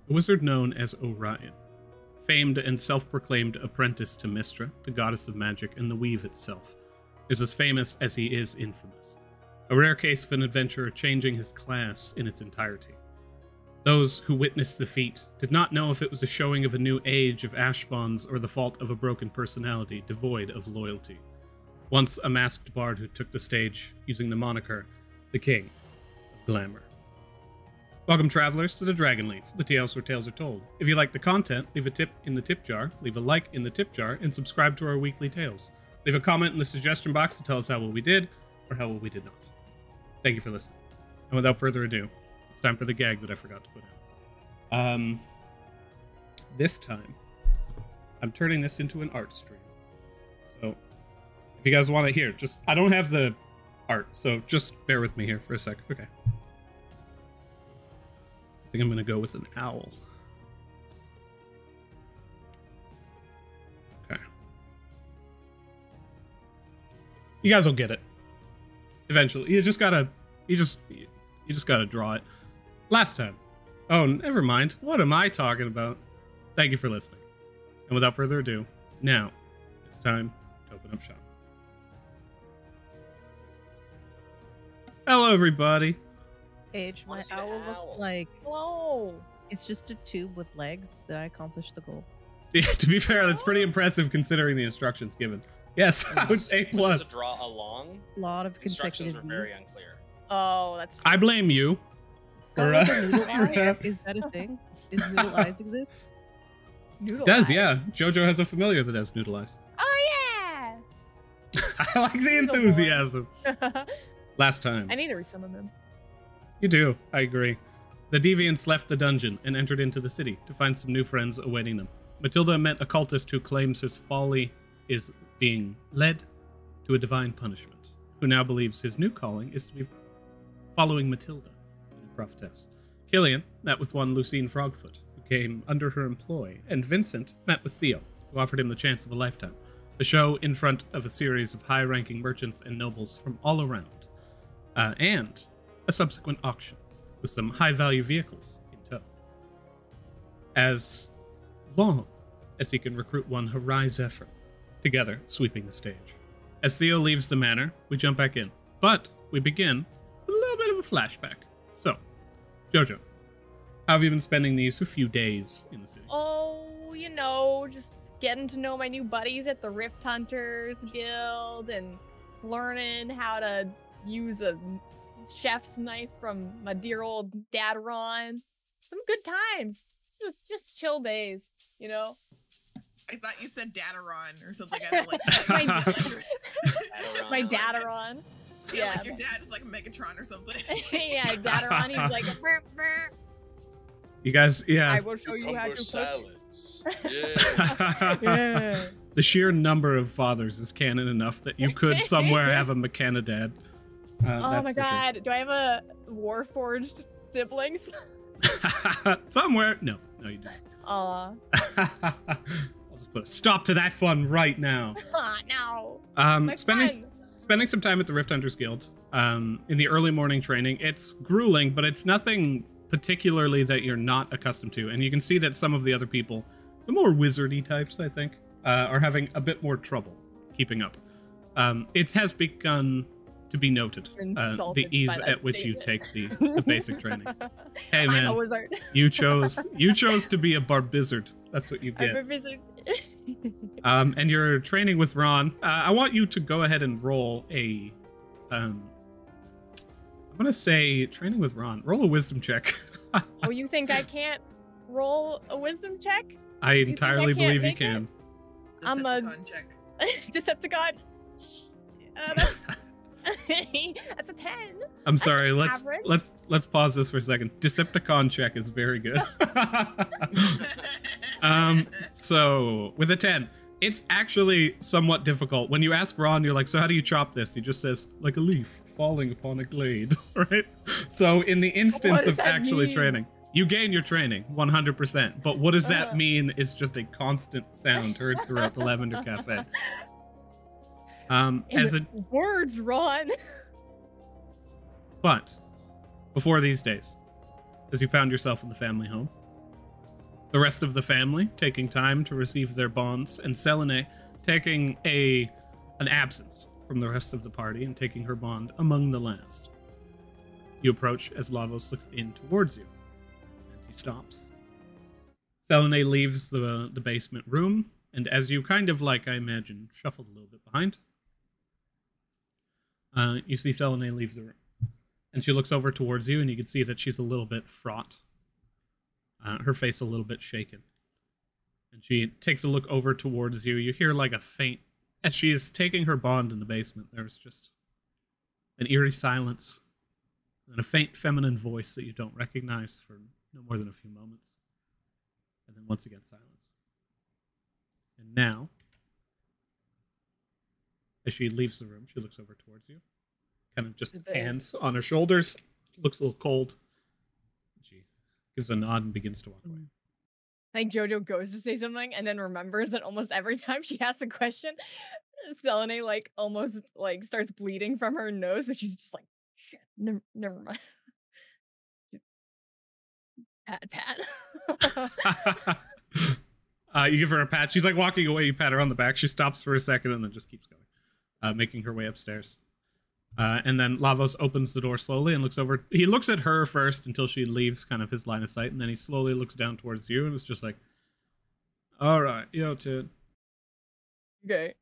a wizard known as Orion, famed and self-proclaimed apprentice to Mystra, the goddess of magic and the weave itself, is as famous as he is infamous. A rare case of an adventurer changing his class in its entirety. Those who witnessed the feat did not know if it was a showing of a new age of Ashbonds or the fault of a broken personality devoid of loyalty. Once a masked bard who took the stage using the moniker, the King of Glamour. Welcome, travelers, to the Dragonleaf, the tales where tales are told. If you like the content, leave a tip in the tip jar, leave a like in the tip jar, and subscribe to our weekly tales. Leave a comment in the suggestion box to tell us how well we did, or how well we did not. Thank you for listening. And without further ado, it's time for the gag that I forgot to put in. This time, I'm turning this into an art stream. So, if you guys want to hear, I don't have the art, so just bear with me here for a sec. Okay. I think I'm going to go with an owl. Okay. You guys will get it. Eventually. You just gotta draw it. Last time. Oh, never mind. What am I talking about? Thank you for listening. And without further ado, now it's time to open up shop. Hello, everybody. Age, my owl looks like... Hello. It's just a tube with legs that I accomplished the goal. Yeah, to be fair, that's pretty impressive considering the instructions given. Yes, I would say A+. Was it to draw along? A lot of Instructions consecutive were very Vs. unclear. Oh, that's... I blame you. Got like a noodle eye? Is that a thing? Does noodle eyes exist? Noodle Does, eye. yeah. JoJo has a familiar that has noodle eyes. Oh, yeah. I like the enthusiasm. Last time. I need to read some of them. You do, I agree. The deviants left the dungeon and entered into the city to find some new friends awaiting them. Matilda met a cultist who claims his folly is being led to a divine punishment, who now believes his new calling is to be following Matilda, the new prophetess. Killian met with one Lucine Frogfoot, who came under her employ, and Vincent met with Theo, who offered him the chance of a lifetime. A show in front of a series of high-ranking merchants and nobles from all around, and a subsequent auction with some high-value vehicles in tow. As long as he can recruit one Harai Zephyr, together sweeping the stage. As Theo leaves the manor, we jump back in, but we begin with a little bit of a flashback. So, Jojo, how have you been spending these few days in the city? Oh, you know, just getting to know my new buddies at the Rift Hunters Guild and learning how to use a chef's knife from my dear old dad Ron. Some good times. Just chill days, you know? I thought you said Dataron or something. I don't like My Dataron. Yeah, like your dad is like a Megatron or something. Yeah, Dataron, he's like, burr, burr. You guys, yeah. I will show you how to cook. salads. Yeah. Yeah. The sheer number of fathers is canon enough that you could somewhere have a Mechana-dad. Oh my god, do I have a Warforged siblings? Somewhere. No, you don't. Aw. I'll just put a stop to that fun right now. No. My Spending fun. some time at the Rift Hunters Guild in the early morning training. It's grueling, but it's nothing particularly that you're not accustomed to. And you can see that some of the other people, the more wizardy types, I think, are having a bit more trouble keeping up. It has begun to be noted the ease at which you take the basic training. Hey man, I'm a wizard. you chose to be a barbizard. That's what you get. I'm a wizard. And you're training with Ron. I want you to go ahead and roll a I'm gonna say training with Ron. Roll a wisdom check. Oh, you think I can't roll a wisdom check? I think entirely I can't believe you make can. I'm a- Decepticon check. Decepticon. That's a 10. I'm sorry. average. Let's pause this for a second. Decepticon check is very good. So with a 10, it's actually somewhat difficult. When you ask Ron, you're like, so how do you chop this? He just says, like a leaf falling upon a glade, right? So in the instance does of that actually mean? training, you gain your training 100%. But what does that mean is just a constant sound heard throughout the Lavender Cafe. Words, Ron. But before these days, as you found yourself in the family home, The rest of the family taking time to receive their bonds, and Selene taking an absence from the rest of the party and taking her bond among the last. You approach as Lavos looks in towards you, and he stops. Selene leaves the basement room, and as you kind of like, I imagine, shuffled a little bit behind, you see Selene leave the room. And she looks over towards you, and you can see that she's a little bit fraught. Her face a little bit shaken. And she takes a look over towards you. You hear like a faint... As she is taking her bond in the basement, there's just an eerie silence and a faint feminine voice that you don't recognize for no more than a few moments. And then once again, silence. And now, as she leaves the room, she looks over towards you. Kind of just hands on her shoulders. Looks a little cold. She gives a nod and begins to walk away. I think Jojo goes to say something and then remembers that almost every time she asks a question, Selene like almost like starts bleeding from her nose, and she's just like, shit, never mind. Pat. You give her a pat. She's like walking away. You pat her on the back. She stops for a second and then just keeps going, making her way upstairs. And then Lavos opens the door slowly and looks over. He looks at her first until she leaves kind of his line of sight, and then he slowly looks down towards you and it's just like, all right, your turn. Okay.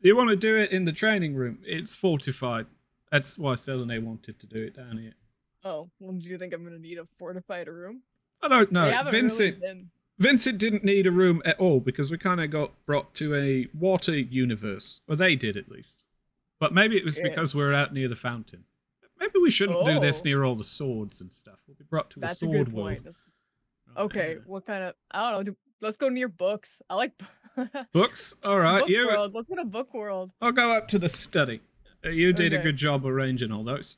You want to do it in the training room? It's fortified. That's why Selene wanted to do it down here. Oh, well, do you think I'm going to need a fortified room? I don't know. They haven't Vincent, really been... Vincent didn't need a room at all because we kind of got brought to a water universe. Well, they did at least. But maybe it was because we're out near the fountain. Maybe we shouldn't do this near all the swords and stuff. We'll be brought to a sword world. Okay, what kind of... I don't know. Let's go near books. I like... Books? All right. Book world. Let's go to book world. I'll go up to the study. You did a good job arranging all those.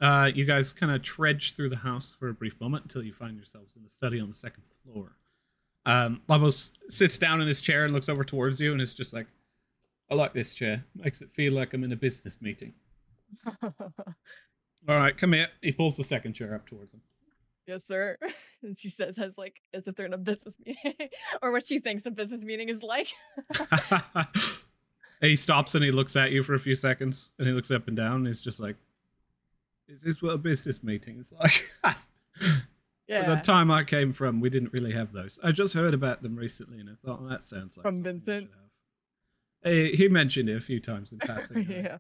You guys kind of trudge through the house for a brief moment until you find yourselves in the study on the second floor. Lavos sits down in his chair and looks over towards you and is just like, I like this chair. Makes it feel like I'm in a business meeting. All right, come here. He pulls the second chair up towards him. Yes, sir. And she says, as if they're in a business meeting, or what she thinks a business meeting is like. He stops and he looks at you for a few seconds, and he looks up and down, and he's just like, is this what a business meeting is like? Yeah. The time I came from, we didn't really have those. I just heard about them recently, and I thought, well, that sounds like from Vincent. He mentioned it a few times in passing. Yeah.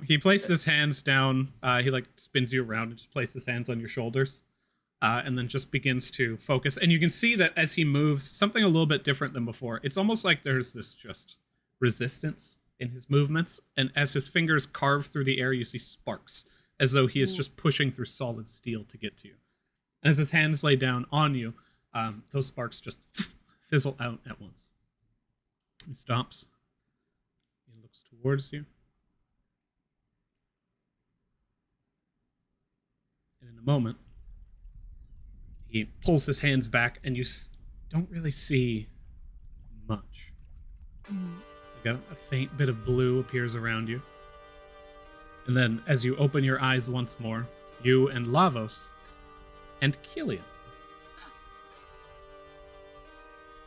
He placed his hands down. He like spins you around and just places his hands on your shoulders, and then just begins to focus. And you can see that as he moves, something a little bit different than before. It's almost like there's this just resistance in his movements. And as his fingers carve through the air, you see sparks, as though he is just pushing through solid steel to get to you. And as his hands lay down on you, those sparks just fizzle out at once. He stops. He looks towards you. And in a moment, he pulls his hands back, and you don't really see much. Like a faint bit of blue appears around you. And then, as you open your eyes once more, you and Lavos and Killian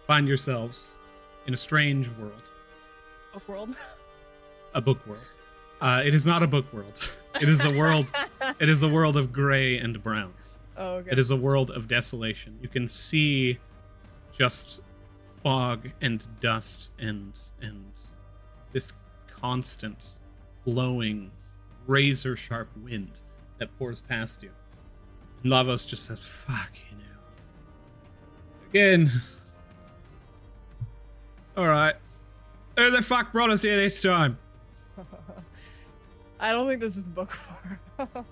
find yourselves in a strange world. Book world? A book world. It is not a book world. It is a world. It is a world of gray and browns. Oh, okay. It is a world of desolation. You can see just fog and dust and this constant blowing razor sharp wind that pours past you. And Lavos just says, "Fuck you know." Again. All right. Who the fuck brought us here this time? I don't think this is book world.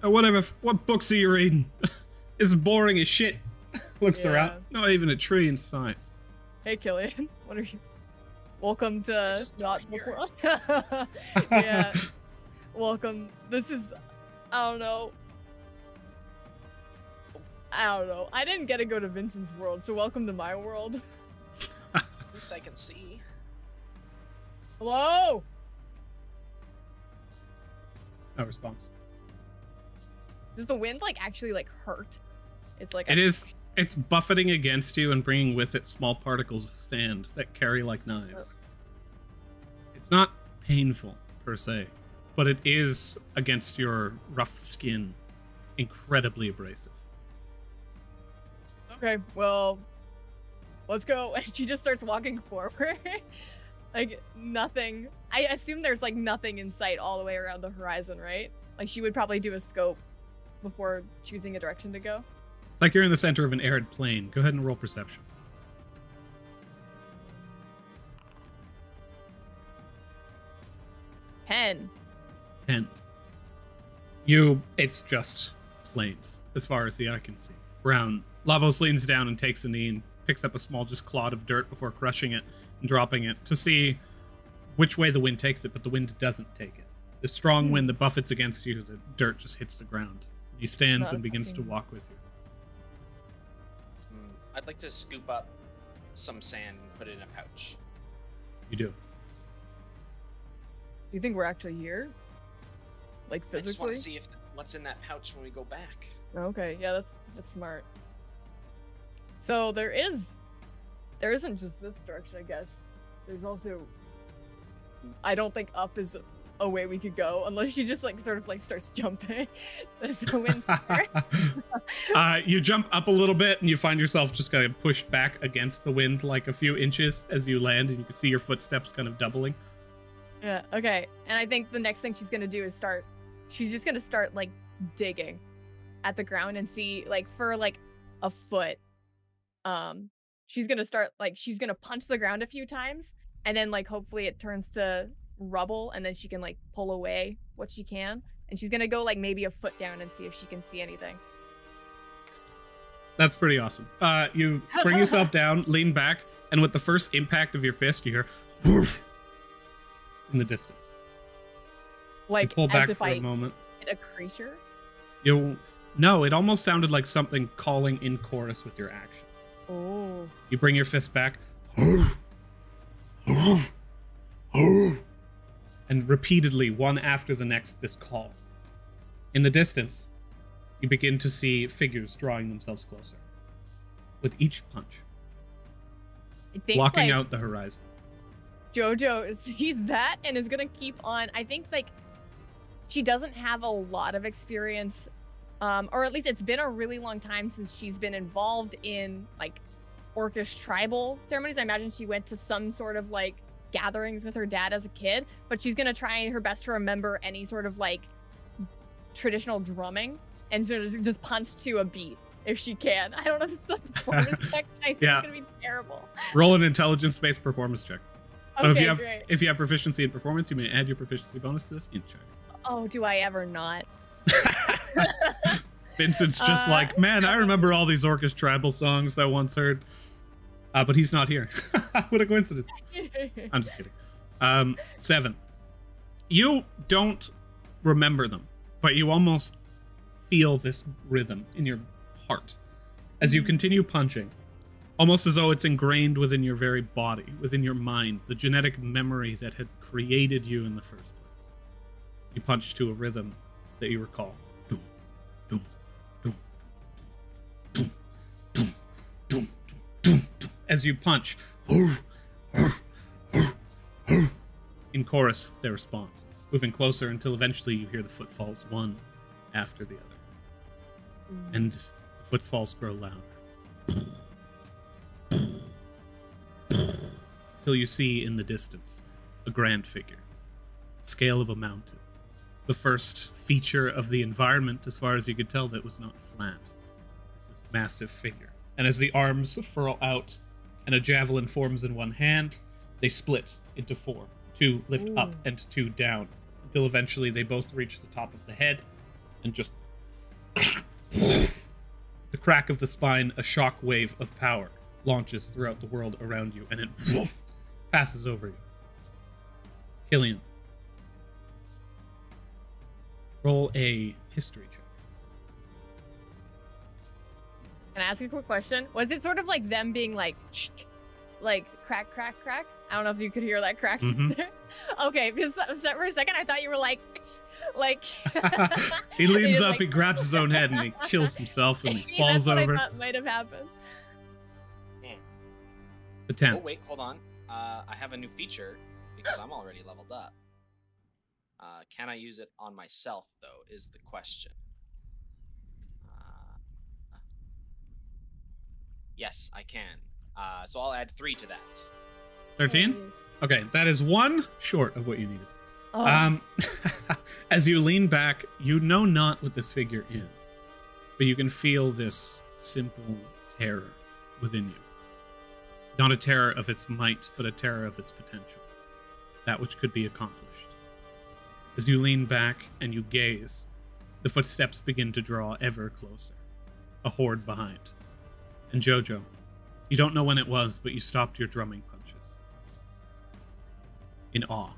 Whatever. What books are you reading? It's boring as shit. Looks around. Not even a tree in sight. Hey, Killian. What are you? Welcome to just not here. book world. Yeah. Welcome. This is. I don't know. I didn't get to go to Vincent's world, so welcome to my world. At least I can see. Hello. No response. Does the wind like actually like hurt? It's like It's buffeting against you and bringing with it small particles of sand that carry like knives. It's not painful per se, but it is against your rough skin incredibly abrasive. Okay, well, let's go. And she just starts walking forward. Like, nothing. I assume there's, like, nothing in sight all the way around the horizon, right? Like, she would probably do a scope before choosing a direction to go. It's like you're in the center of an arid plain. Go ahead and roll perception. 10. 10. It's just plains as far as the eye can see. Brown. Lavos leans down and takes a knee and picks up a small just clod of dirt before crushing it and dropping it to see which way the wind takes it, but the wind doesn't take it. The strong wind that buffets against you, the dirt just hits the ground. He stands and begins to walk with you. I'd like to scoop up some sand and put it in a pouch. You do. Do you think we're actually here? Like, I just want physically? to see what's in that pouch when we go back. Okay, yeah, that's smart. So there isn't just this direction, I guess. There's also, I don't think up is a way we could go unless she just like sort of like starts jumping. There's the wind. You jump up a little bit and you find yourself just kind of pushed back against the wind like a few inches as you land, and you can see your footsteps kind of doubling. Yeah, okay. And I think the next thing she's gonna do is she's just gonna start like digging at the ground and see like for like a foot. She's gonna punch the ground a few times, and then like hopefully it turns to rubble, and then she can like pull away what she can, and she's gonna go like maybe a foot down and see if she can see anything. That's pretty awesome. You bring yourself down, lean back, and with the first impact of your fist, you hear whoosh in the distance. Like you pull back as if for I a moment. hit a creature. No, it almost sounded like something calling in chorus with your actions. Oh. You bring your fist back. And repeatedly, one after the next, this call. In the distance, you begin to see figures drawing themselves closer. With each punch. I think Blocking like, out the horizon. Jojo sees that and is gonna keep on. I think like she doesn't have a lot of experience, or at least it's been a really long time since she's been involved in like orcish tribal ceremonies. I imagine she went to some sort of like gatherings with her dad as a kid, but she's gonna try her best to remember any sort of like traditional drumming and just punch to a beat if she can. I don't know if it's a performance check. I see Yeah. it's gonna be terrible. Roll an intelligence-based performance check. So Okay, great. If you have proficiency in performance, you may add your proficiency bonus to this int check. Oh, do I ever not? Vincent's just like, man, I remember all these orcish tribal songs I once heard. But he's not here. What a coincidence. I'm just kidding. 7. You don't remember them, but you almost feel this rhythm in your heart as you continue punching, almost as though it's ingrained within your very body, within your mind, the genetic memory that had created you in the first place. You punch to a rhythm that you recall. Doom, doom, doom, doom, doom, doom, doom, doom. As you punch, in chorus, they respond, moving closer until eventually you hear the footfalls one after the other. And the footfalls grow louder. Till you see in the distance a grand figure, scale of a mountain. The first feature of the environment, as far as you could tell, that was not flat. It's this massive figure. And as the arms furl out and a javelin forms in one hand, they split into 4. 2 lift up and 2 down, until eventually they both reach the top of the head and just the crack of the spine, a shock wave of power launches throughout the world around you, and it passes over you. Killian, roll a history check. Can I ask you a quick question? Was it sort of like them being like crack, crack, crack? I don't know if you could hear that crack. Mhm. Okay, because for a second I thought you were like Like He leans He's up, like- he grabs his own head, and he kills himself, and he That's falls what over. I thought might have happened. The 10. Oh wait, hold on. I have a new feature because I'm already leveled up. Can I use it on myself though? Is the question. Yes, I can. So I'll add 3 to that. 13? Okay, that is 1 short of what you needed. Oh. As you lean back, you know not what this figure is, but you can feel this simple terror within you. Not a terror of its might, but a terror of its potential. That which could be accomplished. As you lean back and you gaze, the footsteps begin to draw ever closer. A horde behind. And Jojo, you don't know when it was, but you stopped your drumming punches. In awe.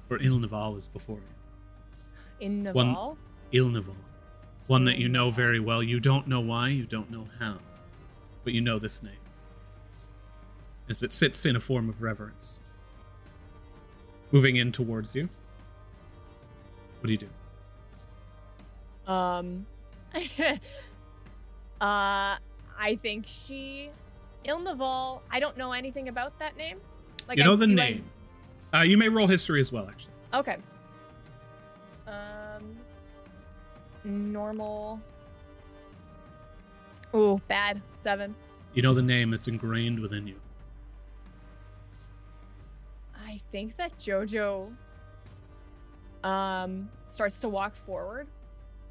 For Ilnival is before you. In Naval? One- Ilnival. One that you know very well. You don't know why, you don't know how. But you know this name. As it sits in a form of reverence. Moving in towards you. What do you do? I think she Ilnival. I don't know anything about that name. Like You know the do name. You may roll history as well, actually. Okay. Normal. Ooh, bad. 7. You know the name, it's ingrained within you. I think that Jojo starts to walk forward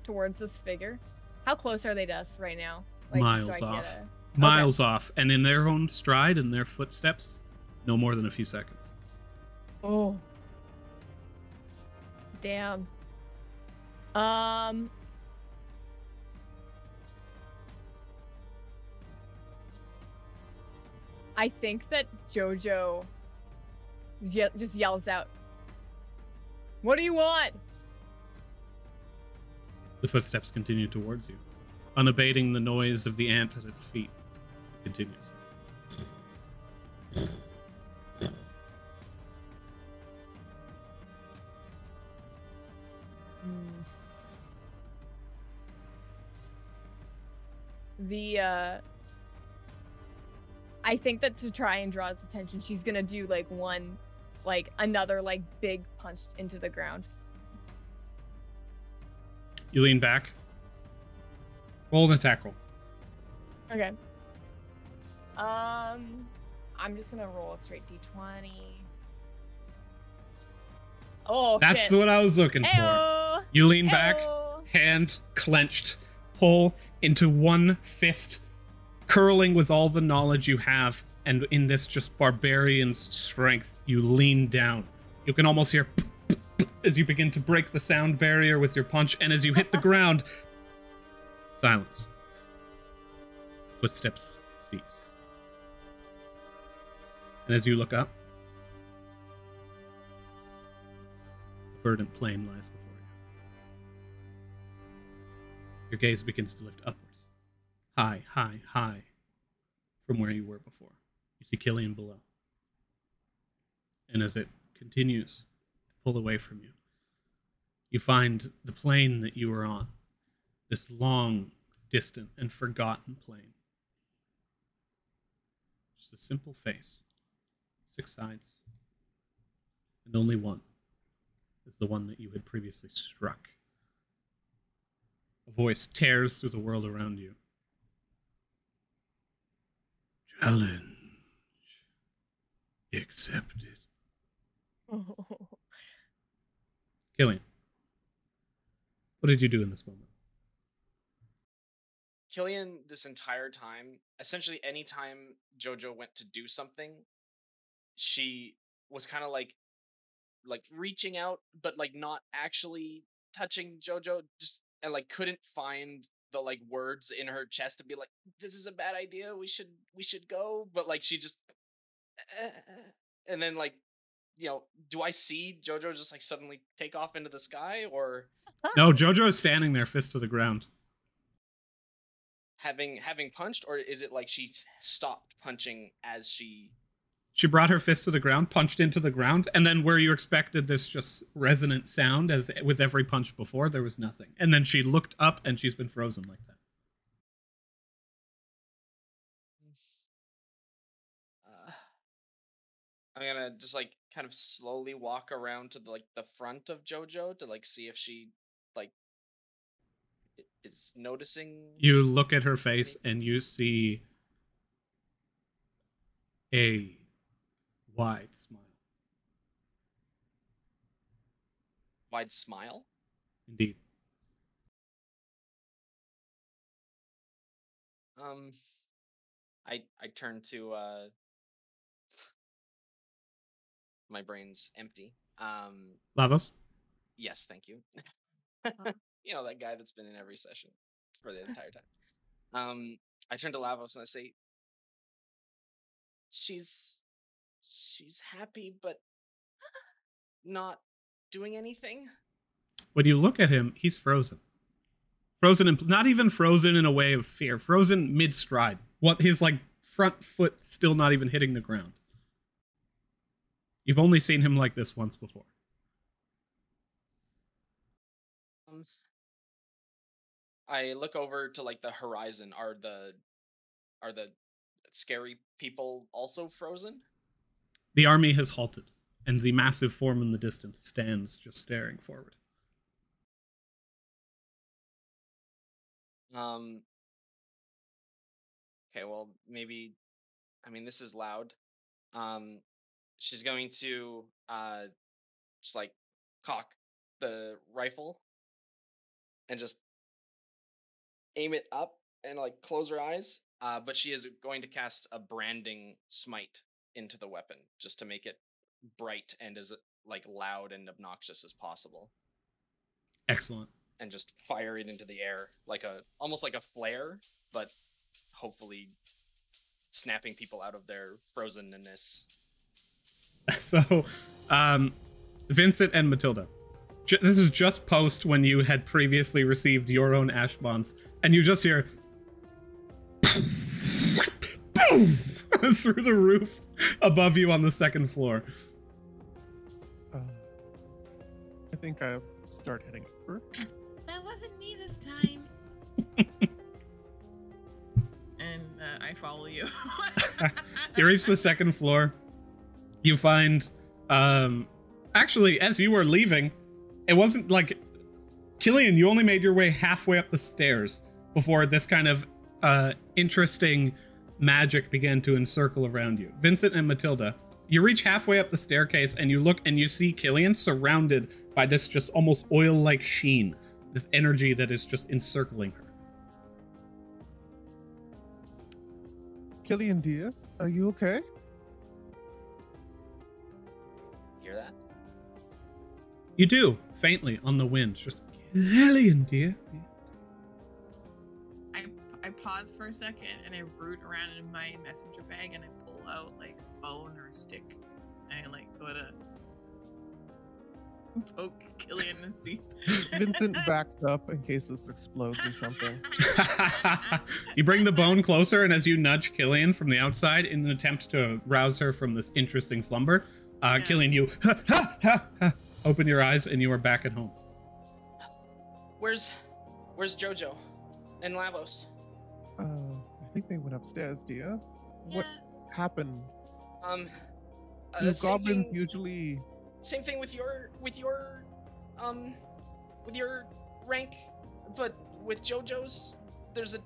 towards this figure. How close are they to us right now? Miles I off. get Miles off. And in their own stride and their footsteps, no more than a few seconds. Oh. Damn. I think that Jojo just yells out, "What do you want?" The footsteps continue towards you, unabating the noise of the ant at its feet. It continues. I think that to try and draw its attention, she's gonna do another big punch into the ground. You lean back. Roll an attack roll. Okay. I'm just gonna roll a straight d20. Oh, That's shit. what I was looking for. Ayo! You lean back, Ayo! hand clenched, pull into one fist, curling with all the knowledge you have, and in this just barbarian's strength, you lean down. You can almost hear as you begin to break the sound barrier with your punch, and as you hit the ground, silence. Footsteps cease. And as you look up, a verdant plain lies before you. Your gaze begins to lift upwards, high, high, high, from where you were before. You see Killian below. And as it continues to pull away from you, you find the plain that you were on, this long, distant, and forgotten plain. Just a simple face, 6 sides, and only one is the one that you had previously struck. A voice tears through the world around you. Challenge accepted. Killian, what did you do in this moment? Killian, this entire time, essentially anytime Jojo went to do something, she was kind of like reaching out, but not actually touching Jojo, just and couldn't find the words in her chest to be like, this is a bad idea, we should go, but she just and then do I see Jojo just suddenly take off into the sky, or No, Jojo is standing there, fist to the ground. having punched, or is it she stopped punching as she She brought her fist to the ground, punched into the ground, and then where you expected this just resonant sound as with every punch before, there was nothing. And then she looked up and she's been frozen like that. I'm gonna just like kind of slowly walk around to the front of JoJo to like see if she like is noticing. You look at her face and you see a wide smile. Wide smile? Indeed. I turn to my brain's empty. Lavos? Yes, thank you. You know, that guy that's been in every session for the entire time. I turn to Lavos and I say, she's happy, but not doing anything. When you look at him, he's frozen. Frozen, not even frozen in a way of fear. Frozen mid-stride. What his like front foot still not even hitting the ground. You've only seen him like this once before. I look over to like the horizon. Are the scary people also frozen? The army has halted, and the massive form in the distance stands just staring forward. Okay, well, maybe, I mean, this is loud. She's going to just like cock the rifle and just aim it up and like close her eyes. But she is going to cast a branding smite into the weapon just to make it bright and as like loud and obnoxious as possible. Excellent. And just fire it into the air like almost like a flare, but hopefully snapping people out of their frozenness. So, Vincent and Matilda. This is just post when you had previously received your own ash bonds, and you just hear boom through the roof above you on the second floor. I think I'll start heading over. That wasn't me this time. And I follow you. You reach the second floor. You find, actually, as you were leaving, it wasn't like, Killian, you only made your way halfway up the stairs before this kind of interesting magic began to encircle around you. Vincent and Matilda, you reach halfway up the staircase and you look and you see Killian surrounded by this just almost oil-like sheen, this energy that is just encircling her. Killian, dear, are you okay? Hear that? You do, faintly on the wind, just Killian, dear. I pause for a second and I root around in my messenger bag and I pull out like a bone or a stick and I like go to poke Killian and see. Vincent backs up in case this explodes or something. You bring the bone closer, and as you nudge Killian from the outside in an attempt to rouse her from this interesting slumber, Killian, you open your eyes and you are back at home. Where's JoJo and Lavos? I think they went upstairs, dear. What happened? Do goblins usually? Same thing with your rank, but with JoJo's, there's a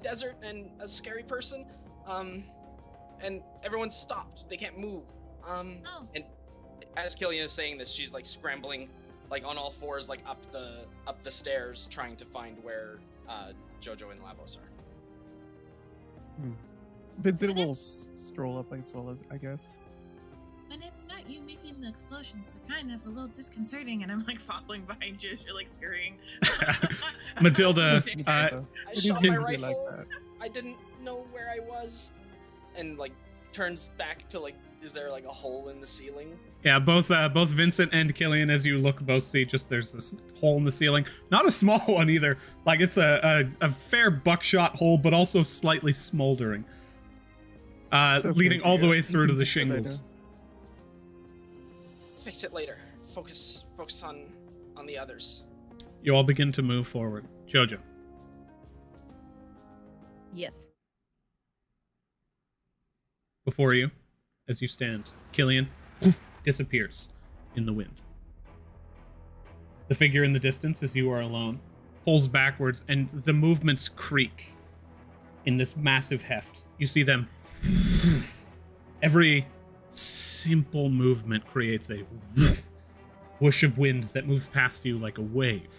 desert and a scary person, and everyone's stopped. They can't move. And as Killian is saying this, she's like scrambling, like on all fours, like up the stairs, trying to find where JoJo and Lavos are. Vincent will stroll up as well as I guess. When it's not you making the explosions, it's kind of a little disconcerting, and I'm like following behind you as you're like scurrying. Matilda, I shot my rifle. Like I didn't know where I was, and like turns back to like, is there like a hole in the ceiling? Yeah, both Vincent and Killian, as you look, both see just there's this hole in the ceiling. Not a small one either. Like it's a fair buckshot hole, but also slightly smoldering. It's okay, leading all the yeah. way through to the Fix it later. shingles. Fix it later. Focus on the others. You all begin to move forward. Jojo. Yes. Before you, as you stand, Killian disappears in the wind. The figure in the distance, as you are alone, pulls backwards, and the movements creak in this massive heft. You see them. Every simple movement creates a whoosh of wind that moves past you like a wave.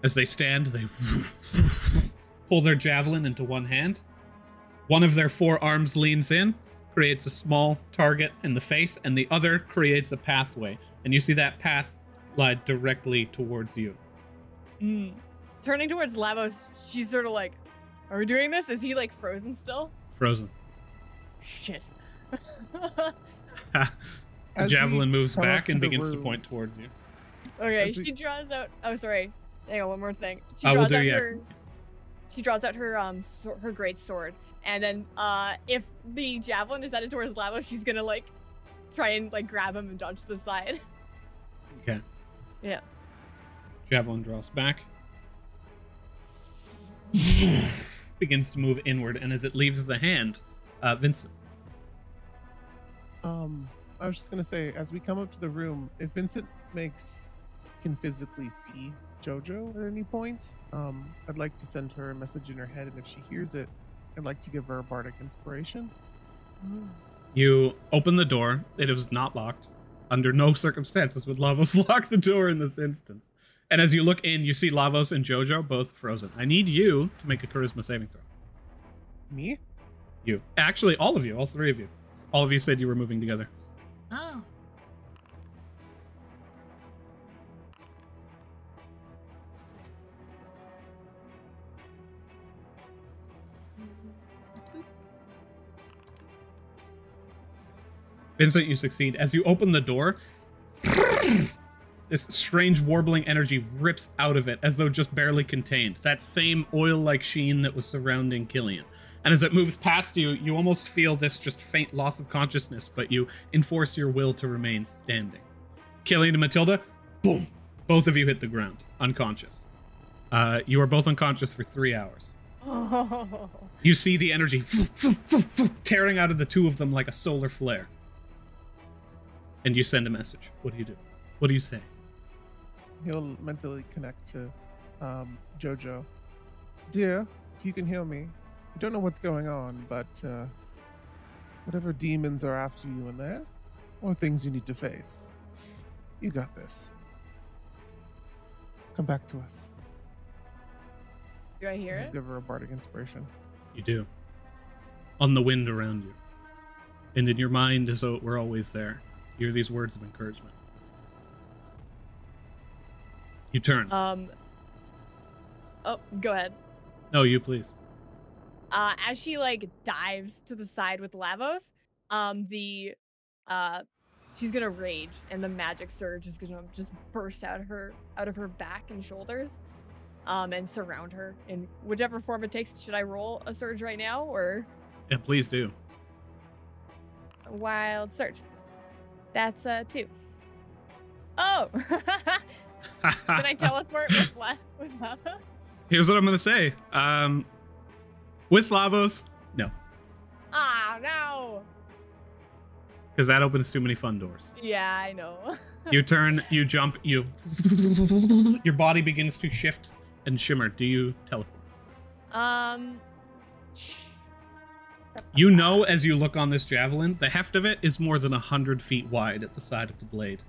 As they stand, they pull their javelin into one hand. One of their 4 arms leans in, creates a small target in the face, and the other creates a pathway. And you see that path lie directly towards you. Turning towards Lavos, she's sort of like, are we doing this? Is he like frozen still? Frozen. Shit. The As javelin we moves come up back to and the begins to room- point towards you. Okay, As we- she draws out. Oh, sorry. Hang on, one more thing. She We'll draws do, out yeah. her. She draws out her her great sword, and then if the javelin is headed towards Lavos, she's gonna like try and like grab him and dodge to the side. Okay. Yeah. Javelin draws back. Begins to move inward, and as it leaves the hand, Vincent. I was just gonna say, as we come up to the room, if Vincent can physically see Jojo at any point, I'd like to send her a message in her head, and if she hears it, I'd like to give her a bardic inspiration. You open the door. It was not locked. Under no circumstances would Lavos lock the door in this instance. And as you look in, you see Lavos and Jojo both frozen. I need you to make a charisma saving throw. Me? You. Actually, all of you. All 3 of you. All of you said you were moving together. Oh. Vincent, you succeed. As you open the door, this strange warbling energy rips out of it as though just barely contained. That same oil-like sheen that was surrounding Killian. And as it moves past you, you almost feel this just faint loss of consciousness, but you enforce your will to remain standing. Killian and Matilda, boom! Both of you hit the ground, unconscious. You are both unconscious for 3 hours. Oh. You see the energy tearing out of the 2 of them like a solar flare. And you send a message. What do you do? What do you say? He'll mentally connect to Jojo. Dear, you can hear me. I don't know what's going on, but whatever demons are after you in there, or things you need to face, you got this. Come back to us. Do I hear I'll it? give her a bardic inspiration. You do. On the wind around you. And in your mind, as though it were always there, you hear these words of encouragement. You turn. Oh, go ahead. No, you please. As she like dives to the side with Lavos, she's gonna rage, and the magic surge is gonna just burst out of her back and shoulders, and surround her in whichever form it takes. Should I roll a surge right now, or Yeah, please do. a wild surge? That's 2. Oh, can I teleport with Lavos? Here's what I'm going to say. With Lavos, no. Ah, no. Because that opens too many fun doors. Yeah, I know. You turn, you jump, your body begins to shift and shimmer. Do you teleport? You know, as you look on this javelin, the heft of it is more than 100 feet wide at the side of the blade.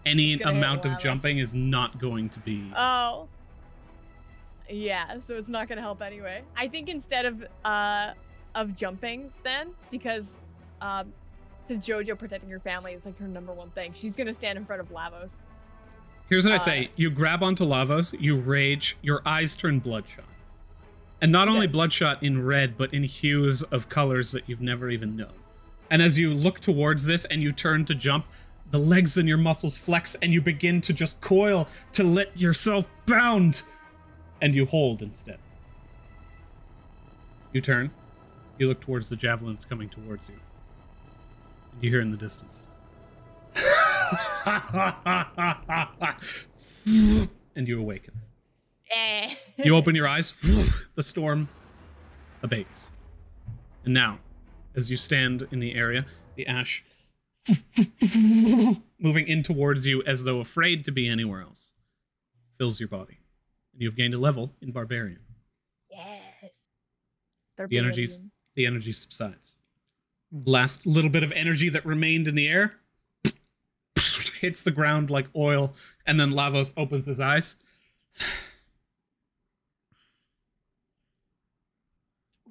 Any It's gonna hit amount of Lavos. jumping is not going to be... Oh. Yeah, so it's not gonna help anyway. I think instead of jumping then, because the Jojo protecting her family is like her #1 thing, she's gonna stand in front of Lavos. Here's what I say. You grab onto Lavos, you rage, your eyes turn bloodshot. And not only Okay. bloodshot in red, but in hues of colors that you've never even known. And as you look towards this and you turn to jump, the legs in your muscles flex and you begin to just coil to let yourself bound. And you hold instead. You turn. You look towards the javelins coming towards you. And you hear in the distance. And you awaken. You open your eyes. The storm abates. And now, as you stand in the area, the ash moving in towards you as though afraid to be anywhere else fills your body. And you've gained a level in Barbarian. Yes. The energy subsides. Last little bit of energy that remained in the air hits the ground like oil, and then Lavos opens his eyes.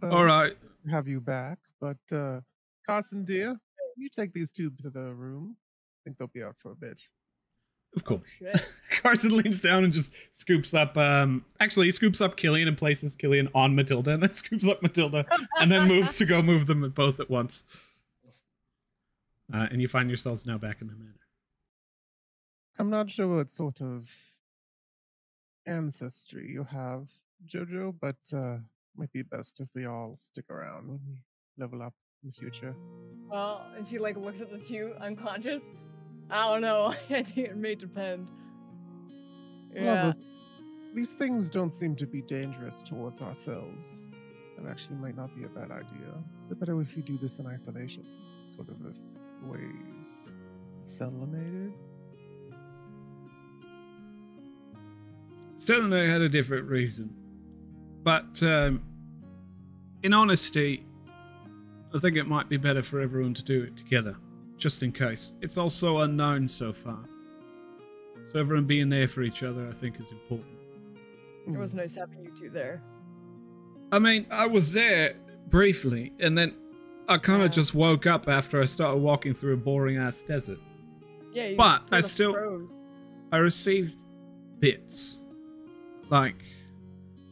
All right. Have you back, but Carson, dear, you take these two to the room. I think they'll be out for a bit. Of course. Shit. Carson leans down and just scoops up, actually, he scoops up Killian and places Killian on Matilda, and then scoops up Matilda, and then moves to go move them both at once. And you find yourselves now back in the manor. I'm not sure what sort of ancestry you have, Jojo, but might be best if we all stick around when we level up in the future. Well, and she like looks at the two unconscious. I don't know. I think it may depend. Yeah. Well, these things don't seem to be dangerous towards ourselves. That actually might not be a bad idea. It's better if you do this in isolation, sort of if the ways selinated. Selenite had a different reason. But, in honesty, I think it might be better for everyone to do it together, just in case. It's also unknown so far. So everyone being there for each other, I think, is important. It was nice having you two there. I mean, I was there briefly, and then I kind of just woke up after I started walking through a boring-ass desert. Yeah, you But I sort of still... froze. I received bits. Like,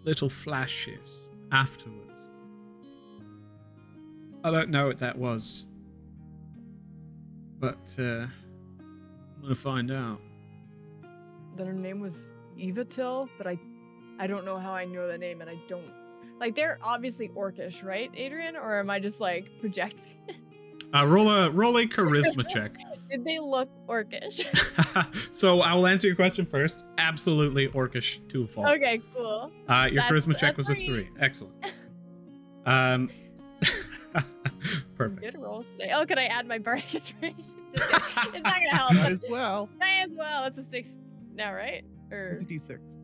little flashes afterwards. I don't know what that was. But, I'm gonna find out. Then her name was Evatil, but I don't know how I know that name, and I don't... Like, they're obviously orcish, right, Adrian? Or am I just, like, projecting? Roll a charisma check. Did they look orcish? So I will answer your question first. Absolutely orcish to a fault. Okay, cool. Your That's charisma check a was a 3. Excellent. Perfect. Good roll. Oh, can I add my bardic inspiration? It's not gonna help. Might as well. Might as well. It's a 6 now, right? Or It's a D6.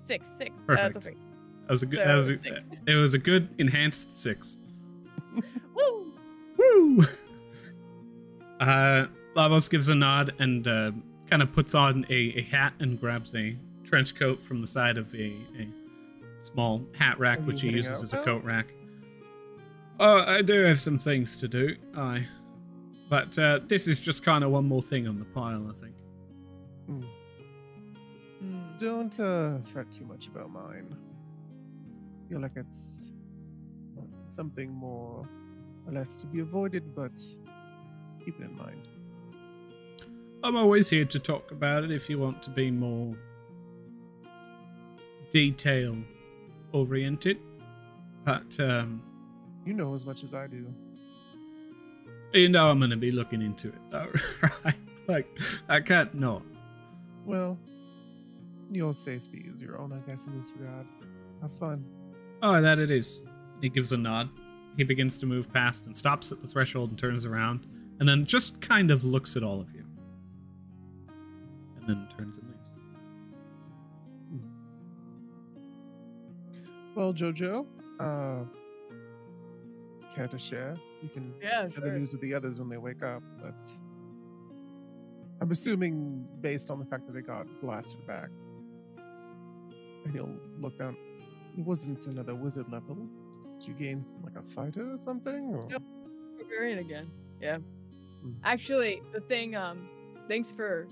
6. Perfect. That's a 3. That was a good. So That was 6. it was a good enhanced 6. Woo! Woo! Lavos gives a nod and kind of puts on a hat and grabs a trench coat from the side of a small hat rack, Are which he you heading uses out as a now? coat rack. Oh, I do have some things to do, aye. But this is just kind of one more thing on the pile, I think. Don't fret too much about mine. Feel like it's something more or less to be avoided, but keep it in mind. I'm always here to talk about it if you want to be more detail oriented. But You know as much as I do. you know I'm gonna be looking into it though, right? Like I can't not. Well, your safety is your own, I guess, in this regard. Have fun. Oh, that it is. He gives a nod. He begins to move past and stops at the threshold and turns around, and then just kind of looks at all of you. And then turns and leaves. Well, Jojo, care to share? You can Yeah, share the sure. news with the others when they wake up, but I'm assuming based on the fact that they got blasted back. And he'll look down. It wasn't another wizard level. Did you gain like a fighter or something? Or? Yep. Barbarian again. Yeah. Hmm. Actually, the thing, thanks for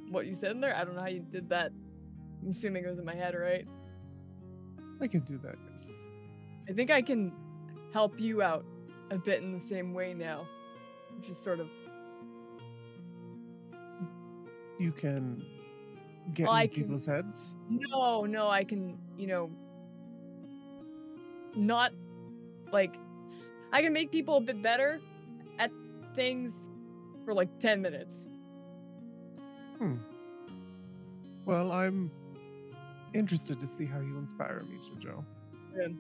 what you said in there. I don't know how you did that. I'm assuming it was in my head, right? I can do that, yes. I think I can help you out a bit in the same way now, which is sort of... You can get Well, I in can- people's heads. No, I can, not like I can make people a bit better at things for like 10 minutes. Well, I'm interested to see how you inspire me, Jojo. Good.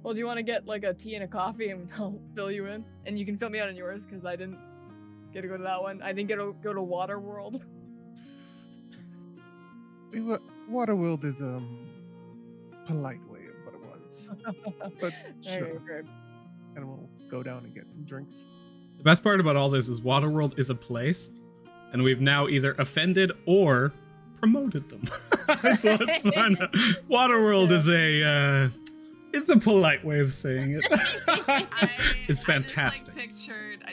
Well, do you want to get like a tea and a coffee and I'll fill you in? And you can fill me out on yours because I didn't get to go to that one. I didn't get to go to Waterworld. Waterworld is polite way of what it was. But sure. Okay. And we'll go down and get some drinks. The best part about all this is Waterworld is a place, and we've now either offended or promoted them. So it's fun. Waterworld is it's a polite way of saying it. It's fantastic. I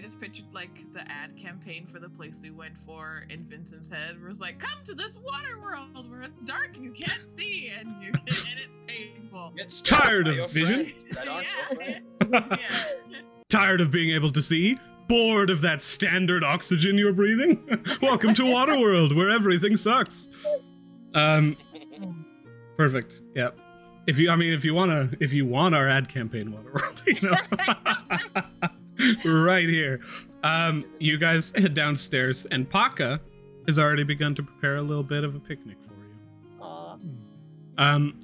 just pictured like the ad campaign for the place we went for in Vincent's head. Where it was like, come to this water world where it's dark and you can't see and it's painful. It's Tired of vision? Tired of being able to see? Bored of that standard oxygen you're breathing? Welcome to Waterworld, where everything sucks. Perfect. Yep. If you want our ad campaign, Waterworld, right here. You guys head downstairs, and Paka has already begun to prepare a little bit of a picnic for you.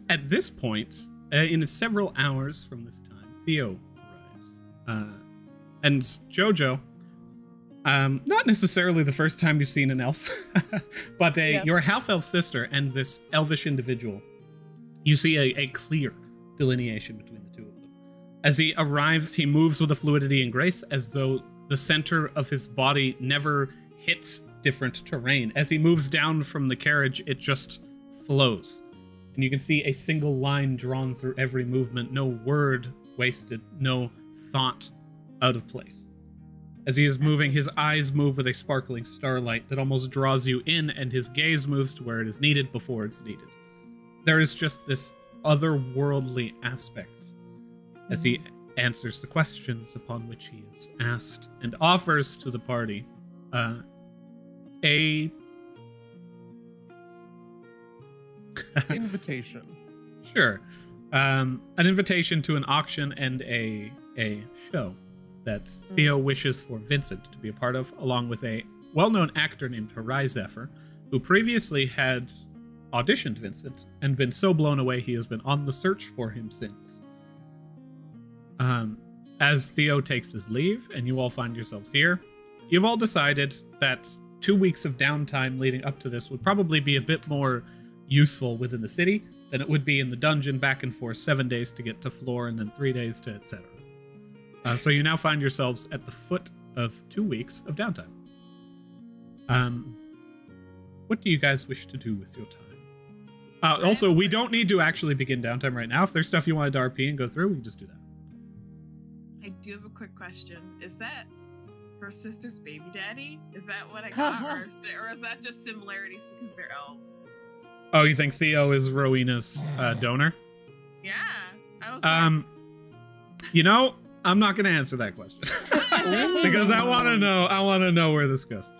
At this point, in several hours from this time, Theo arrives. And Jojo, not necessarily the first time you've seen an elf, but your half-elf sister and this elvish individual, you see a clear delineation between the two of them. As he arrives, he moves with a fluidity and grace as though the center of his body never hits different terrain. As he moves down from the carriage, it just flows. And you can see a single line drawn through every movement, no word wasted, no thought out of place. As he is moving, his eyes move with a sparkling starlight that almost draws you in, and his gaze moves to where it is needed before it's needed. There is just this otherworldly aspect as he answers the questions upon which he is asked and offers to the party a invitation. Sure. An invitation to an auction and a show that Theo wishes for Vincent to be a part of, along with a well-known actor named Harai Zephyr, who previously had auditioned Vincent and been so blown away he has been on the search for him since. As Theo takes his leave and you all find yourselves here, you've all decided that 2 weeks of downtime leading up to this would probably be a bit more useful within the city than it would be in the dungeon back and forth 7 days to get to floor and then 3 days to etc. So you now find yourselves at the foot of 2 weeks of downtime. What do you guys wish to do with your time? Also, we don't need to actually begin downtime right now. If there's stuff you wanted to RP and go through, we can just do that. I do have a quick question. Is that her sister's baby daddy? Is that what I got? or is that just similarities because they're elves? Oh, you think Theo is Rowena's donor? Yeah. I was you know, I'm not going to answer that question. Because I want to know where this goes.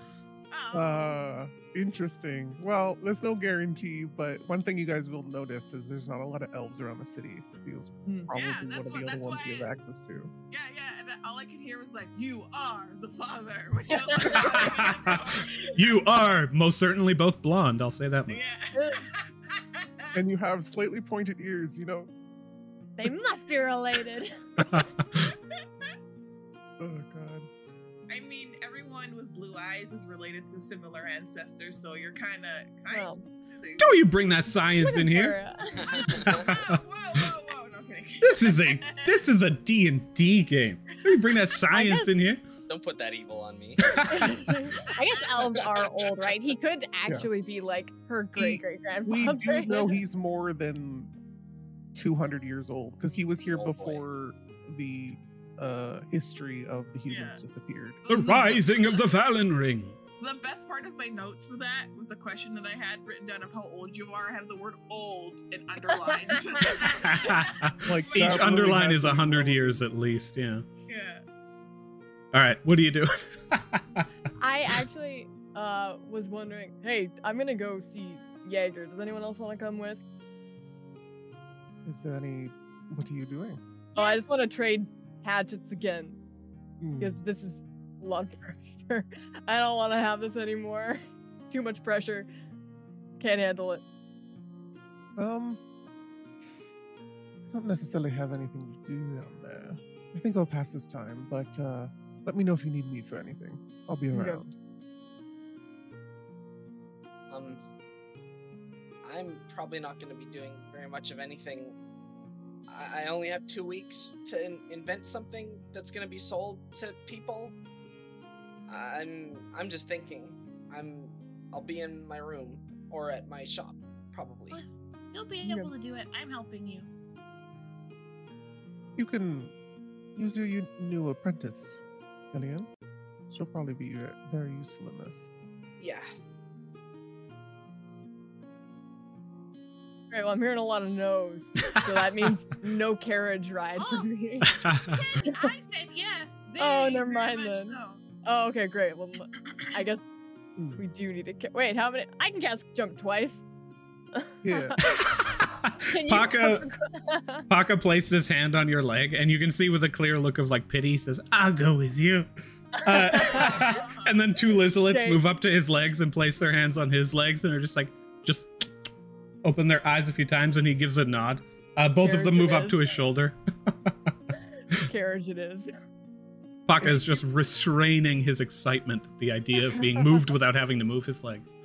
Interesting. Well, there's no guarantee, but one thing you guys will notice is there's not a lot of elves around the city. Theo's probably one of the other ones you have access to. Yeah, and all I could hear was like, "You are the father." You are most certainly both blonde, I'll say that much. Yeah. And you have slightly pointed ears, you know? They must be related. Oh, God. I mean, everyone with blue eyes is related to similar ancestors, so you're kind of. Don't you bring that science in here? Whoa! No kidding. This is a D&D game. Don't you bring that science in here? Don't put that evil on me. I guess elves are old, right? He could actually be like her great-great-grandfather. We do know he's more than 200 years old because he was here before the history of the humans disappeared. The rising of the Valen Ring. The best part of my notes for that was the question that I had written down of how old you are. I have the word old and underlined. Like each underline is 100 years at least, yeah. Yeah. All right, what do you do? I actually was wondering, hey, I'm gonna go see Jaeger. Does anyone else want to come with? Is there any What are you doing? Oh, I just want to trade hatchets again Hmm. because this is a lot of pressure. I don't want to have this anymore. It's too much pressure. Can't handle it. I don't necessarily have anything to do down there. I think I'll pass this time, but let me know if you need me for anything. I'll be Okay. around. I'm probably not going to be doing very much of anything. I only have 2 weeks to invent something that's going to be sold to people. I'm just thinking. I'll be in my room or at my shop probably. Well, you'll be Okay. able to do it. I'm helping you. You can use your new apprentice, Kellyanne. She'll probably be very useful in this. Yeah. All right, well, I'm hearing a lot of no's, so that means no carriage ride for me. I said yes. Oh, Very, never very mind much then. so. Oh, okay, great. Well, I guess Hmm. we do need to. Wait, how many? I can cast jump twice. Yeah. Can you Paka places his hand on your leg, and you can see with a clear look of like pity, he says, "I'll go with you." And then two lizards Okay. move up to his legs and place their hands on his legs, and are just open their eyes a few times, and he gives a nod. Both of them Carriage move it up is. to his shoulder. carriage it is. Paka is just restraining his excitement at the idea of being moved without having to move his legs.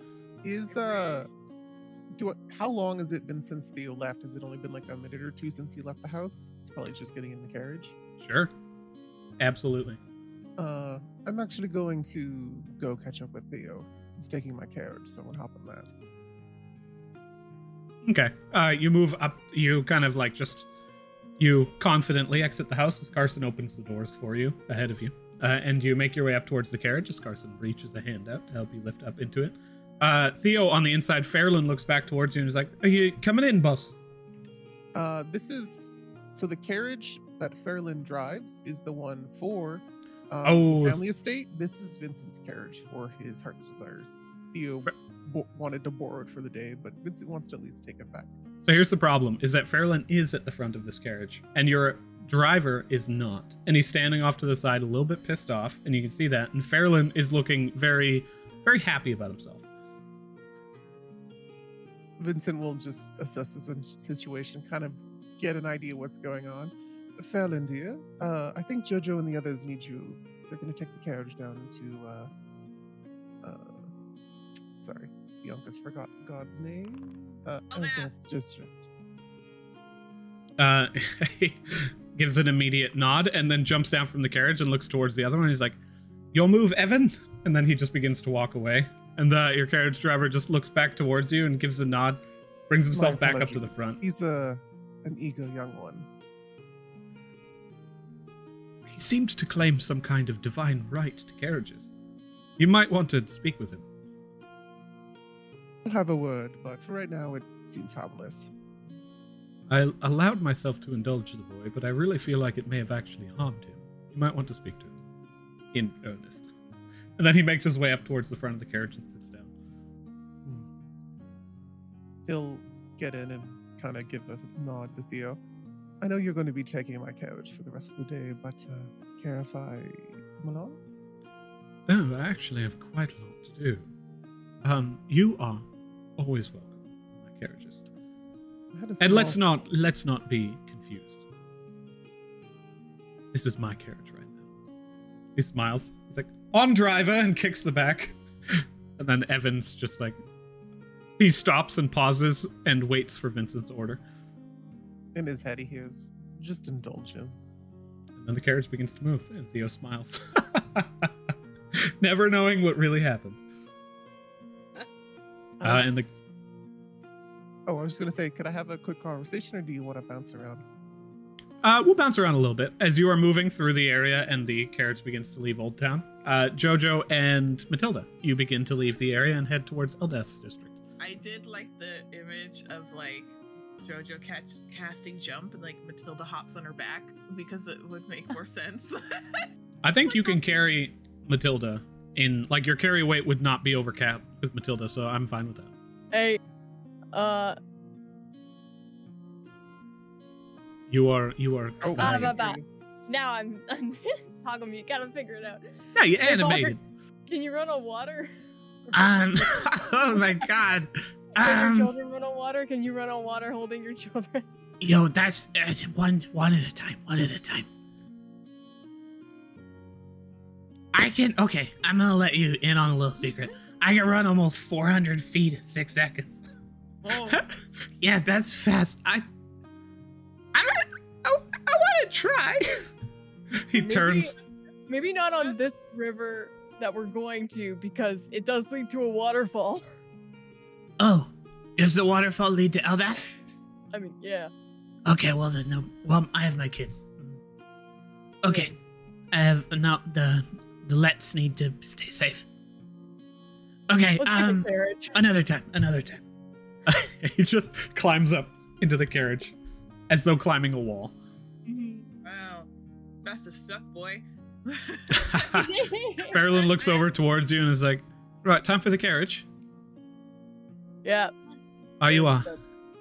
How long has it been since Theo left? Has it only been like a minute or two since he left the house? It's probably just getting in the carriage. Sure. Absolutely. I'm actually going to go catch up with Theo. He's taking my carriage, so I'm gonna hop on that. Okay. You move up. You kind of like you confidently exit the house as Carson opens the doors for you ahead of you. And you make your way up towards the carriage as Carson reaches a hand out to help you lift up into it. Theo on the inside, Fairlin looks back towards you and is like, "Are you coming in, boss?" So the carriage that Fairlin drives is the one for Oh. family estate. This is Vincent's carriage for his heart's desires. Theo wanted to borrow it for the day, but Vincent wants to at least take it back. So here's the problem, is that Fairlin is at the front of this carriage, and your driver is not. And he's standing off to the side a little bit pissed off, and you can see that. And Fairlin is looking very, very happy about himself. Vincent will just assess the situation, kind of get an idea what's going on. Fairlin, dear, I think Jojo and the others need you. They're going to take the carriage down to, sorry, Bianca's forgot God's name. Eldeath's district. He gives an immediate nod and then jumps down from the carriage and looks towards the other one. He's like, "Your move, Evan." And then he just begins to walk away. And your carriage driver just looks back towards you and gives a nod, brings himself My back up to the apologies. front. He's an eager young one. He seemed to claim some kind of divine right to carriages. You might want to speak with him. I'll have a word, but for right now, it seems harmless. I allowed myself to indulge the boy, but I really feel like it may have actually harmed him. You might want to speak to him. In earnest. And then he makes his way up towards the front of the carriage and sits down. He'll get in and kind of give a nod to Theo. I know you're going to be taking my carriage for the rest of the day, but care if I come along? Oh, I actually have quite a lot to do. You are always welcome in my carriages. I had a And small- let's not be confused. This is my carriage right now. He smiles. He's like, "On driver," and kicks the back. And then Evan's just like, he stops and pauses and waits for Vincent's order. In his head, he hears, "Just indulge him." And then the carriage begins to move, and Theo smiles. Never knowing what really happened. And the Oh, I was just going to say, could I have a quick conversation, or do you want to bounce around? we'll bounce around a little bit. As you are moving through the area and the carriage begins to leave Old Town, Jojo and Matilda, you begin to leave the area and head towards Eldeath's district. I did like the image of like Jojo casting jump and like Matilda hops on her back because it would make more sense. I think you can carry Matilda in, like, your carry weight would not be over cap with Matilda, so I'm fine with that. Hey, You are Oh, Not flying. about. Now I'm toggle me. Gotta figure it out. Yeah, you Hey, Walker, animated. Can you run on water? Oh my god. Can your children run on water? Can you run on water holding your children? Yo, that's one at a time. One at a time. I can. Okay, I'm gonna let you in on a little secret. I can run almost 400 feet in 6 seconds. Oh, Yeah, that's fast. I want to try. He turns. Maybe not on this river that we're going to because it does lead to a waterfall. Oh, does the waterfall lead to Eldath? I mean, yeah. Okay, well then no. Well, I have my kids. Okay, I have the Let's need to stay safe. Okay, Let's get the carriage. another time. He just climbs up into the carriage, as though climbing a wall. wow. Fast as fuck, boy. Fairlin looks over towards you and is like, "Right, time for the carriage." Yeah. Are you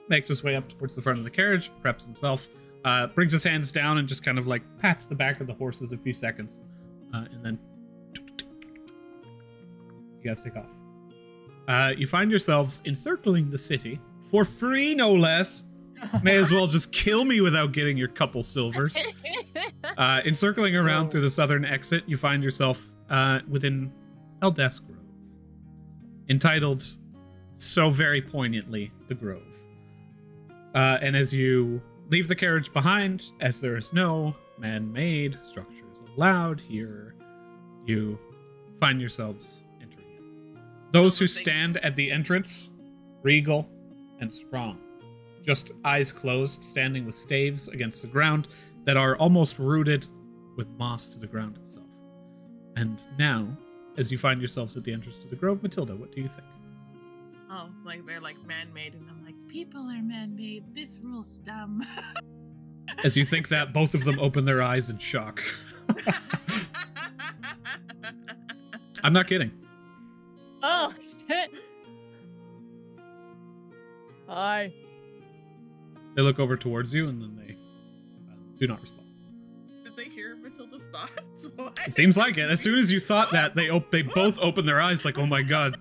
makes his way up towards the front of the carriage, preps himself, brings his hands down and just kind of like pats the back of the horses a few seconds, and then you guys take off. You find yourselves encircling the city for free, no less. May as well just kill me without getting your couple silvers. Encircling around through the southern exit, you find yourself within Eldath's Grove, entitled so very poignantly The Grove. And as you leave the carriage behind, as there is no man-made structures allowed here, you find yourselves entering it. Those who stand at the entrance, regal and strong, just eyes closed, standing with staves against the ground that are almost rooted with moss to the ground itself. And now, as you find yourselves at the entrance to the grove, Matilda, what do you think? Oh, like they're like man-made, and I'm like, people are man-made. This rule's dumb. As you think that, both of them open their eyes in shock. I'm not kidding. Oh, shit. Hi. They look over towards you, and then they do not respond. Did they hear Matilda's thoughts? What? It seems like it. As soon as you thought that, they both open their eyes like, oh my god.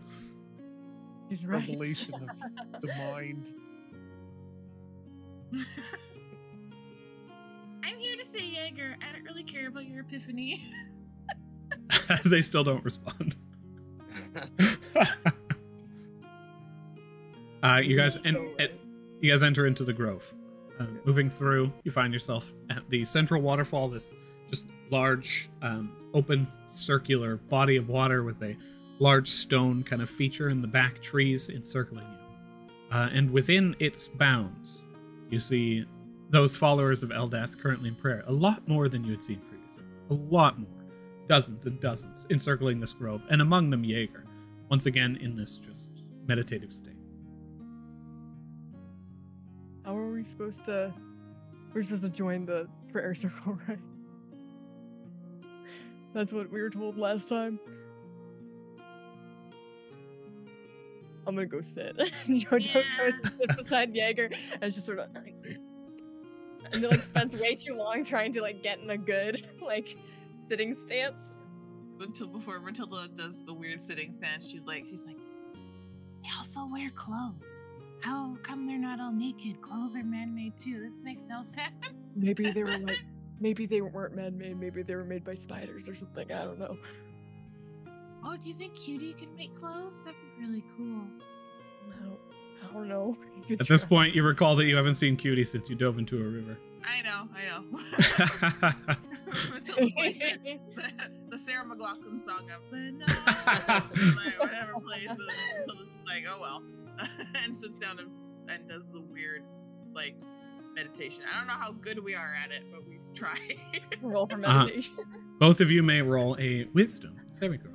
He's right. Revelation of the mind. I'm here to say, Jaeger, I don't really care about your epiphany. They still don't respond. You guys enter into the grove. Moving through, you find yourself at the central waterfall, this just large, open, circular body of water with a large stone kind of feature in the back, trees encircling you. And within its bounds, you see those followers of Eldath currently in prayer. A lot more than you had seen previously. A lot more. Dozens and dozens encircling this grove, and among them Jaeger, once again in this just meditative state. How are we supposed to... We're supposed to join the prayer circle, right? That's what we were told last time. I'm gonna go sit. Jojo goes and sits beside Jaeger and it's just sort of... And like spends way too long trying to like get in a good like sitting stance. Until before Matilda does the weird sitting stance, she's like, they also wear clothes. How come they're not all naked? Clothes are man-made too. This makes no sense. Maybe they were like, maybe they weren't man-made. Maybe they were made by spiders or something. I don't know. Oh, do you think Cutie can make clothes? That'd be really cool. I don't know. At this point, you recall that you haven't seen Cutie since you dove into a river. I know. Matilda's like the Sarah McLachlan song of the night. Whatever plays. Matilda's just like, oh well. And sits down and does the weird, like, meditation. I don't know how good we are at it, but we try. Roll for meditation. Both of you may roll a wisdom saving throw.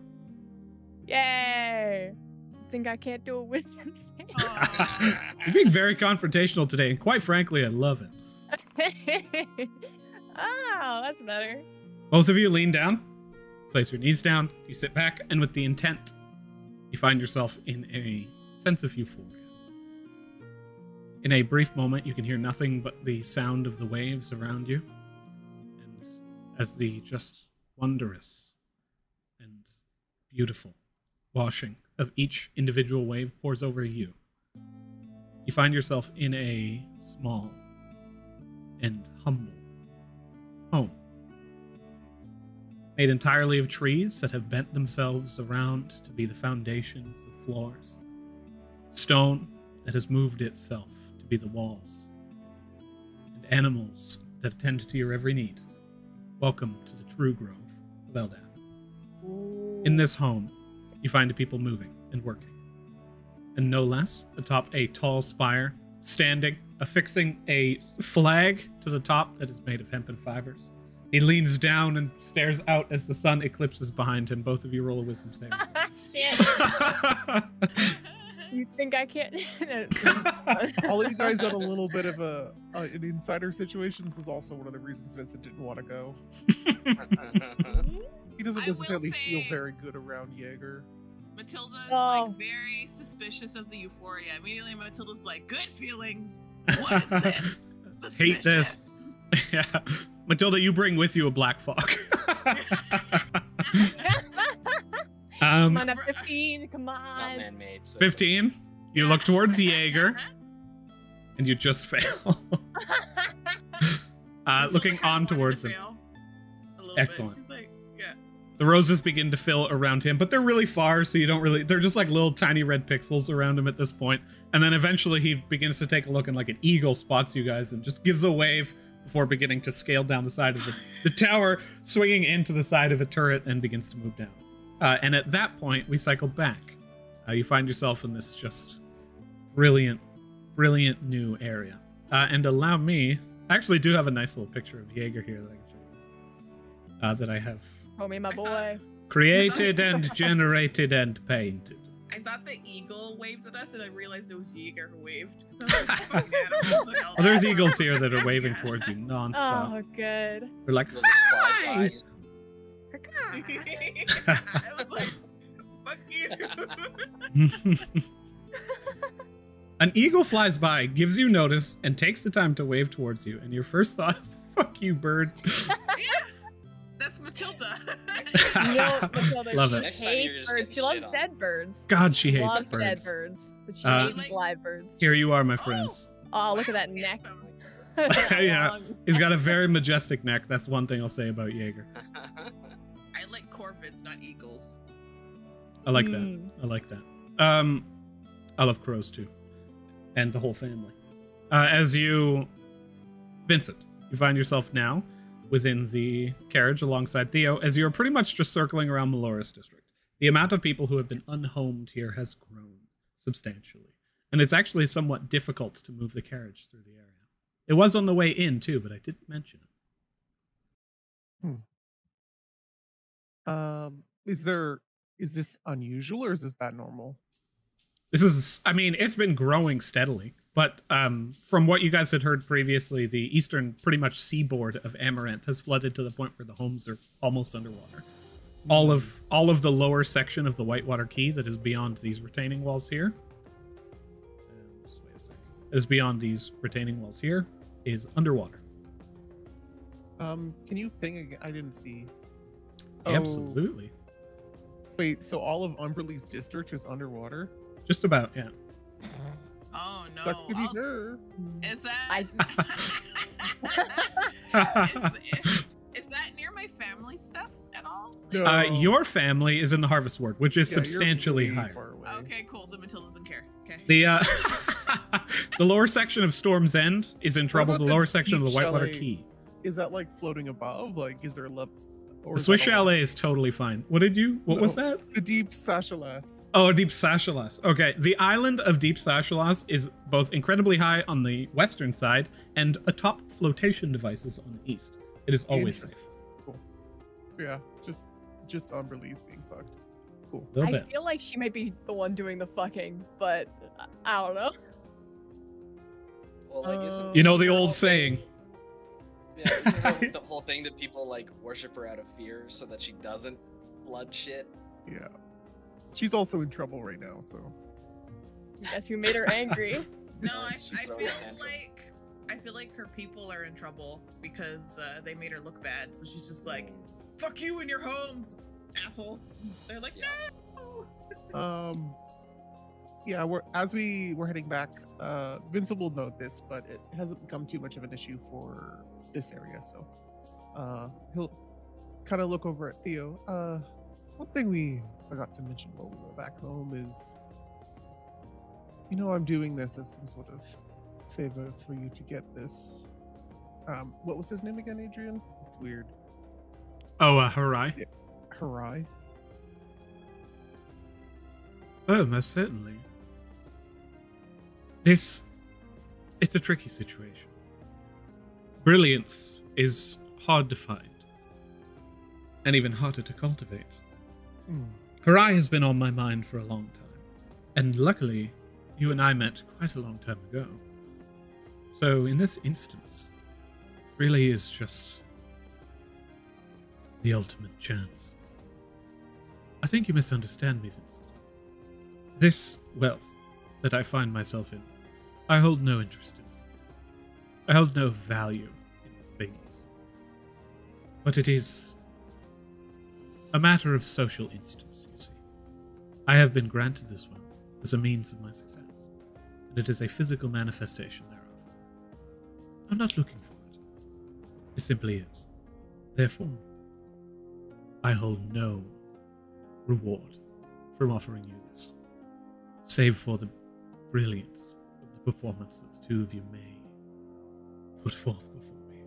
Yay! Think I can't do a wisdom save? You're being very confrontational today, and quite frankly, I love it. Oh, that's better. Both of you lean down, place your knees down, you sit back, and with the intent, you find yourself in a sense of euphoria. In a brief moment, you can hear nothing but the sound of the waves around you. And as the just wondrous and beautiful washing of each individual wave pours over you, you find yourself in a small and humble home, made entirely of trees that have bent themselves around to be the foundations of floors, stone that has moved itself to be the walls, and animals that attend to your every need. Welcome to the true grove of Eldath. In this home, you find people moving and working, and no less, atop a tall spire, standing, affixing a flag to the top that is made of hempen fibers. He leans down and stares out as the sun eclipses behind him. Both of you roll a wisdom save. Shit. You think I can't? I'll let you guys on a little bit of an insider situation. This is also one of the reasons Vincent didn't want to go. He doesn't I will necessarily feel say- very good around Jaeger. Matilda's Oh. like very suspicious of the euphoria. Immediately, Matilda's like, "Good feelings. What is this? Hate this." Suspicious." Yeah. Matilda, you bring with you a black fog. Come on, up 15. Come Not on. man-made. So 15. You look towards Jaeger, and you just fail. Looking Matilda kinda on wanted towards to him. fail a little Excellent. Bit. She's like, yeah. The roses begin to fill around him, but they're really far, so you don't really... They're just like little tiny red pixels around him at this point. And then eventually he begins to take a look, and like an eagle spots you guys and just gives a wave before beginning to scale down the side of the tower, swinging into the side of a turret, and begins to move down. And at that point, we cycle back. You find yourself in this just brilliant, brilliant new area. And allow me... I actually do have a nice little picture of Jaeger here that I can show you guys. That I have Homie, my boy. created and generated and painted. I thought the eagle waved at us, and I realized it was Jaeger who waved. 'Cause I was like, "Fuck animals and all Oh, there's that." eagles here that are waving towards you Oh, nonstop. good. They're like, They'll just fly hi! by. I was like, "Fuck you." An eagle flies by, gives you notice, and takes the time to wave towards you. And your first thought is, fuck you, bird. Yeah, that's Matilda. No, Matilda, Love she it. Next time you're hates just birds. She getting loves shit on. dead birds. God, she hates Loves dead birds. birds, but she Uh, hates live birds. Here you are, my friends. Oh, look at that neck. Yeah. Long. He's got a very majestic neck. That's one thing I'll say about Jaeger. I like corvids, not eagles. I like that. Mm. I like that. I love crows too, and the whole family. Vincent, you find yourself now within the carriage alongside Theo, as you're pretty much just circling around Meloris District. The amount of people who have been unhomed here has grown substantially, and it's actually somewhat difficult to move the carriage through the area. It was on the way in too, but I didn't mention it. Is this unusual or is that normal? This is, I mean, it's been growing steadily, but from what you guys had heard previously, the eastern, pretty much seaboard of Amaranth has flooded to the point where the homes are almost underwater. All of the lower section of the Whitewater Quay that is beyond these retaining walls here. Just wait a second. That is beyond these retaining walls here is underwater. Can you ping again? I didn't see. Absolutely. Wait, so all of Umberlee's district is underwater? Just about, yeah. Oh no! Sucks to be her. Is that? I- is that near my family stuff at all? No. Your family is in the Harvest Ward, which is Yeah, you're substantially really higher. far away. Okay, cool. The Matilda doesn't care. Okay. The the lower section of Storm's End is in trouble. about The the lower section of the beach Whitewater chalet? Key. Is that like floating above? Like, is there a level? The Swiss Chalet is totally fine. What was that? The deep Sachelas. Oh, Deep Sachelas. Okay, the island of Deep Sachelas is both incredibly high on the western side and atop flotation devices on the east. It is always safe. Cool. So yeah, just Umberlee's being fucked. Cool. A little I bit. feel like she might be the one doing the fucking, but I don't know. Well, like, isn't You know the the old whole saying. Yeah, isn't the whole thing that people like worship her out of fear so that she doesn't flood shit. Yeah. She's also in trouble right now, so. Guess who made her angry? No, She's I throwing feel a tantrum. like her people are in trouble because they made her look bad. So she's just like, "Fuck you and your homes, assholes." They're like, Yeah. "No." Yeah, we're heading back. Vincent will note this, but it hasn't become too much of an issue for this area. So he'll kind of look over at Theo. One thing we forgot to mention while we were back home is, I'm doing this as some sort of favor for you to get this. What was his name again, Adrian? It's weird. Oh, Harai? Harai. Oh, most certainly. It's a tricky situation. Brilliance is hard to find, and even harder to cultivate. Harai has been on my mind for a long time, and luckily, you and I met quite a long time ago. So in this instance, it really is just the ultimate chance. I think you misunderstand me, Vincent. This wealth that I find myself in, I hold no interest in it. I hold no value in things. But it is a matter of social instance, you see. I have been granted this wealth as a means of my success, and it is a physical manifestation thereof. I'm not looking for it. It simply is. Therefore, I hold no reward for offering you this, save for the brilliance of the performance that the two of you may put forth before me,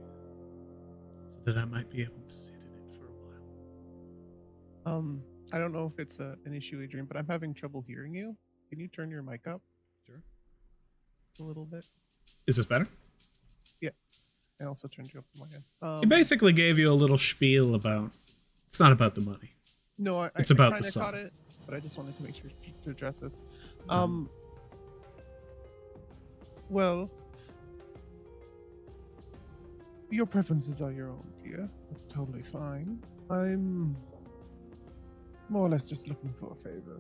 so that I might be able to sit in it for a while. I don't know if it's an issue, Adrian, but I'm having trouble hearing you. Can you turn your mic up? Sure. A little bit. Is this better? I also turned you up on my end. He basically gave you a little spiel about, it's not about the money. No, It's about I the kinda song. caught it, but I just wanted to make sure to address this. Well, your preferences are your own, dear. That's totally fine. I'm more or less just looking for a favor.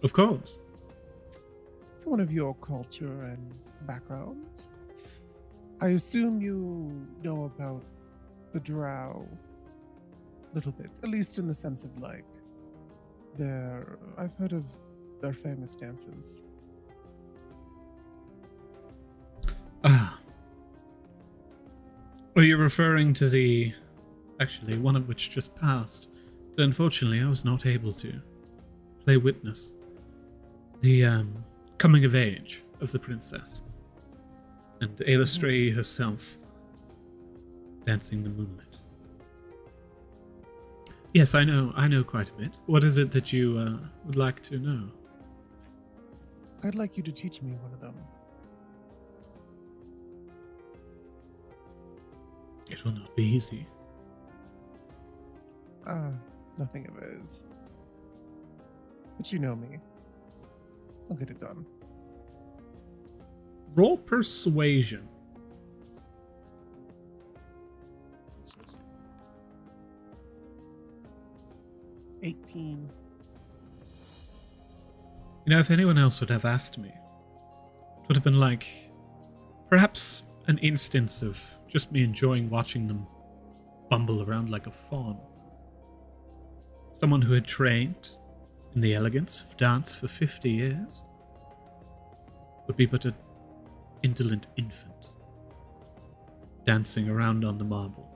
Of course. Someone of your culture and background. I assume you know about the Drow a little bit, at least in the sense of like I've heard of their famous dances. Ah. Are you referring to actually, one of which just passed, that unfortunately I was not able to play witness. The coming of age of the princess. And Ailastray herself dancing the moonlit. Yes, I know quite a bit. What is it that you would like to know? I'd like you to teach me one of them. It will not be easy. Nothing of it is. But you know me. I'll get it done. Roll persuasion. It's 18. You know, if anyone else would have asked me, it would have been like perhaps an instance of just me enjoying watching them bumble around like a fawn. Someone who had trained in the elegance of dance for 50 years would be but an indolent infant dancing around on the marble.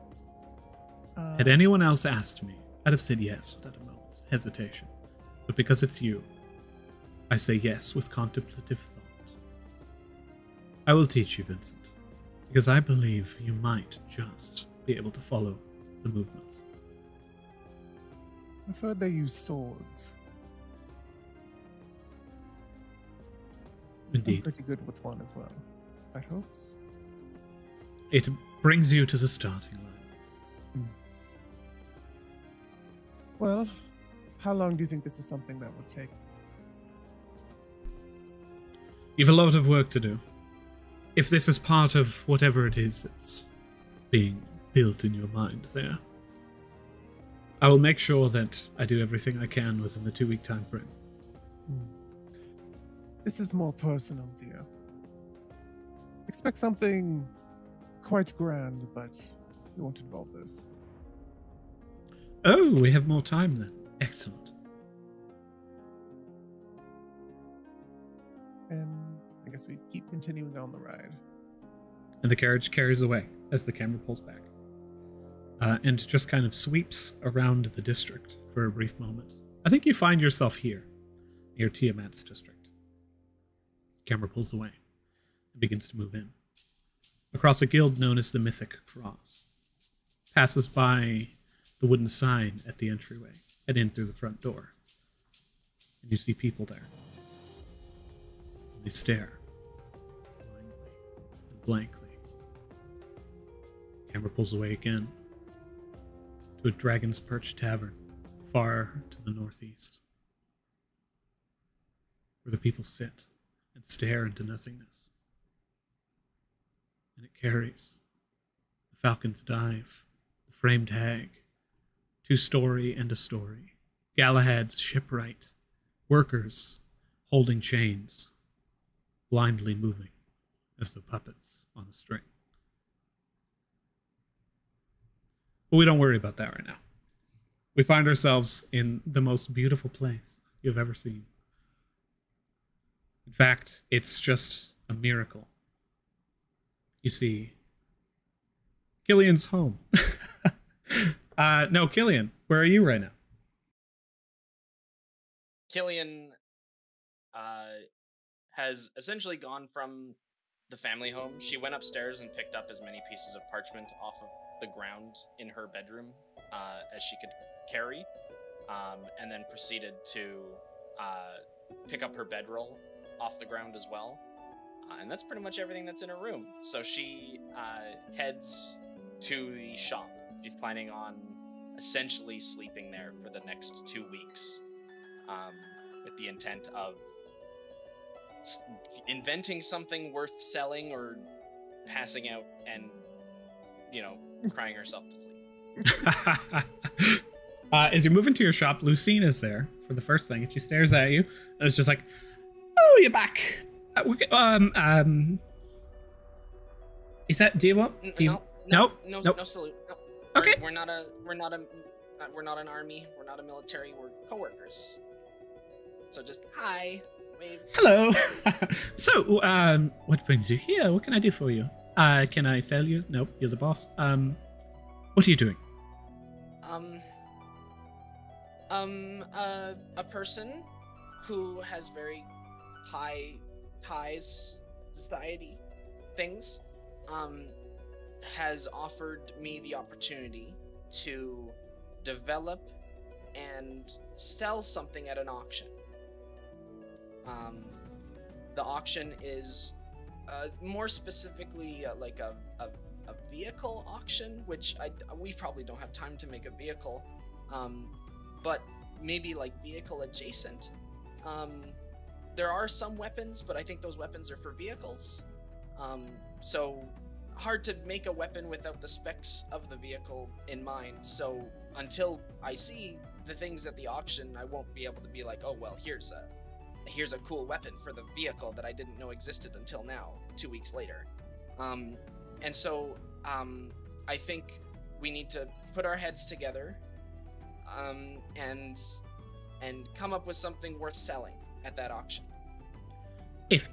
Had anyone else asked me, I'd have said yes without a moment's hesitation. But because it's you, I say yes with contemplative thought. I will teach you, Vincent, because I believe you might just be able to follow the movements. I've heard they use swords. I'm Indeed. pretty good with one as well. That helps. It brings you to the starting line. Well, how long do you think this is something that would take? You've a lot of work to do. If this is part of whatever it is that's being built in your mind there, I will make sure that I do everything I can within the 2-week time frame. This is more personal, dear. Expect something quite grand, but it won't involve this. Oh, we have more time then. Excellent. And I guess we keep continuing on the ride. And the carriage carries away as the camera pulls back. And just kind of sweeps around the district for a brief moment. I think you find yourself here, near Tiamat's district. Camera pulls away and begins to move in. Across a guild known as the Mythic Cross. Passes by the wooden sign at the entryway and in through the front door. And you see people there. They stare blindly and blankly. Camera pulls away again to a Dragon's Perch Tavern far to the northeast, where the people sit and stare into nothingness. And it carries the Falcon's Dive, the Framed Hag, Two Story and a Story, Galahad's Shipwright, workers holding chains, blindly moving as though puppets on a string. But we don't worry about that right now. We find ourselves in the most beautiful place you've ever seen. In fact, it's just a miracle. You see, Killian's home. No, Killian, where are you right now? Killian has essentially gone from the family home. She went upstairs and picked up as many pieces of parchment off of the ground in her bedroom as she could carry, and then proceeded to pick up her bedroll off the ground as well. And that's pretty much everything that's in her room. So she heads to the shop. She's planning on essentially sleeping there for the next 2 weeks, with the intent of inventing something worth selling or passing out and, crying herself to sleep. As you move into your shop, Lucine is there for the first thing, and she stares at you, and it's just like, "Oh, you're back. Is that? Do you want? Do you, no Nope. salute. No. Okay. We're not an army. We're not a military. We're coworkers. So just hi, wave. Hello. So, what brings you here? What can I do for you? Can I sell you? Nope, you're the boss. What are you doing? A person who has very high ties, society things, has offered me the opportunity to develop and sell something at an auction. The auction is more specifically like a vehicle auction, which we probably don't have time to make a vehicle, but maybe like vehicle adjacent. There are some weapons, but I think those weapons are for vehicles. So hard to make a weapon without the specs of the vehicle in mind. So until I see the things at the auction, I won't be able to be like, oh well, here's a cool weapon for the vehicle that I didn't know existed until now, 2 weeks later. And so I think we need to put our heads together and come up with something worth selling at that auction. If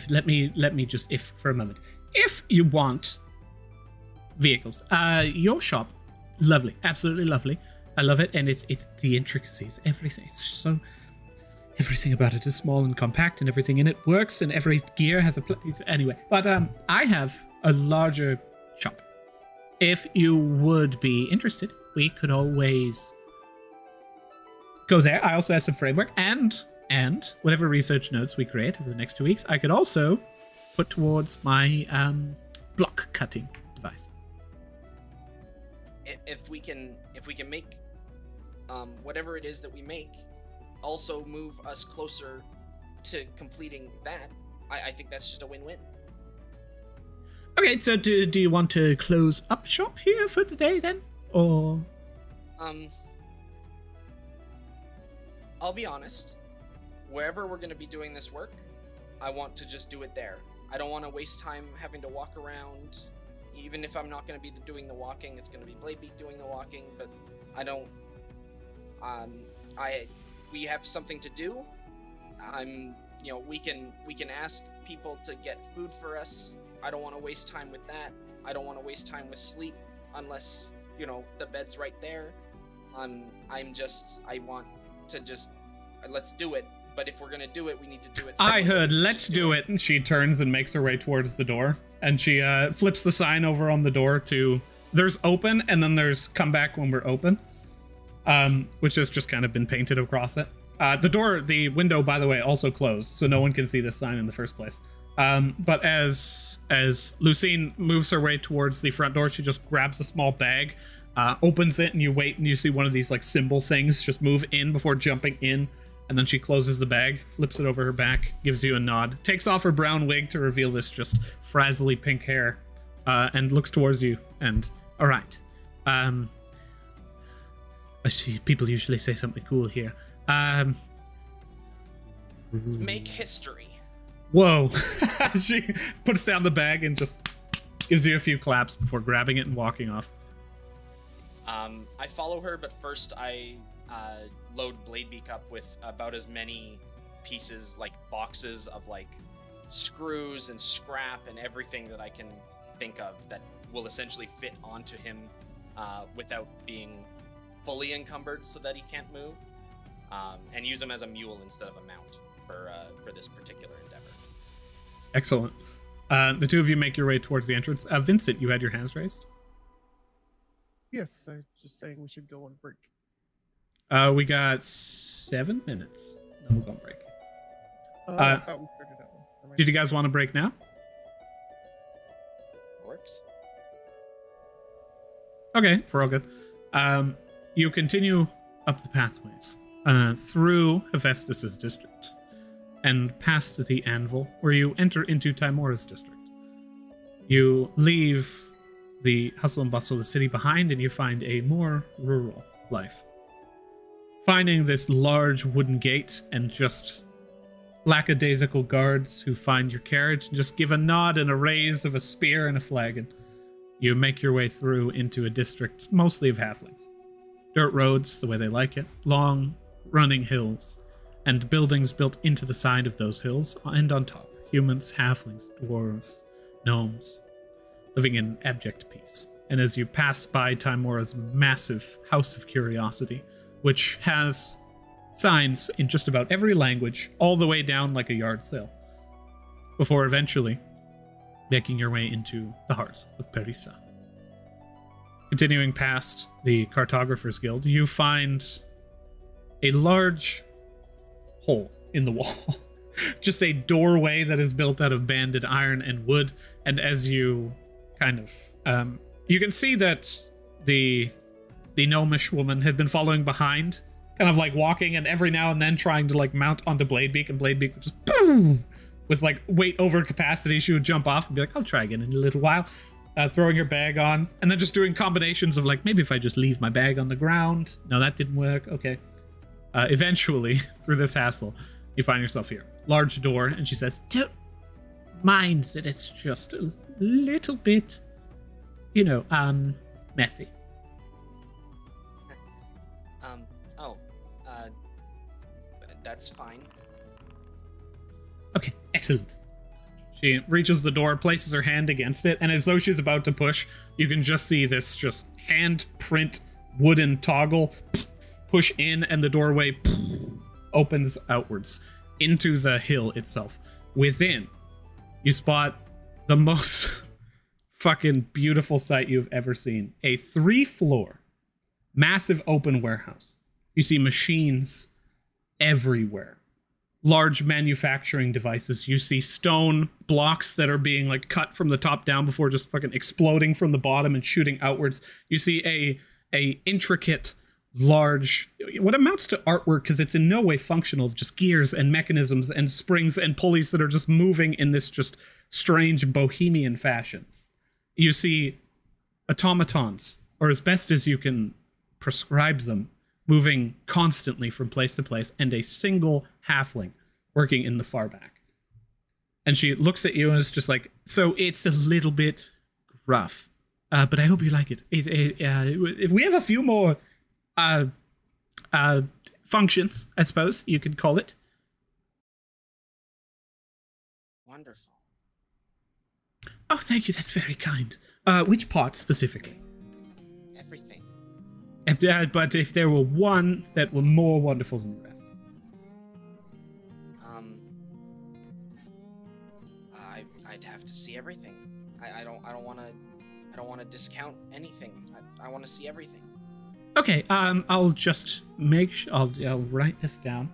let me just for a moment. If you want vehicles, your shop, lovely, absolutely lovely. I love it, and it's the intricacies, everything. It's so everything about it is small and compact, and everything in it works, and every gear has a place. Anyway, but I have a larger shop. If you would be interested, we could always go there. I also have some framework and whatever research notes we create over the next 2 weeks, I could also put towards my block cutting device. If we can make whatever it is that we make also move us closer to completing that, I think that's just a win-win. Okay, so do you want to close up shop here for the day then, or? I'll be honest. wherever we're going to be doing this work, I want to just do it there. I don't want to waste time having to walk around. Even if I'm not going to be doing the walking, it's going to be Bladebeak doing the walking, but I don't... we have something to do. We can ask people to get food for us. I don't want to waste time with that. I don't want to waste time with sleep unless, the bed's right there. I want to just, let's do it. But if we're going to do it, we need to do it. I heard, let's do it. And she turns and makes her way towards the door. And she flips the sign over on the door to, there's open, and then there's come back when we're open. Which has just kind of been painted across it. The window, by the way, also closed, so no one can see this sign in the first place. But as Lucine moves her way towards the front door, she just grabs a small bag, opens it, and you wait, and you see one of these like symbol things just move in before jumping in, and then she closes the bag, flips it over her back, gives you a nod, takes off her brown wig to reveal this just frazzly pink hair, and looks towards you, and, all right, people usually say something cool here. Make history. Whoa. She puts down the bag and just gives you a few claps before grabbing it and walking off. I follow her, but first I load Bladebeak up with about as many pieces, like boxes of like screws and scrap and everything that I can think of that will essentially fit onto him without being fully encumbered so that he can't move, and use him as a mule instead of a mount for this particular endeavor. Excellent. The two of you make your way towards the entrance. Vincent, you had your hands raised? Yes, I'm just saying we should go on break. We got 7 minutes. Then we'll go on break. I thought we started that one. Did you guys want to break now? Works. Okay, we're all good. You continue up the pathways through Hephaestus' district and past the Anvil, where you enter into Timora's district. You leave the hustle and bustle of the city behind, and you find a more rural life. Finding this large wooden gate and just lackadaisical guards who find your carriage and just give a nod and a raise of a spear and a flagon. You make your way through into a district mostly of halflings. Dirt roads, the way they like it, long, running hills, and buildings built into the side of those hills, and on top, humans, halflings, dwarves, gnomes, living in abject peace. And as you pass by Timora's massive House of Curiosity, which has signs in just about every language, all the way down like a yard sale, before eventually making your way into the heart of Perissa. Continuing past the Cartographers Guild, you find a large hole in the wall. Just a doorway that is built out of banded iron and wood, and as you kind of... you can see that the gnomish woman had been following behind, kind of like walking and every now and then trying to like mount onto Bladebeak, and Bladebeak would just boom! With like weight over capacity, she would jump off and be like, I'll try again in a little while. Throwing her bag on, and then just doing combinations of like, maybe if I just leave my bag on the ground. No, that didn't work. Okay. Eventually, through this hassle, you find yourself here. Large door, and she says, don't mind that it's just a little bit, messy. That's fine. Okay, excellent. She reaches the door, places her hand against it, and as though she's about to push, you can just see this just handprint wooden toggle push in, and the doorway opens outwards into the hill itself. Within, you spot the most fucking beautiful sight you've ever seen. A 3-floor, massive open warehouse. You see machines everywhere. Large manufacturing devices. You see stone blocks that are being like cut from the top down before just fucking exploding from the bottom and shooting outwards. You see a intricate, large, what amounts to artwork, because it's in no way functional, of just gears and mechanisms and springs and pulleys that are just moving in this just strange bohemian fashion. You see automatons, or as best as you can prescribe them, moving constantly from place to place, and a single halfling working in the far back. And she looks at you and is just like, so it's a little bit rough, but I hope you like it. If we have a few more functions, I suppose you could call it. Wonderful. Oh, thank you. That's very kind. Which part specifically? Everything. But if there were one that were more wonderful than the rest. I'd have to see everything. I don't want to discount anything. I want to see everything. Okay. I'll just I'll write this down.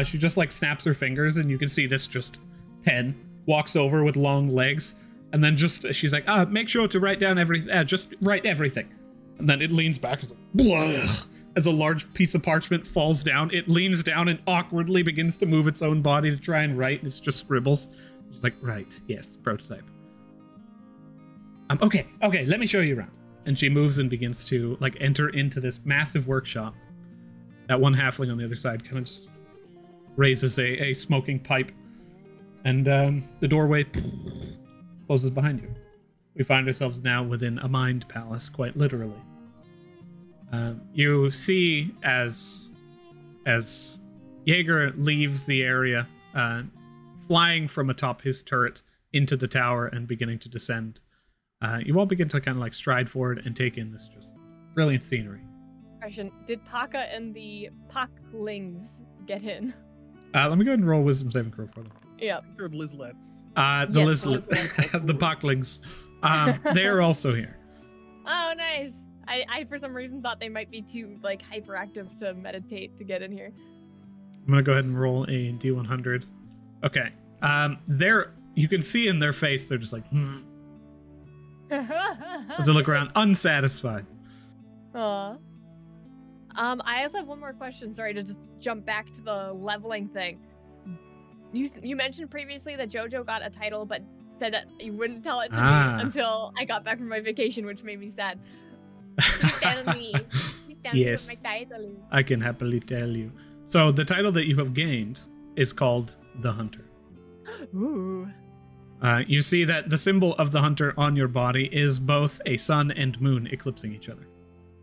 She just like snaps her fingers, and you can see this just pen walks over with long legs, and then she's like, make sure to write down everything. Just write everything. And then it leans back as as a large piece of parchment falls down. It leans down and awkwardly begins to move its own body to try and write. It's just scribbles. She's like, right, yes, prototype. Okay, let me show you around. And she moves and begins to like enter into this massive workshop. That one halfling on the other side kind of just raises a smoking pipe, and the doorway closes behind you. We find ourselves now within a mind palace, quite literally. You see as Jaeger leaves the area, flying from atop his turret into the tower and beginning to descend. You all begin to kind of like stride forward and take in this just brilliant scenery. Question: did Paka and the Pocklings get in? Let me go ahead and roll wisdom saving throw for them. Yep. They're Lizlets. The Pocklings. They're also here. Oh, nice. I for some reason thought they might be too like hyperactive to meditate to get in here. I'm gonna go ahead and roll a D100. Okay. You can see in their face they're just like as they look around, unsatisfied. Aw. I also have one more question. Sorry to just jump back to the leveling thing. You mentioned previously that JoJo got a title, but said that you wouldn't tell it to me until I got back from my vacation, which made me sad. Tell me. Yes, what my title is. I can happily tell you. So the title that you have gained is called the Hunter. Ooh. You see that the symbol of the Hunter on your body is both a sun and moon eclipsing each other.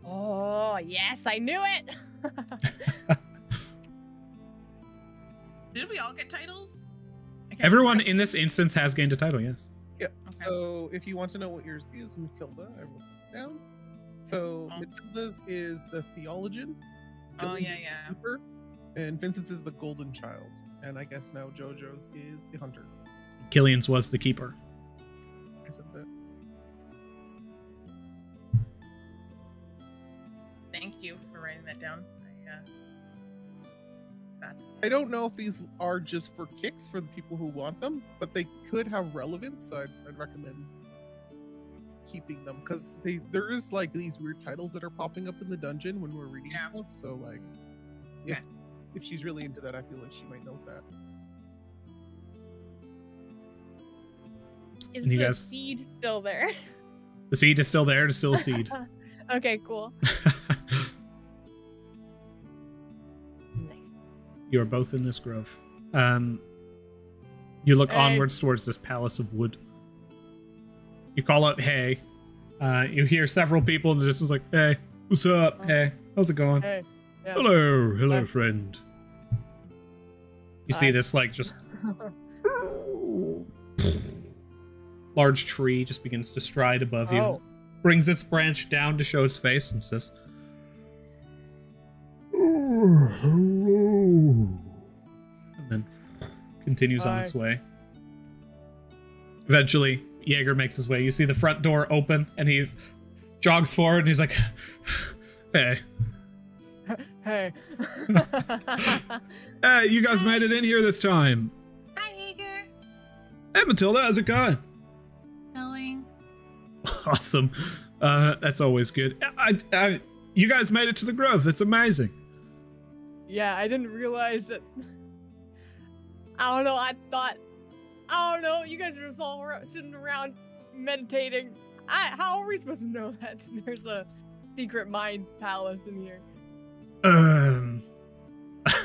Oh, yes, I knew it. Did we all get titles? Everyone in this instance has gained a title, yes. Yeah. Okay. So if you want to know what yours is, Matilda, I wrote this down. So Matilda's is the Theologian. Oh, Dylan's yeah, is the yeah. Keeper, and Vincent's is the Golden Child. And I guess now JoJo's is the Hunter. Killian's was the Keeper. I said that. Thank you for writing that down. I don't know if these are just for kicks for the people who want them, but they could have relevance, so I'd recommend keeping them, because there is like these weird titles that are popping up in the dungeon when we're reading stuff, so like if she's really into that, I feel like she might note that. Is And you the guys- seed still there? The seed is still there. It is still a seed. Okay, cool. Nice. You are both in this grove. You look Hey. onwards towards this palace of wood. You call out, hey. You hear several people in the distance like, hey, what's up? Hey, how's it going? Hey. Yeah. Hello, friend. You see Hi. this, like, just large tree just begins to stride above you. Oh. Brings its branch down to show its face and says, oh, hello. And then continues on Hi. its way. Eventually, Jaeger makes his way. You see the front door open, and he jogs forward, and he's like, hey. Hey. Hey, you guys made it in here this time. Hi, Hager. Hey, Matilda, how's it going? Going. Awesome. That's always good. You guys made it to the grove. That's amazing. Yeah, I didn't realize that. I don't know. I don't know. You guys are just all sitting around meditating. How are we supposed to know that there's a secret mind palace in here?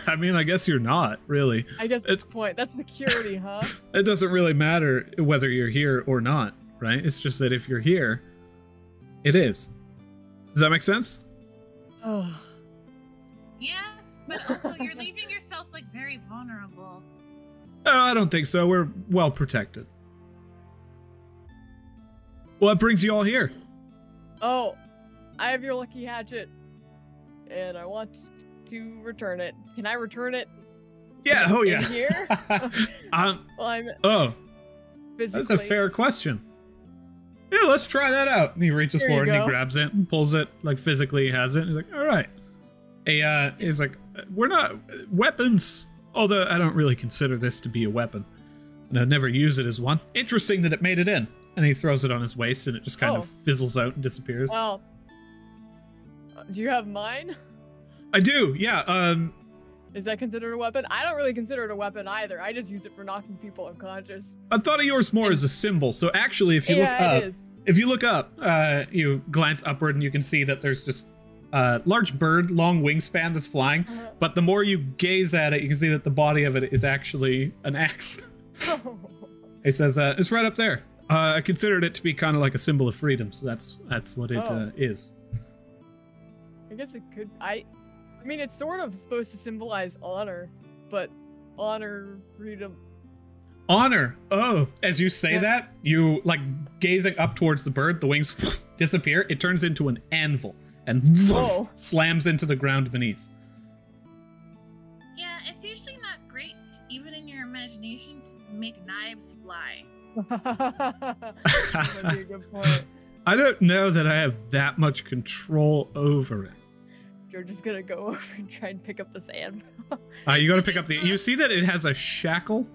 I mean, I guess you're not, really. I guess that's the point. That's security, huh? It doesn't really matter whether you're here or not, right? It's just that if you're here, it is. Does that make sense? Oh. Yes, but also you're leaving yourself like very vulnerable. Oh, I don't think so. We're well protected. What brings you all here? Oh, I have your lucky hatchet, and I want to return it. Can I return it? Yeah, oh yeah. In here? Well, I'm Oh, physically. that's a fair question. Yeah, let's try that out. And he reaches There you forward and he go. grabs it and pulls it, like physically has it. He's like, all right. He's like, we're not weapons, although I don't really consider this to be a weapon. And I'd never use it as one. Interesting that it made it in. And he throws it on his waist and it just kind Oh. of fizzles out and disappears. Well, do you have mine? I do, yeah. Is that considered a weapon? I don't really consider it a weapon either. I just use it for knocking people unconscious. I thought of yours more as a symbol. So actually, if you look Yeah, up, it is. if you look up, you glance upward and you can see that there's just a large bird, long wingspan that's flying. But the more you gaze at it, you can see that the body of it is actually an axe. He says, it's right up there. I considered it to be kind of like a symbol of freedom, so that's what it is. I guess it could. I mean, it's sort of supposed to symbolize honor, but honor, freedom. Honor. Oh, as you say Yeah. that, you like gazing up towards the bird, the wings disappear. It turns into an anvil and Oh. slams into the ground beneath. Yeah, it's usually not great, even in your imagination, to make knives fly. That would be a good point. I don't know that I have that much control over it. You're just gonna go over and try and pick up the sand. You got to pick up the. You see that it has a shackle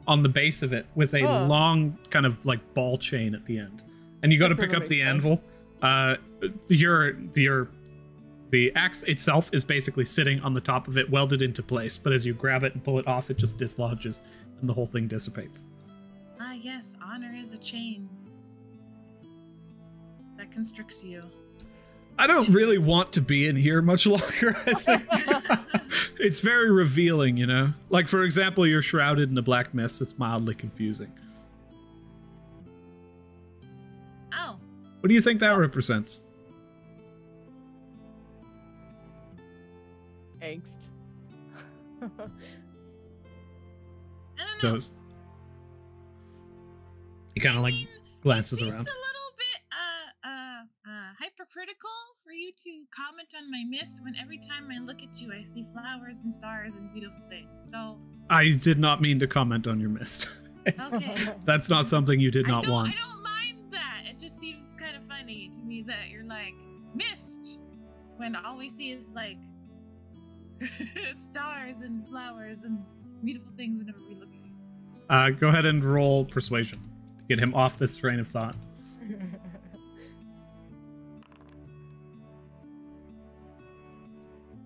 on the base of it with a Oh. long kind of like ball chain at the end, and you got to That pick up totally the makes anvil. The axe itself is basically sitting on the top of it, welded into place. But as you grab it and pull it off, it just dislodges, and the whole thing dissipates. Ah, yes, honor is a chain that constricts you. I don't really want to be in here much longer, I think. It's very revealing, you know? Like, for example, you're shrouded in a black mist that's mildly confusing. Oh, What do you think that represents? Angst. I don't know. Those. He kind of like mean, glances it seems around. a little bit hypercritical for you to comment on my mist when every time I look at you I see flowers and stars and beautiful things. So I did not mean to comment on your mist. okay. That's not something you did not want. I don't mind that. It just seems kind of funny to me that you're like mist when all we see is like stars and flowers and beautiful things whenever we look at you. Go ahead and roll persuasion to get him off this train of thought.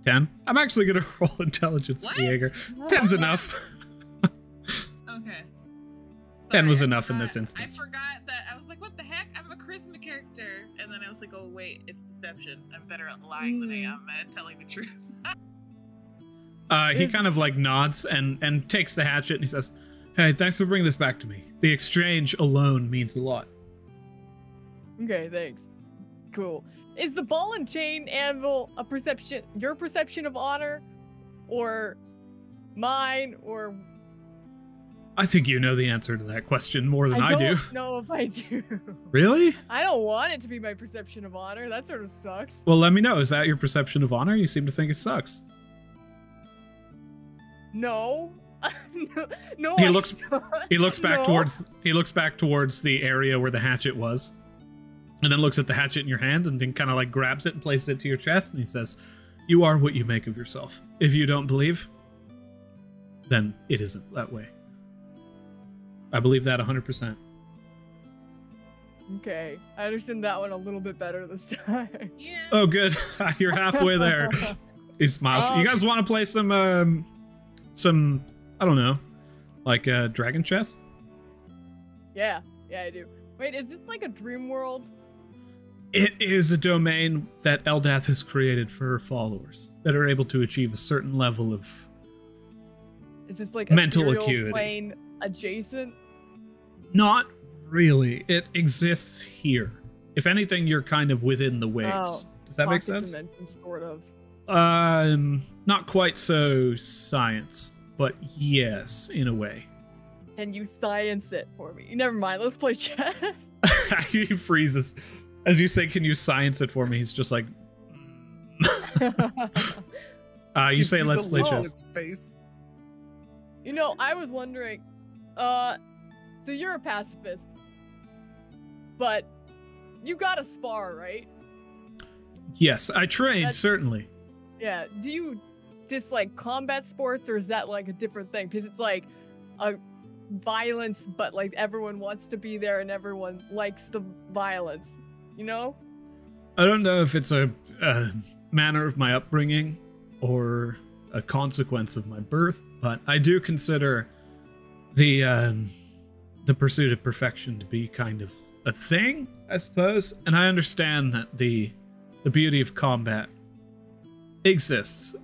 10. I'm actually gonna roll intelligence What? for Jaeger. 10's enough. Okay. 10 was Sorry, I enough in forgot- this instance. I forgot that. I was like, what the heck? I'm a charisma character. And then I was like, oh, wait, it's deception. I'm better at lying than I am at telling the truth. He kind of like nods and takes the hatchet and he says, "Hey, thanks for bringing this back to me. The exchange alone means a lot." Okay, thanks. Cool. Is the ball and chain anvil a perception, your perception of honor, or mine, or I think you know the answer to that question more than I do. don't know if I do. Really? I don't want it to be my perception of honor. That sort of sucks. Well, let me know. Is that your perception of honor? You seem to think it sucks. No. No. He I looks- don't. He looks back No. towards the area where the hatchet was, and then looks at the hatchet in your hand, and then kind of like grabs it and places it to your chest, and he says, "You are what you make of yourself. If you don't believe, then it isn't that way." I believe that 100%. Okay, I understand that one a little bit better this time. Yeah. Oh, good. You're halfway there. He smiles. You guys want to play some I don't know, like dragon chess? Yeah, I do. Wait, is this like a dream world? It is a domain that Eldath has created for her followers that are able to achieve a certain level of Is this like Mental ethereal acuity. plane adjacent? Not really. It exists here. If anything, you're kind of within the waves. Oh, Does that make pocket sense? dimension, sort of. Not quite so science, but yes, in a way. Can you science it for me? Never mind. Let's play chess. He freezes. As you say, can you science it for me? He's just like, you say, let's play chess. Space. You know, I was wondering, so you're a pacifist, but you gotta spar, right? Yes, I trained, That's- certainly. Yeah. Do you dislike combat sports, or is that like a different thing? Because it's like a violence, but like everyone wants to be there and everyone likes the violence, you know? I don't know if it's a manner of my upbringing or a consequence of my birth, but I do consider the pursuit of perfection to be kind of a thing, I suppose. And I understand that the beauty of combat exists,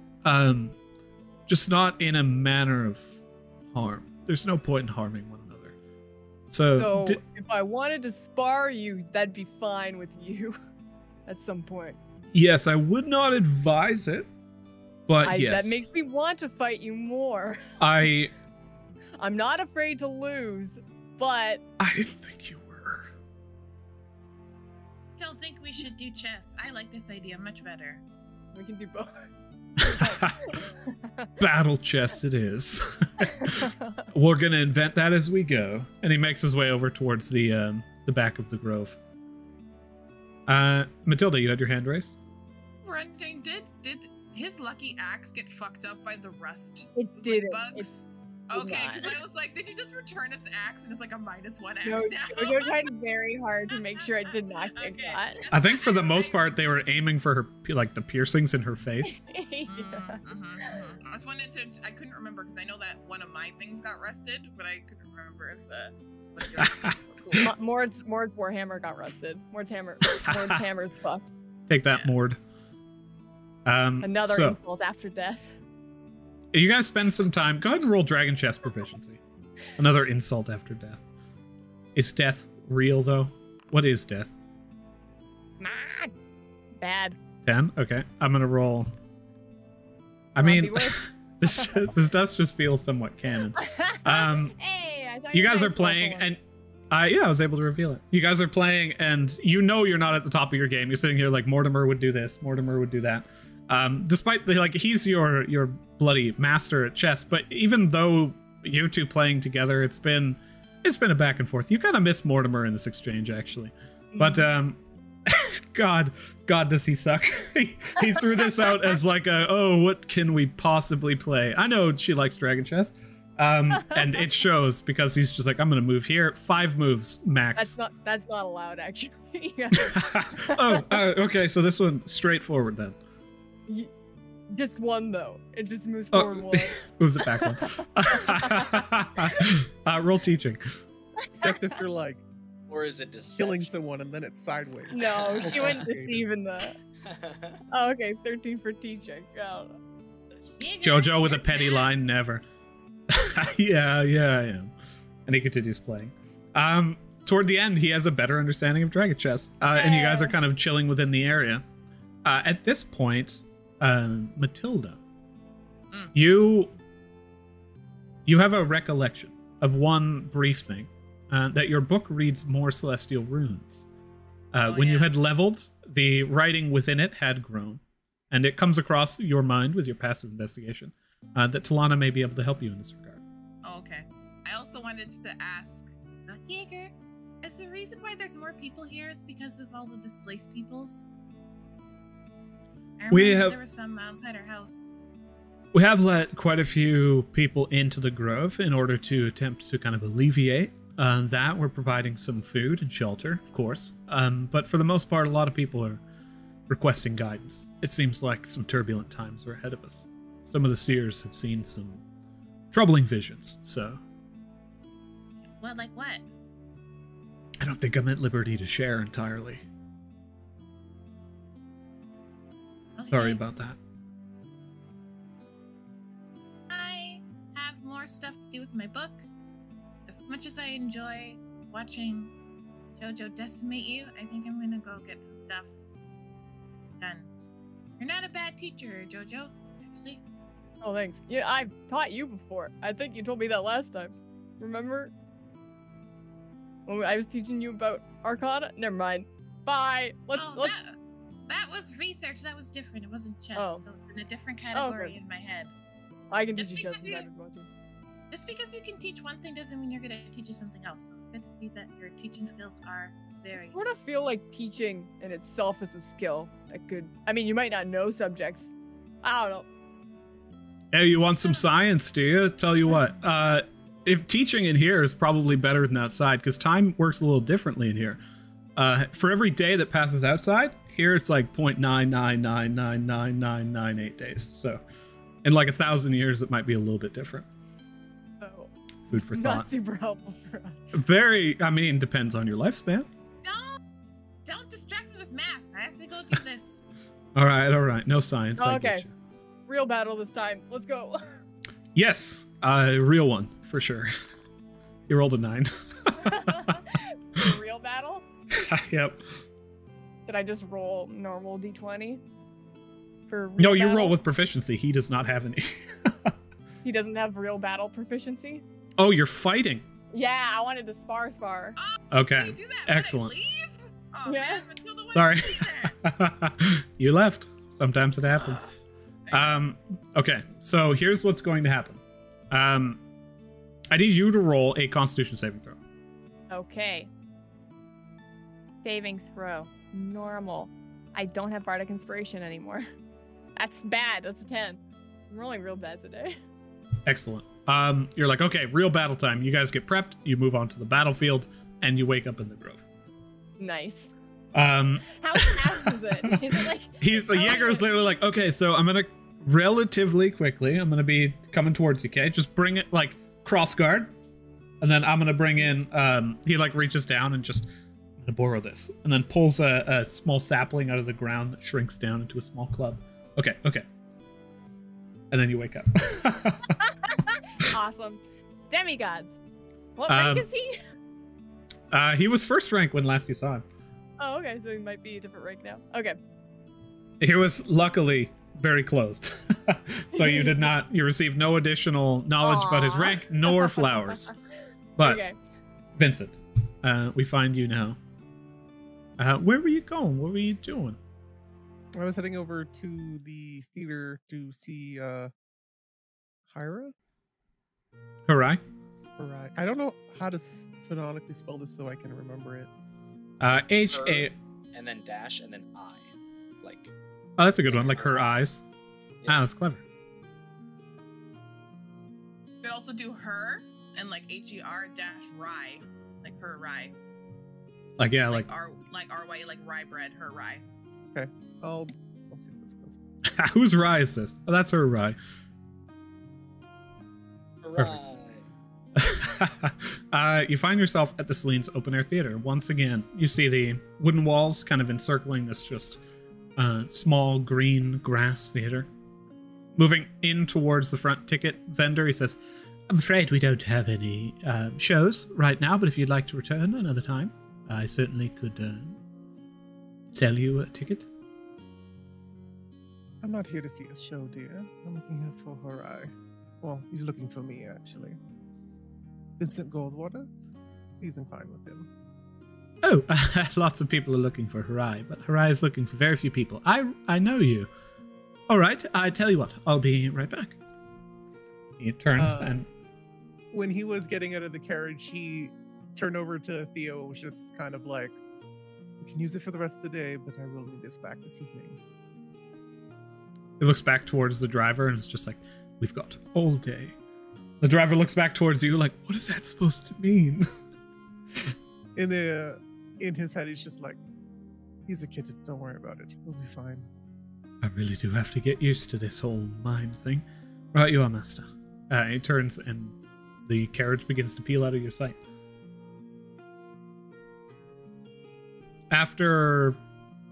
just not in a manner of harm. There's no point in harming one another. So if I wanted to spar you, that'd be fine with you at some point. yes, I would not advise it, but yes, That makes me want to fight you more. I'm not afraid to lose, but I didn't think you were. Don't think we should do chess. I like this idea much better. we can do both. Battle chess it is. We're gonna invent that as we go. And he makes his way over towards the back of the grove. Matilda, you had your hand raised? Wondering, did his lucky axe get fucked up by the rust It didn't. bugs? did Okay, not. because I was like, did you just return its axe and it's like a -1 axe No, now? Jojo tried very hard to make sure it did not get Okay. got. I think for the most part they were aiming for her, like the piercings in her face. Yeah. I just wanted to. I couldn't remember because I know that one of my things got rusted, but I couldn't remember if what yours was. Cool. Mord's Warhammer got rusted. Mord's hammer's fucked. Take that, Yeah. Mord. Another so, insult after death. you guys spend some time. Go ahead and roll Dragon Chess proficiency. Another insult after death. Is death real though? What is death? Bad. 10? Okay. I'm gonna roll. I Come on, mean, be worse. this does just feel somewhat canon. Hey, I saw You your guys are dice playing, roll. and yeah, I was able to reveal it. You guys are playing, and you know you're not at the top of your game. You're sitting here like Mortimer would do this, Mortimer would do that. Despite the he's your bloody master at chess, but even though you two playing together, it's been a back and forth. You kind of miss Mortimer in this exchange actually, but God does he suck. he threw this out as like what can we possibly play? I know she likes Dragon Chess. And it shows because he's just like, I'm gonna move here. 5 moves max. That's not allowed actually. Okay, so this one straightforward then. Just one though. It just moves Oh. forward one. Moves it back one. Roll teaching. Except if you're like Or is it deception? killing someone and then it's sideways. No, she Okay. wouldn't deceive in the. Oh, okay, 13 for teaching. Oh. Jojo with a petty line, never. yeah, I am. And he continues playing. Toward the end, he has a better understanding of Dragon Chess, and you guys are kind of chilling within the area. At this point, Matilda, you have a recollection of one brief thing, that your book reads more celestial runes. When you had leveled, the writing within it had grown, and it comes across your mind with your passive investigation that Talana may be able to help you in this regard. Oh, okay. I also wanted to ask, Jaeger, is the reason why there's more people here is because of all the displaced peoples? I We remember have- there were some outside our house. We have let quite a few people into the grove in order to attempt to kind of alleviate that. We're providing some food and shelter, of course. But for the most part, a lot of people are requesting guidance. It seems like some turbulent times are ahead of us. Some of the seers have seen some troubling visions, so What, like what? I don't think I'm at liberty to share entirely. Okay. Sorry about that. I have more to do with my book. As much as I enjoy watching JoJo decimate you, I think I'm gonna go get some stuff done. You're not a bad teacher, JoJo, actually. Oh, thanks. Yeah, I've taught you before. I think you told me that last time. Remember? When I was teaching you about Arcana? Never mind. Bye. Let's. That was research. That was different. It wasn't chess. Oh. So it's in a different category okay. in my head. I can teach Just you chess because if I you- didn't want to. Just because you can teach one thing doesn't mean you're gonna teach you something else. So it's good to see that your teaching skills are very. I sort of feel like teaching in itself is a skill that could. I mean, you might not know subjects. I don't know. Hey, you want some science, do you? Tell you what, if teaching in here is probably better than outside, because time works a little differently in here. For every day that passes outside, here it's like 0.9999998 days. So in like 1,000 years, it might be a little bit different. Oh, Food for not thought. super helpful for us. Very, I mean, depends on your lifespan. Don't distract me with math. I have to go do this. All right. No science. I get Okay. you. Real battle this time. Let's go. Yes, real one for sure. You rolled a 9. Real battle? Yep. Did I just roll normal d20? For real No, you battle? roll with proficiency. He does not have any. He doesn't have real battle proficiency? Oh, you're fighting. Yeah, I wanted to spar. Okay. You do that Excellent. When I leave? Oh, Yeah. man, until the Sorry. there. You left. Sometimes it happens. Okay, so here's what's going to happen. I need you to roll a Constitution saving throw. Okay. Saving throw. Normal. I don't have Bardic Inspiration anymore. That's bad. That's a 10. I'm rolling real bad today. Excellent. You're like, okay, real battle time. You guys get prepped. You move on to the battlefield, and you wake up in the grove. Nice. Um, How fast is it? Is it like... he's the Jaeger's literally like, okay, so I'm gonna relatively quickly. I'm gonna be coming towards you. Okay, just bring it like cross guard, and then I'm gonna bring in. He like reaches down and just. I'm gonna borrow this, and then pulls a small sapling out of the ground that shrinks down into a small club. Okay. And then you wake up. Awesome. Demigods. What rank is he? He was first rank when last you saw him. Oh, okay. So he might be a different rank now. Okay. He was luckily very closed. So you received no additional knowledge about his Aw. rank nor flowers. But Okay. Vincent, we find you now. Where were you going? What were you doing? I was heading over to the theater to see Hyra. Hooray. Right. I don't know how to phonetically spell this so I can remember it. H-A... And then dash, and then I. Like, Oh, that's a good one. Like her eyes. yeah. Ah, that's clever. You could also do her and like HER-rye, like her rye. Like, yeah, like... RY, like rye bread, her rye. I'll see what this goes. Whose rye is this? Oh, that's her rye. Right. You find yourself at the Celine's Open Air Theater. Once again, you see the wooden walls kind of encircling this just small green grass theater. Moving in towards the front ticket vendor, he says, I'm afraid we don't have any shows right now, but if you'd like to return another time, I certainly could sell you a ticket. I'm not here to see a show, dear. I'm looking here for Harai. Well, he's looking for me, actually. Vincent Goldwater? He's inclined with him. Oh, lots of people are looking for Harai, but Harai is looking for very few people. I know you. All right, I tell you what, I'll be right back. He turns and... When he was getting out of the carriage, he turned over to Theo, was just kind of like, you can use it for the rest of the day, but I will need this back this evening. He looks back towards the driver and it's just like, we've got all day. The driver looks back towards you like, what is that supposed to mean? In his head, he's just like, he's a kid, don't worry about it. He'll be fine. I really do have to get used to this whole mind thing. Right you are, master. He turns and the carriage begins to peel out of your sight. After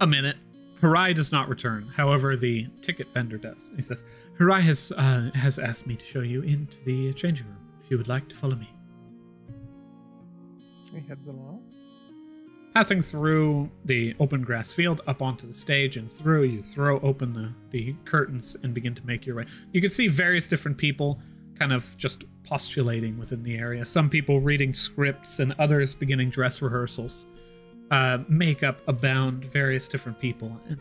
a minute, Harai does not return. However, the ticket vendor does. He says, Harai has asked me to show you into the changing room, if you would like to follow me. He heads along. Passing through the open grass field up onto the stage and through, you throw open the curtains and begin to make your way. You can see various different people kind of just postulating within the area. Some people reading scripts and others beginning dress rehearsals. Makeup abound, various different people, and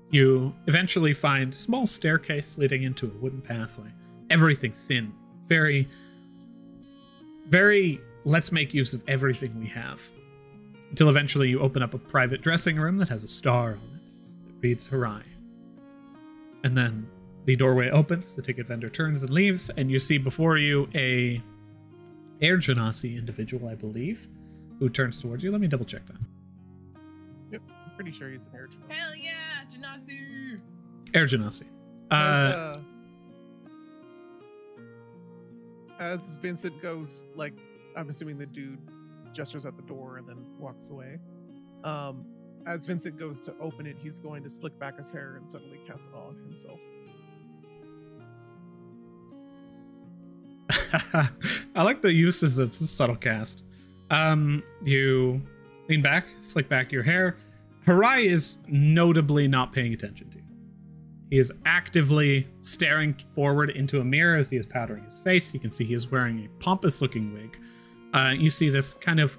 you eventually find a small staircase leading into a wooden pathway. Everything thin, very, very, let's make use of everything we have. Until eventually you open up a private dressing room that has a star on it that reads Harai. And then the doorway opens, the ticket vendor turns and leaves, and you see before you a Air Genasi individual, I believe, who turns towards you. Let me double check that. Yep, I'm pretty sure he's an Air Genasi. Hell yeah, Genasi! Air Genasi. As Vincent goes, like, I'm assuming the dude gestures at the door and then walks away. As Vincent goes to open it, he's going to slick back his hair and suddenly cast it on himself. I like the uses of subtle cast. You lean back, slick back your hair. Harai is notably not paying attention to you. He is actively staring forward into a mirror as he is powdering his face. You can see he is wearing a pompous looking wig. You see this kind of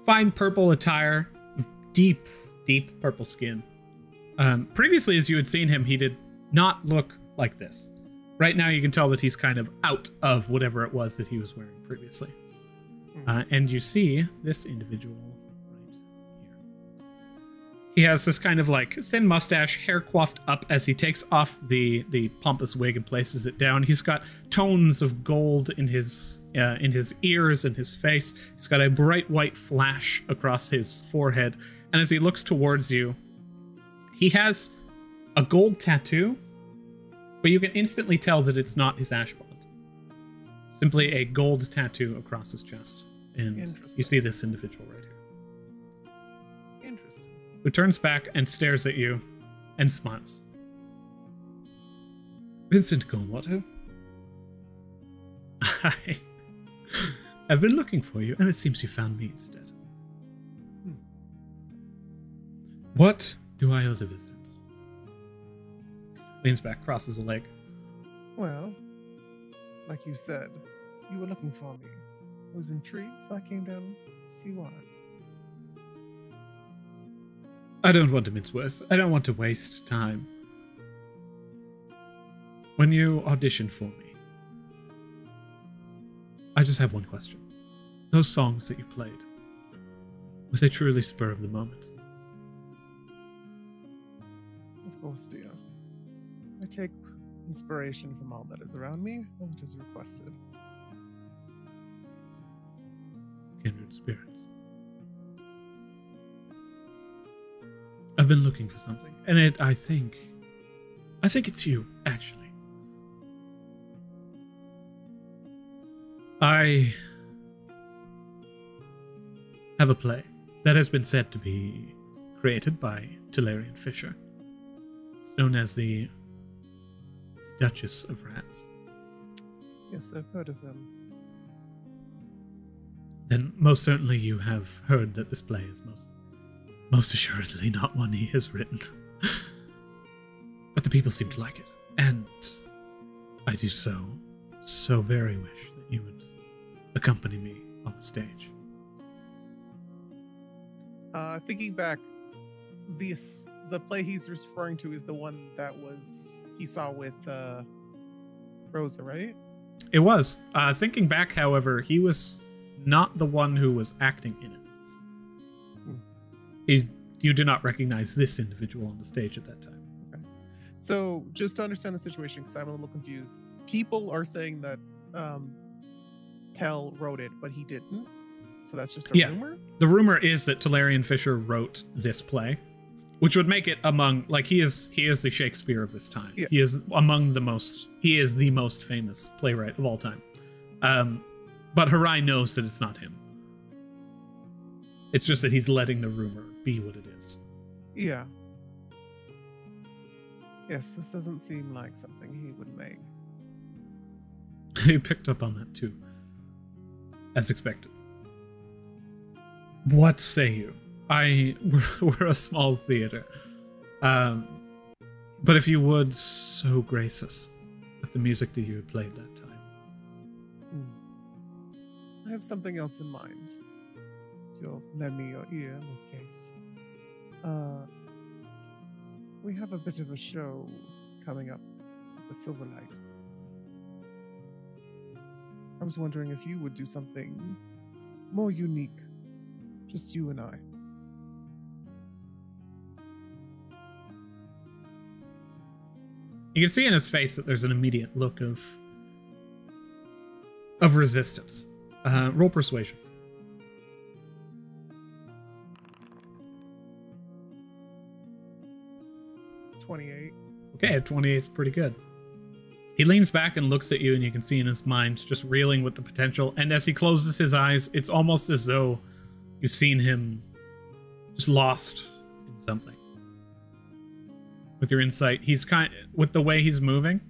fine purple attire, deep purple skin. Previously, as you had seen him, he did not look like this. Right now, you can tell that he's kind of out of whatever it was that he was wearing previously. And you see this individual right here. He has this kind of like thin mustache, hair coiffed up as he takes off the pompous wig and places it down. He's got tones of gold in his ears and his face. He's got a bright white flash across his forehead. And as he looks towards you, he has a gold tattoo, but you can instantly tell that it's not his ash bond. Simply a gold tattoo across his chest. And you see this individual right here. Interesting. Who turns back and stares at you and smiles. Vincent Goldwater, I have been looking for you, and it seems you found me instead. What do I owe the visit? Leans back, crosses a leg. Well, like you said, you were looking for me. I was intrigued, so I came down to see why. I don't want to mince words. I don't want to waste time. When you auditioned for me, I just have one question. Those songs that you played, was they truly spur of the moment? Of course, dear. I take inspiration from all that is around me and which is requested. Kindred spirits. I've been looking for something, and I think it's you, actually. I have a play that has been said to be created by Talarian Fisher. It's known as the Duchess of Rats. Yes, I've heard of them. Then most certainly you have heard that this play is most assuredly not one he has written. But the people seem to like it, and I do so very wish that you would accompany me on the stage. Thinking back, the play he's referring to is the one that he saw with Rosa, right? It was. Thinking back, however, he was not the one who was acting in it. You do not recognize this individual on the stage at that time. Okay. So, just to understand the situation, because I'm a little confused, people are saying that Tell wrote it, but he didn't. So that's just a rumor? The rumor is that Talarian Fisher wrote this play, which would make it among, like, he is the Shakespeare of this time. Yeah. He is the most famous playwright of all time. But Harai knows that it's not him. It's just that he's letting the rumor be what it is. Yeah. Yes, this doesn't seem like something he would make. You picked up on that too, as expected. What say you? We're a small theater. But if you would so grace us with the music that you had played that time. I have something else in mind. If you'll lend me your ear in this case. We have a bit of a show coming up at the Silverlight. I was wondering if you would do something more unique. Just you and I. You can see in his face that there's an immediate look of resistance. Roll persuasion. 28. Okay, a 28 is pretty good. He leans back and looks at you, and you can see in his mind just reeling with the potential. And as he closes his eyes, it's almost as though you've seen him just lost in something. With your insight, with the way he's moving,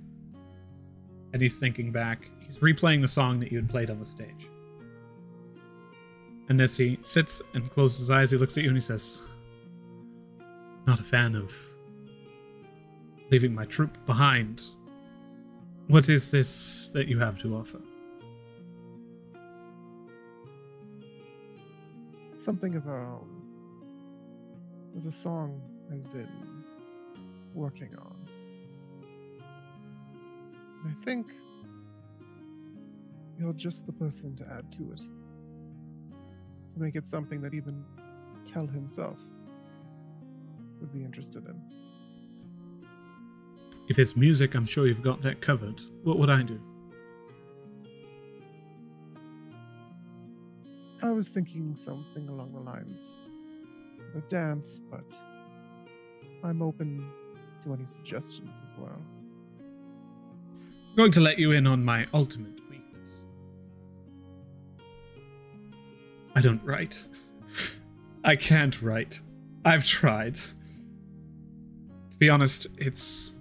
and he's thinking back, he's replaying the song that you had played on the stage. And as he sits and closes his eyes, he looks at you and he says, "Not a fan of leaving my troop behind. What is this that you have to offer?" Something of our own. There's a song I've been working on. And I think you're just the person to add to it. To make it something that even Tell himself would be interested in. If it's music, I'm sure you've got that covered. What would I do? I was thinking something along the lines of a dance, but I'm open to any suggestions as well. I'm going to let you in on my ultimate weakness. I don't write. I can't write. I've tried. To be honest, it's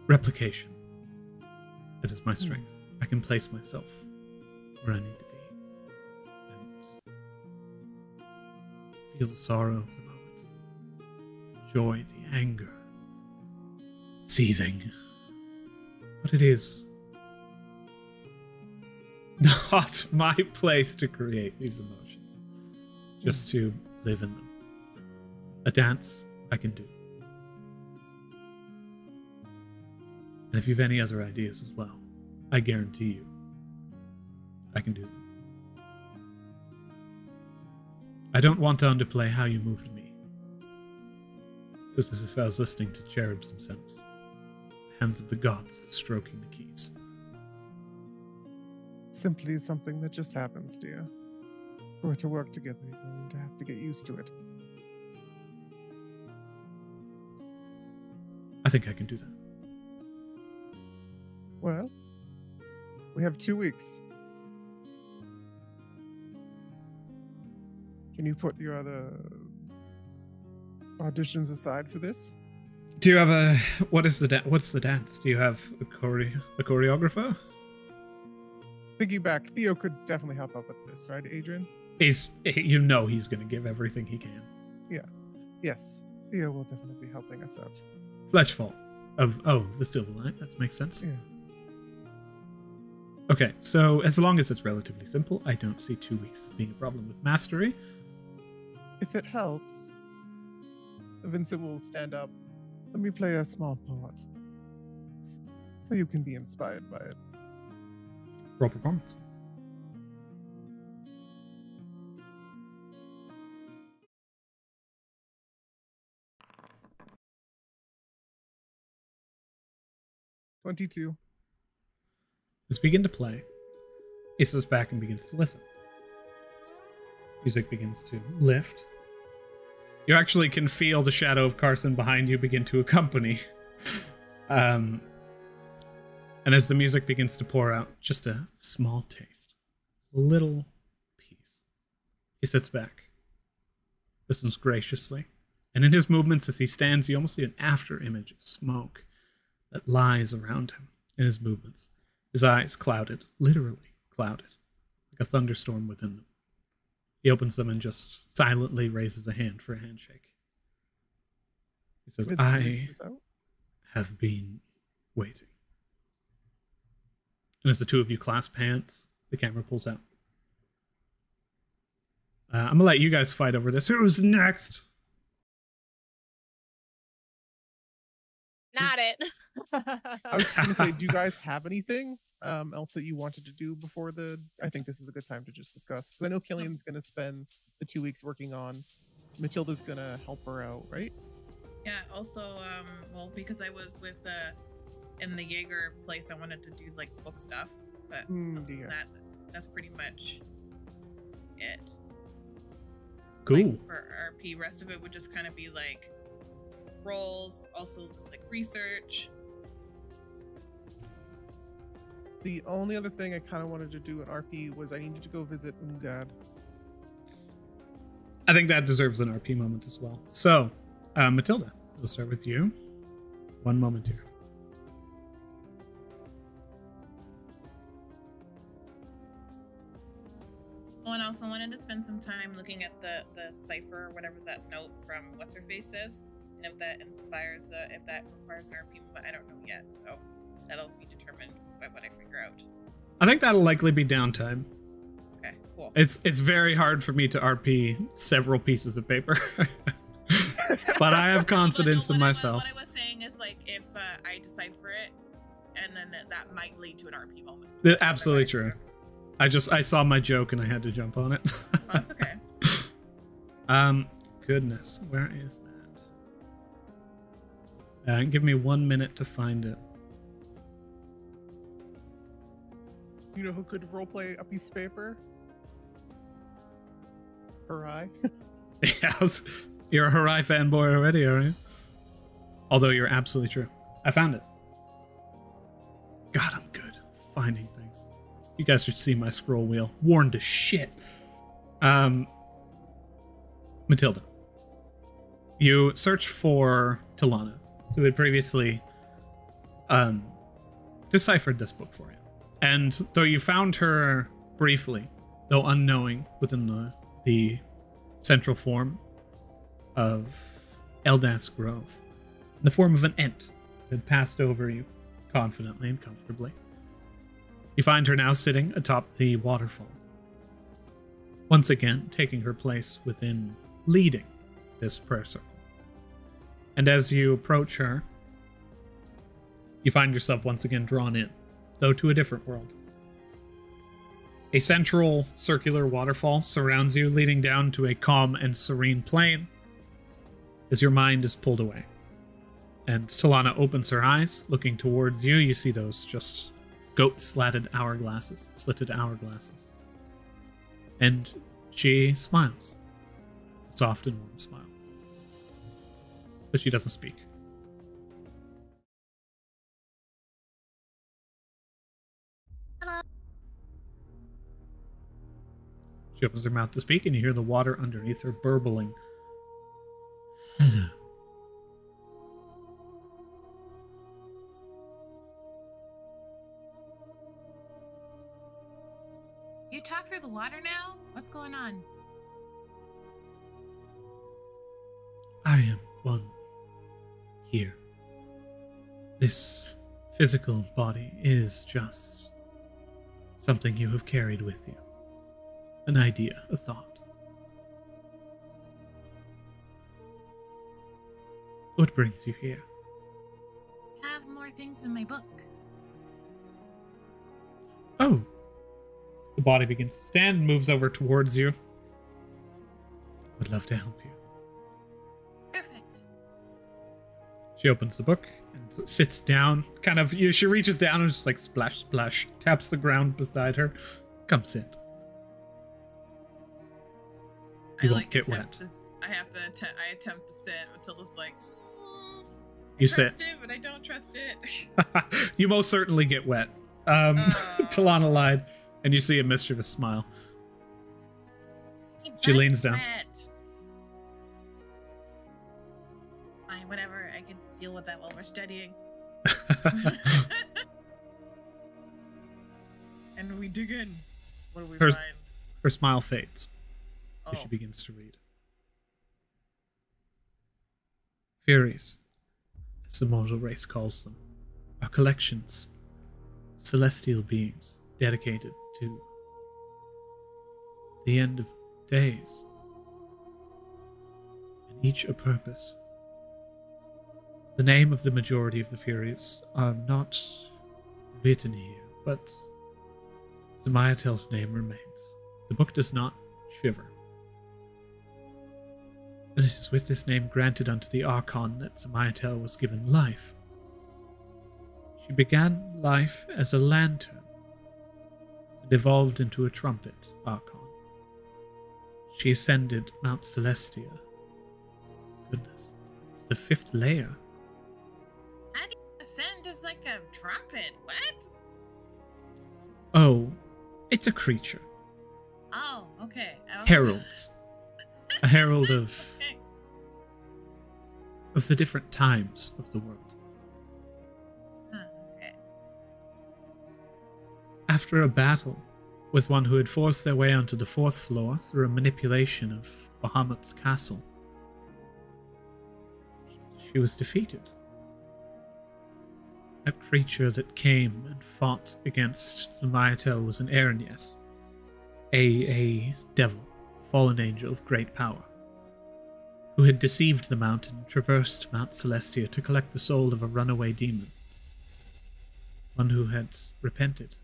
replication that is my strength. I can place myself where I need to be and feel the sorrow of the moment, joy, the anger, seething. But it is not my place to create these emotions, just to live in them. A dance I can do. And if you have any other ideas as well, I guarantee you, I can do them. I don't want to underplay how you moved me, because this is if I was listening to cherubs themselves, the hands of the gods stroking the keys. Simply something that just happens, dear. For it to work together, you're going to have to get used to it. I think I can do that. Well, we have 2 weeks. Can you put your other auditions aside for this? Do you have what's the dance? Do you have a choreographer? Thinking back, Theo could definitely help out with this, right, Adrian? He's going to give everything he can. Yes, Theo will definitely be helping us out. Fletchfall of the Silverlight. That makes sense. Yeah. Okay, so as long as it's relatively simple, I don't see 2 weeks as being a problem with mastery. If it helps, Vincent will stand up. Let me play a small part, so you can be inspired by it. Roll performance. $22. As we begin to play, he sits back and begins to listen. Music begins to lift. You actually can feel the shadow of Carson behind you begin to accompany. And as the music begins to pour out, just a small taste, a little piece. He sits back, listens graciously, and in his movements as he stands, you almost see an after image of smoke that lies around him in his movements. His eyes clouded, literally clouded, like a thunderstorm within them. He opens them and just silently raises a hand for a handshake. He says, I have been waiting. And as the two of you clasp hands, the camera pulls out. I'm going to let you guys fight over this. Who's next? Not it. I was just going to say, do you guys have anything else that you wanted to do before the... I think this is a good time to just discuss. Because I know Killian's going to spend the 2 weeks working on... Matilda's going to help her out, right? Yeah, also, well, because I was with in the Jaeger place, I wanted to do like book stuff, but Yeah. that's pretty much it. Cool. Like, for RP, rest of it would just kind of be like roles, also just like research. The only other thing I kind of wanted to do in RP was I needed to go visit Ungad. I think that deserves an RP moment as well. So, Matilda, we'll start with you. One moment here. Oh, and I also wanted to spend some time looking at the cipher or whatever that note from What's Her Face is, and if that inspires, if that requires an RP moment, I don't know yet. So that'll be determined by what I figure out. I think that'll likely be downtime. Okay, cool. It's very hard for me to RP several pieces of paper. But I have confidence in myself. What I was saying is, like, if I decipher it, and then that might lead to an RP moment. Absolutely true. I saw my joke and I had to jump on it. Oh, that's okay. Goodness, where is that? Give me 1 minute to find it. You know who could roleplay a piece of paper? Harai. Yes. You're a Harai fanboy already, aren't you? Although you're absolutely true. I found it. God, I'm good at finding things. You guys should see my scroll wheel. Worn to shit. Matilda. You search for Talana, who had previously deciphered this book for you. And though you found her briefly, though unknowing within the central form of Eldas Grove, in the form of an ent that had passed over you confidently and comfortably, you find her now sitting atop the waterfall, once again taking her place within leading this prayer circle. And as you approach her, you find yourself once again drawn in, though to a different world. A central circular waterfall surrounds you, leading down to a calm and serene plain as your mind is pulled away. And Talana opens her eyes, looking towards you. You see those just goat-slitted hourglasses. And she smiles. A soft and warm smile. But she doesn't speak. She opens her mouth to speak, and you hear the water underneath her burbling. Hello. You talk through the water now? What's going on? I am one here. This physical body is just something you have carried with you. An idea, a thought. What brings you here? I have more things in my book. Oh. The body begins to stand and moves over towards you. Would love to help you. Perfect. She opens the book and sits down. She reaches down and just like splash, splash, taps the ground beside her. Come sit. You won't get wet. I attempt to sit. Matilda's like, You trust sit. it, but I don't trust it. You most certainly get wet. Talana lied, and you see a mischievous smile. She leans down. Wet. Fine, whatever. I can deal with that while we're studying. And we dig in. What do we Her- find? Her smile fades Oh. as she begins to read. Furies, as the mortal race calls them, are collections of celestial beings dedicated to the end of days, and each a purpose. The name of the majority of the Furies are not written here, but Zamayatel's name remains. The book does not shiver. And it is with this name granted unto the Archon that Zamayatel was given life. She began life as a lantern and evolved into a trumpet Archon. She ascended Mount Celestia. Goodness. The 5th layer. How do you ascend as like a trumpet? What? Oh, it's a creature. Oh, okay. Heralds. A herald of Okay. the different times of the world. Huh, okay. After a battle with one who had forced their way onto the 4th floor through a manipulation of Bahamut's castle, she was defeated. That creature that came and fought against Zamayatel was an Erinies, a devil, fallen angel of great power, who had deceived the mountain and traversed Mount Celestia to collect the soul of a runaway demon, one who had repented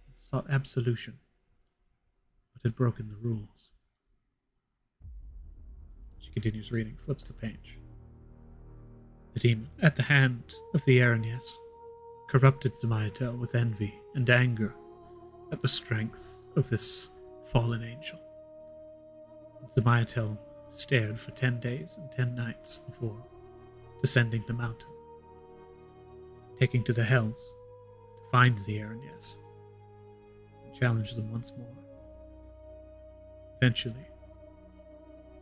and sought absolution, but had broken the rules. She continues reading, flips the page. The demon, at the hand of the Erinies, corrupted Zamayatel with envy and anger at the strength of this fallen angel. Zamayatel stared for 10 days and 10 nights before descending the mountain, taking to the hells to find the Erinies and challenge them once more. Eventually,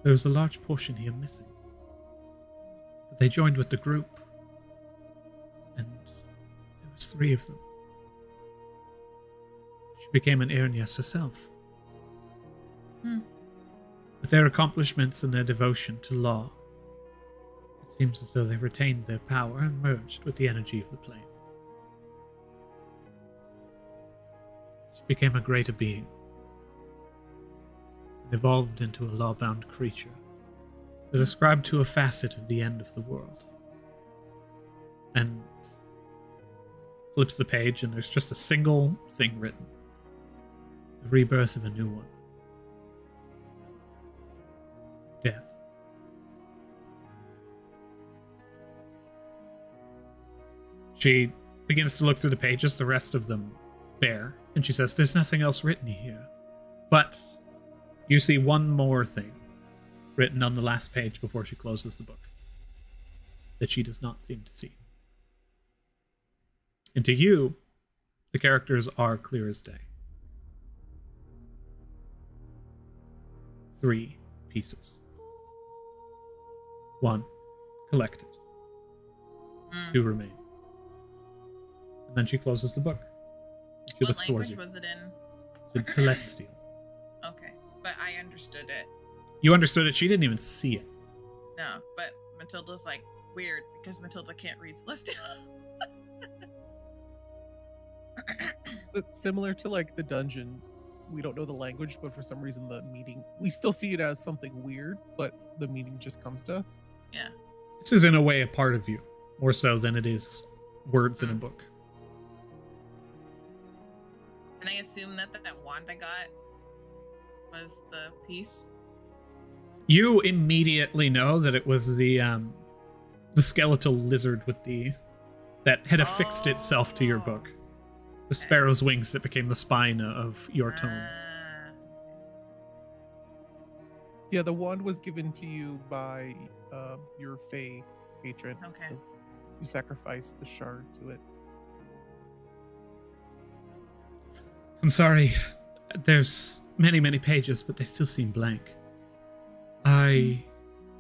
there was a large portion here missing, but they joined with the group, and there was 3 of them. She became an Erinies herself. With their accomplishments and their devotion to law, it seems as though they retained their power and merged with the energy of the plane. She became a greater being, and evolved into a law-bound creature that ascribed to a facet of the end of the world. And flips the page, and there's just a single thing written: the rebirth of a new one. Death. She begins to look through the pages, the rest of them bare, and she says, "There's nothing else written here." But you see one more thing written on the last page before she closes the book that she does not seem to see. And to you, the characters are clear as day. 3 pieces. 1, collected. 2 remain. And then she closes the book. She What looks towards language you. was it in? It's Celestial. Okay, but I understood it. You understood it. She didn't even see it. No, but Matilda's like weird because Matilda can't read Celestial. It's similar to like the dungeon. We don't know the language, but for some reason the meaning, we still see it as something weird, but the meaning just comes to us. Yeah. This is in a way a part of you, more so than it is words in a book. Can I assume that that wand I got was the piece? You immediately know that it was the skeletal lizard with that had affixed itself to your book. The sparrow's wings that became the spine of your tome. Yeah, the wand was given to you by your Fey patron. Okay. You sacrificed the shard to it. I'm sorry. There's many, many pages, but they still seem blank.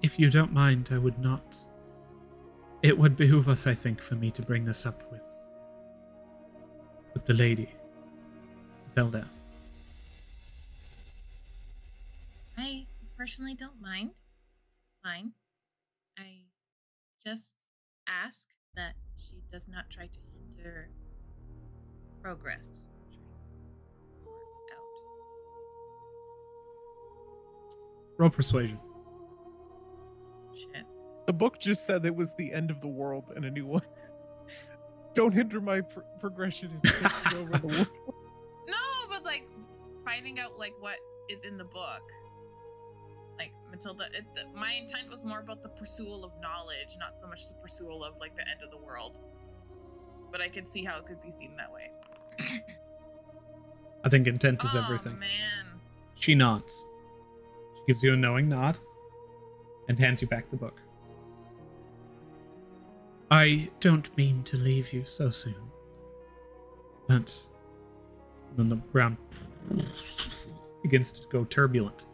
If you don't mind, I would not. It would behoove us, I think, for me to bring this up with the lady. Zeldath. I personally don't mind. Fine. I just ask that she does not try to hinder progress. Out. Roll persuasion. Shit. The book just said it was the end of the world and a new one. Don't hinder my progression in taking over the world. No, but like finding out like what is in the book. Like Matilda, my intent was more about the pursuit of knowledge, not so much the pursuit of like the end of the world. But I could see how it could be seen that way. I think intent is everything. Oh man. She nods. She gives you a knowing nod and hands you back the book. I don't mean to leave you so soon. But then the ground begins to go turbulent.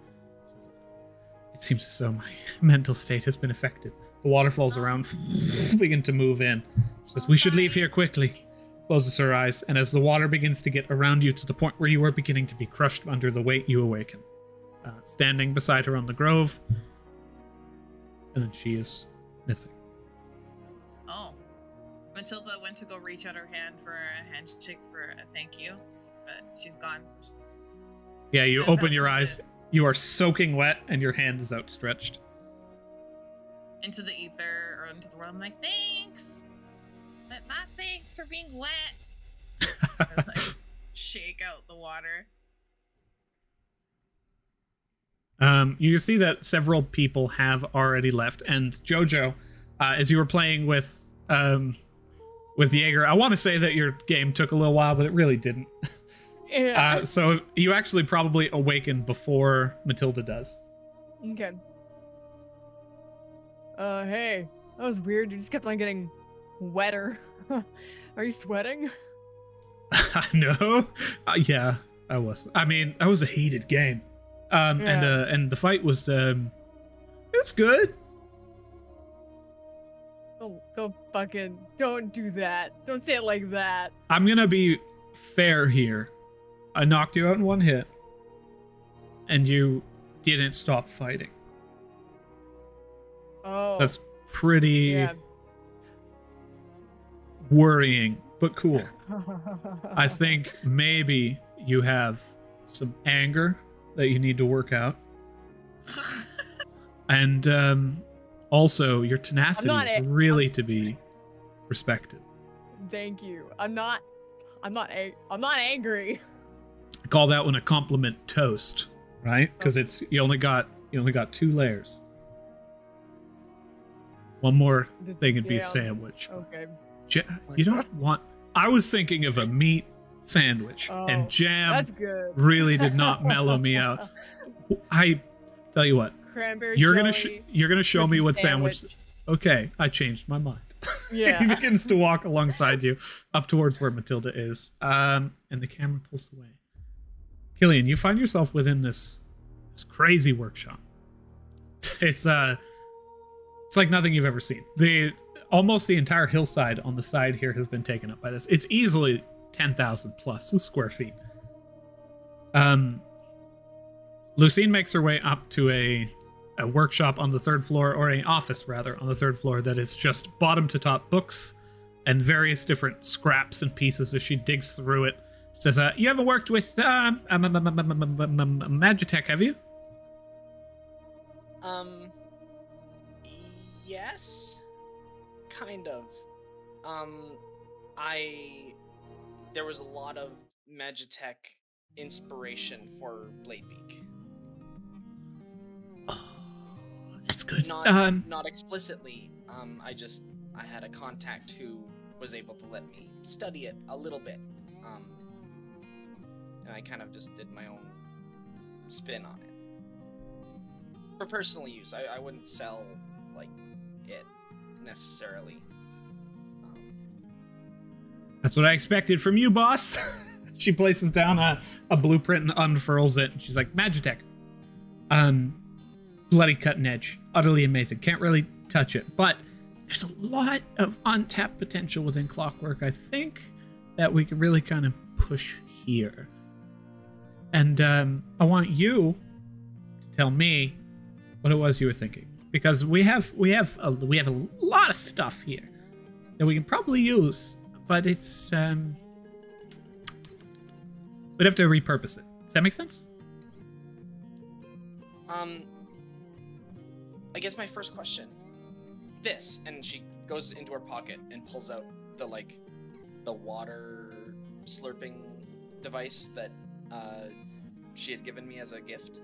It seems as though my mental state has been affected. The waterfalls around begin to move in. She says, we should leave here quickly. Closes her eyes, and as the water begins to get around you to the point where you are beginning to be crushed under the weight, you awaken. Standing beside her on the grove, and then she is missing. Oh. Matilda went to go reach out her hand for a handshake for a thank you, but she's gone. So she's... Yeah, you That's open how your we eyes. did. You are soaking wet, and your hand is outstretched. Into the ether or into the world. I'm like, thanks, but not thanks for being wet. And, like, shake out the water. You see that several people have already left, and Jojo, as you were playing with Jaeger, I want to say that your game took a little while, but it really didn't. Yeah. So you actually probably awaken before Matilda does. Okay. Hey, that was weird. You just kept on getting wetter. Are you sweating? No. Yeah, I was. I mean, that was a heated game. And the fight was it was good. Don't do that. Don't say it like that. I'm gonna be fair here. I knocked you out in one hit, and you didn't stop fighting. Oh. So that's pretty yeah. worrying, but cool. I think maybe you have some anger that you need to work out. And also, your tenacity is really to be respected. Thank you. I'm not angry. I call that one a compliment toast, right? Because it's you only got 2 layers. One more thing would be a sandwich. Okay. You don't want. I was thinking of a meat sandwich, and jam That's good. really did not mellow me out. I tell you what, Cranberry you're jelly, gonna show me turkey what sandwich. Okay, I changed my mind. Yeah. He begins to walk alongside you up towards where Matilda is, and the camera pulls away. Killian, you find yourself within this crazy workshop. It's like nothing you've ever seen. Almost the entire hillside on the side here has been taken up by this. It's easily 10,000 plus square feet. Lucine makes her way up to a workshop on the 3rd floor, or an office rather, on the 3rd floor that is just bottom to top books and various different scraps and pieces as she digs through it. She says, you haven't worked with Magitech, have you? Yes, kind of. There was a lot of Magitech inspiration for Bladebeak. Oh, that's good. Not explicitly. I had a contact who was able to let me study it a little bit. And I kind of just did my own spin on it. For personal use, I wouldn't sell, like, it necessarily. That's what I expected from you, boss. She places down a blueprint and unfurls it, and she's like, Magitech. Bloody cutting edge. Utterly amazing. Can't really touch it. But there's a lot of untapped potential within Clockwork, I think, that we can really kind of push here. And I want you to tell me what it was you were thinking, because we have a lot of stuff here that we can probably use, but it's we'd have to repurpose it. Does that make sense? I guess my first question, this, and she goes into her pocket and pulls out the water slurping device that she had given me as a gift.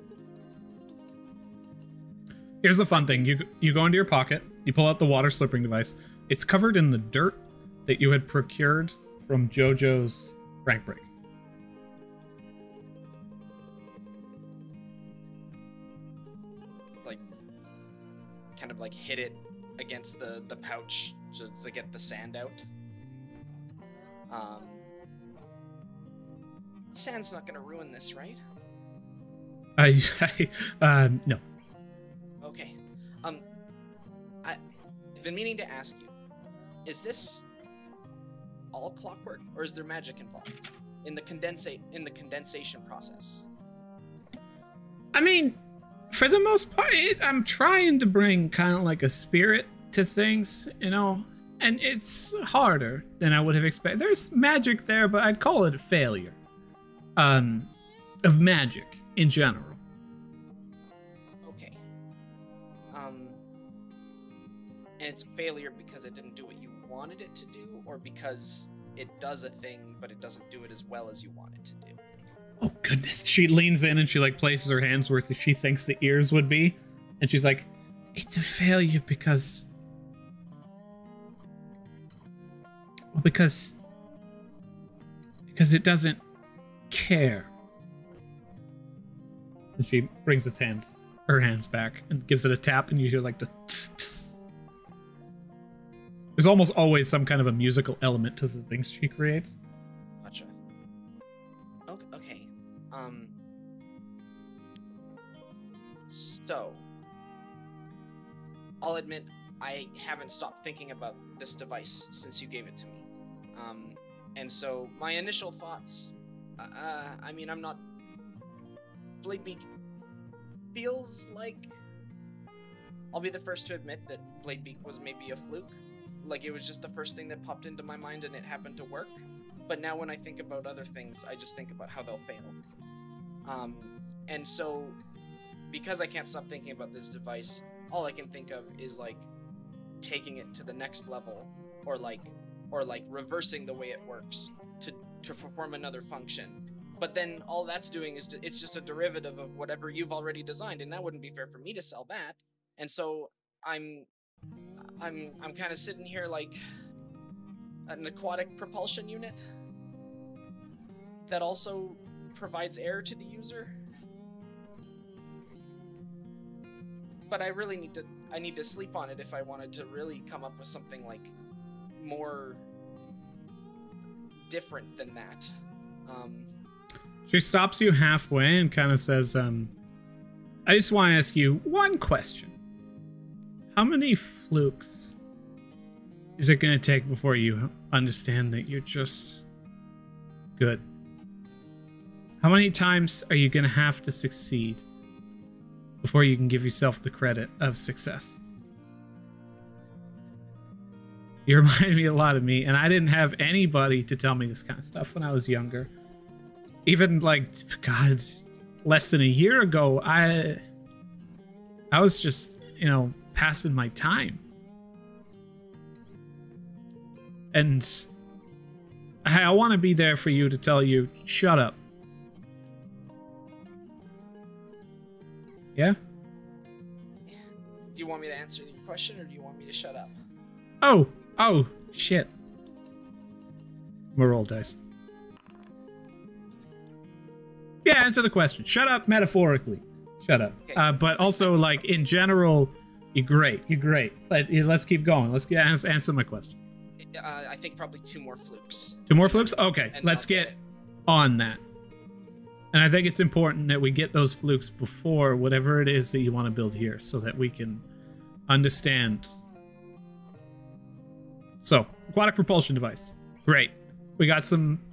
Here's the fun thing. You go into your pocket, you pull out the water slurping device. It's covered in the dirt that you had procured from JoJo's rank break. Kind of hit it against the pouch just to get the sand out. Sand's not gonna ruin this, right? No. Okay. I've been meaning to ask you, is this all clockwork, or is there magic involved in the condensation process? I mean, for the most part, I'm trying to bring kind of a spirit to things, and it's harder than I would have expected. There's magic there, but I'd call it a failure of magic in general. Okay. And it's a failure because it didn't do what you wanted it to do, or because it does a thing, but it doesn't do it as well as you want it to do? Oh goodness. She leans in and she places her hands where she thinks the ears would be. And she's like, it's a failure because it doesn't care. And she brings her hands back and gives it a tap, and you hear the tss, tss. There's almost always some kind of a musical element to the things she creates. Gotcha. Okay. So, I'll admit I haven't stopped thinking about this device since you gave it to me. And so my initial thoughts, I'm not... Bladebeak feels like... I'll be the first to admit that Bladebeak was maybe a fluke. It was just the first thing that popped into my mind and it happened to work. But now when I think about other things, I just think about how they'll fail. And so, because I can't stop thinking about this device, all I can think of is taking it to the next level, or reversing the way it works to perform another function. But then all that's doing is it's just a derivative of whatever you've already designed, and that wouldn't be fair for me to sell that. And so I'm kind of sitting here like an aquatic propulsion unit that also provides air to the user. But I really need to sleep on it if I wanted to really come up with something more different than that. She stops you halfway and kind of says, I just want to ask you one question. How many flukes is it going to take before you understand that you're just good? How many times are you going to have to succeed before you can give yourself the credit of success? You remind me a lot of me, and I didn't have anybody to tell me this kind of stuff when I was younger. Even God, less than a year ago, I was just, passing my time. And I want to be there for you to tell you, shut up. Yeah? Do you want me to answer your question, or do you want me to shut up? Oh, shit. We'll roll dice. Yeah, answer the question. Shut up metaphorically. Shut up. Okay. But also, in general, you're great. You're great. Let's keep going. Let's answer my question. I think probably 2 more flukes. 2 more flukes? Okay, let's get on that. And I think it's important that we get those flukes before whatever it is that you want to build here, so that we can understand. So, aquatic propulsion device. Great.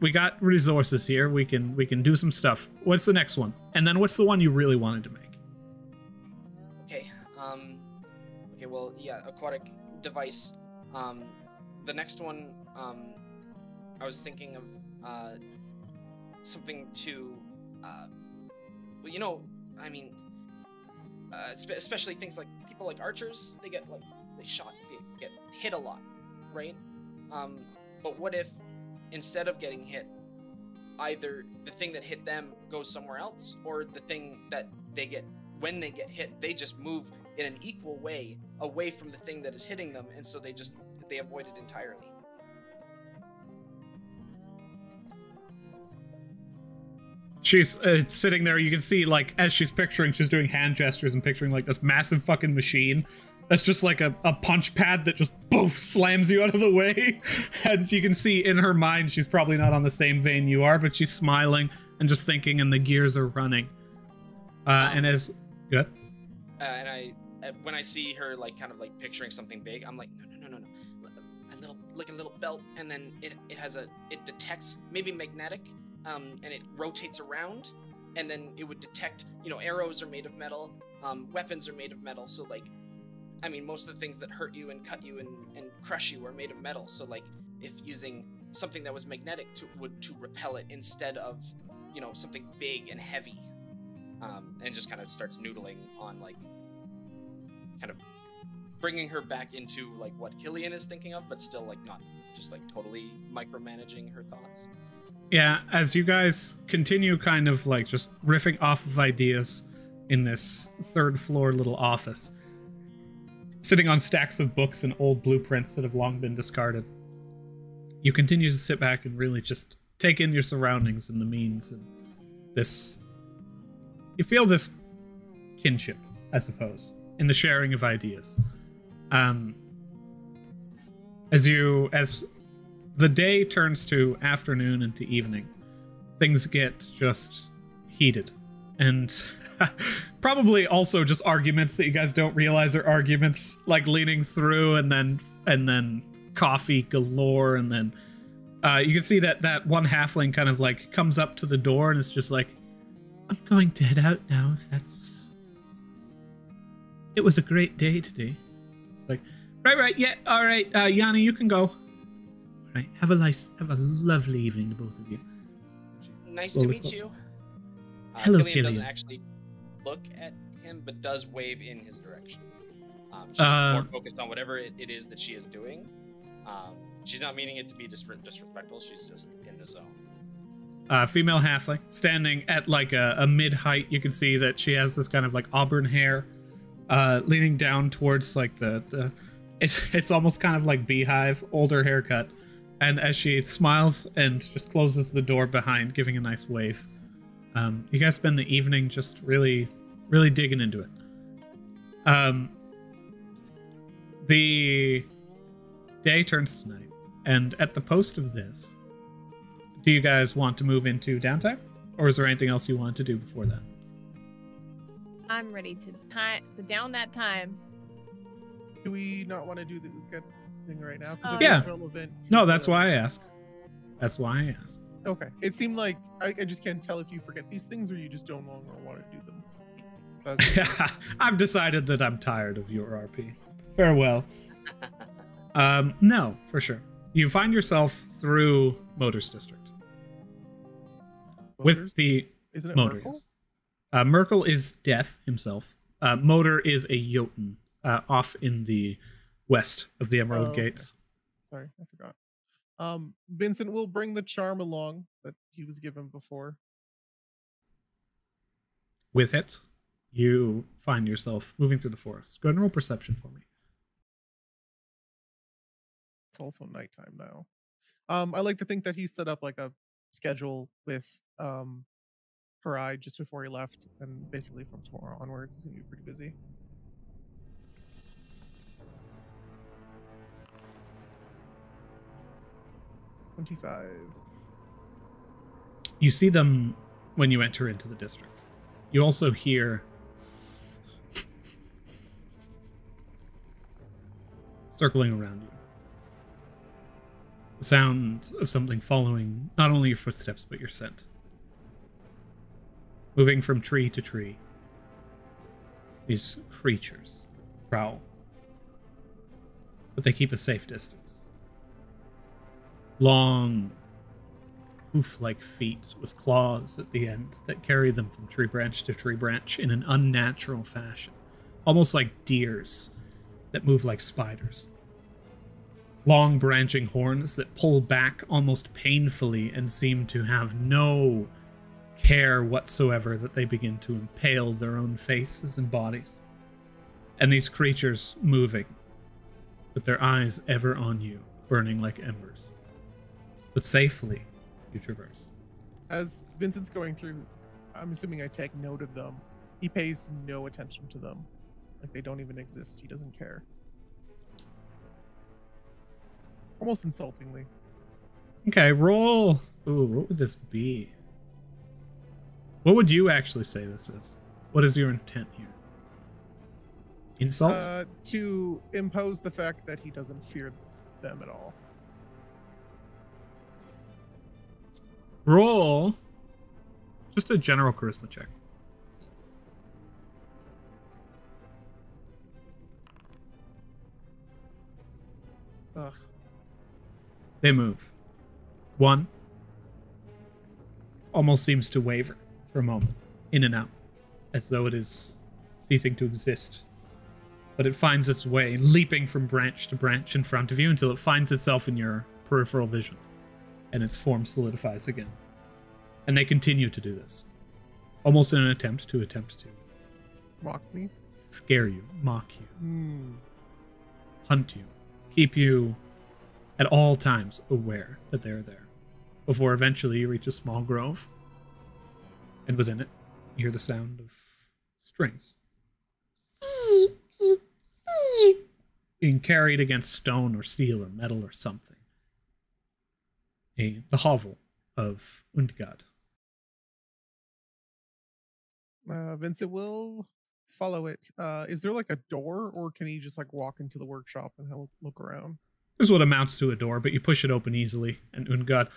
We got resources here. We can do some stuff. What's the next one? And then what's the one you really wanted to make? Okay. Okay. Well, yeah, aquatic device. The next one. I was thinking of something to. Well, you know, I mean, especially things like people like archers. They get shot. They get hit a lot, right? But what if instead of getting hit, either the thing that hit them goes somewhere else, or the thing that they get when they get hit, they just move in an equal way away from the thing that is hitting them, and so they avoid it entirely. She's sitting there. You can see, like, as she's picturing, she's doing hand gestures and picturing, like, this massive fucking machine that's just like a punch pad that just poof slams you out of the way. And you can see in her mind, she's probably not on the same vein you are, but she's smiling and just thinking, and the gears are running. And as good. And when I see her, like, kind of like picturing something big, I'm like, no. A little belt, and then it detects, maybe magnetic, and it rotates around, and then it would detect, you know, arrows are made of metal, weapons are made of metal, so, like, I mean, most of the things that hurt you and cut you and crush you are made of metal, so, like, if using something that was magnetic to repel it instead of, you know, something big and heavy, and just kind of starts noodling on, like, kind of bringing her back into, like, what Killian is thinking of, but still, like, not just, like, totally micromanaging her thoughts. Yeah, as you guys continue kind of, like, just riffing off of ideas in this third floor little office, sitting on stacks of books and old blueprints that have long been discarded, you continue to sit back and really just take in your surroundings and the means and this. You feel this kinship, I suppose, in the sharing of ideas. As the day turns to afternoon and to evening, things get just heated, and probably also just arguments that you guys don't realize are arguments, like leaning through, and then coffee galore, and then you can see that one halfling kind of like comes up to the door and it's just like, I'm going to head out now, if that's. It was a great day today. It's like, right, yeah, all right, Yanni, you can go. All right, have a lovely evening, the both of you. Nice to meet you. Hello, Killian doesn't Killian. actually look at him, but does wave in his direction. She's more focused on whatever it is that she is doing. She's not meaning it to be disrespectful. She's just in the zone. Female halfling, standing at like a mid-height. You can see that she has this kind of like auburn hair, leaning down towards like it's almost kind of like beehive, older haircut. And as she smiles and just closes the door behind, giving a nice wave, you guys spend the evening just really, really digging into it. The day turns to night, and at the post of this, do you guys want to move into downtime, or is there anything else you want to do before that? I'm ready to down that time. Do we not want to do the good thing right now? Because Yeah. is relevant. No, that's why I ask. Okay. It seemed like I just can't tell if you forget these things or you just don't longer want to do them. That's I've decided that I'm tired of your RP. Farewell. No, for sure. You find yourself through Motors District. With the Isn't it Motor, Merkel? yes. Merkel is Death himself. Motor is a Jotun off in the west of the Emerald Oh, okay. Gates. Sorry, I forgot. Vincent will bring the charm along that he was given before. With it, you find yourself moving through the forest. Go ahead and roll perception for me. It's also nighttime now. I like to think that he set up like a schedule with Harai just before he left, and basically from tomorrow onwards, he's gonna be pretty busy. $25. You see them when you enter into the district. You also hear circling around you. The sound of something following not only your footsteps, but your scent. Moving from tree to tree, these creatures prowl, but they keep a safe distance. Long, hoof-like feet with claws at the end that carry them from tree branch to tree branch in an unnatural fashion, almost like deers that move like spiders. Long branching horns that pull back almost painfully and seem to have no care whatsoever that they begin to impale their own faces and bodies. And these creatures moving, with their eyes ever on you, burning like embers. But safely, you traverse. As Vincent's going through, I'm assuming I take note of them. He pays no attention to them. Like they don't even exist. He doesn't care. Almost insultingly. Okay, roll. Ooh, what would this be? What would you actually say this is? What is your intent here? Insult? To impose the fact that he doesn't fear them at all. Roll. Just a general charisma check. Ugh. They move. One almost seems to waver for a moment, in and out, as though it is ceasing to exist. But it finds its way, leaping from branch to branch in front of you until it finds itself in your peripheral vision, and its form solidifies again. And they continue to do this, almost in an attempt to Mock me? scare you, mock you, Hmm. hunt you, keep you at all times aware that they're there, before eventually you reach a small grove, and within it, you hear the sound of strings being carried against stone or steel or metal or something. The hovel of Undgad. Vincent will follow it. Is there like a door, or can he just like walk into the workshop and look around? This is what amounts to a door, but you push it open easily, and Undgad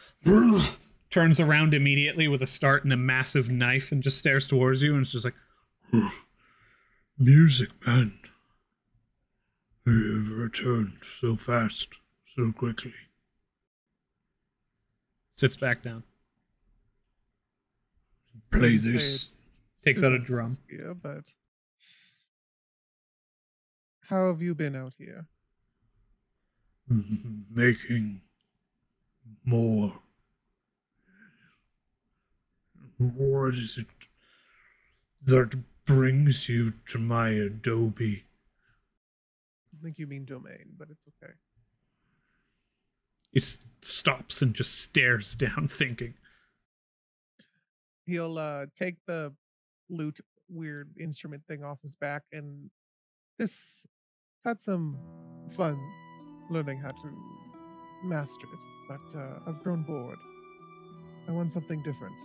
turns around immediately with a start and a massive knife and just stares towards you, and it's just like, Music Man. You've returned so fast, so quickly. sits back down. Play I'd say this. it's Takes out a super drum. Yeah, but how have you been out here? Making more. What is it that brings you to my Adobe? I think you mean domain, but it's okay. He stops and just stares down, thinking. He'll take the lute weird instrument thing off his back, and this had some fun learning how to master it, but I've grown bored. I want something different,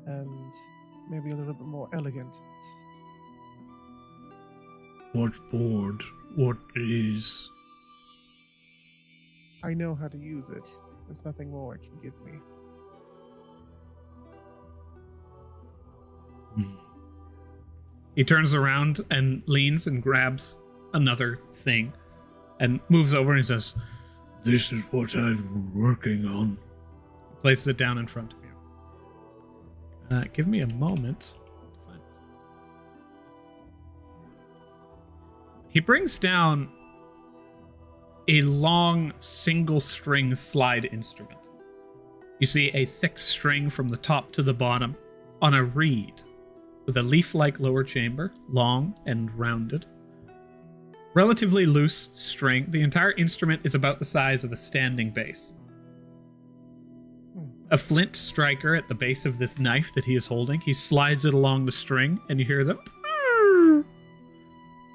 and maybe a little bit more elegant. What board? What is? I know how to use it. There's nothing more it can give me. He turns around and leans and grabs another thing and moves over and he says, This is what I'm working on. places it down in front of you. Give me a moment to find this. He brings down a long single string slide instrument. You see a thick string from the top to the bottom on a reed with a leaf-like lower chamber, long and rounded. Relatively loose string. The entire instrument is about the size of a standing bass. A flint striker at the base of this knife that he is holding. He slides it along the string, and you hear the...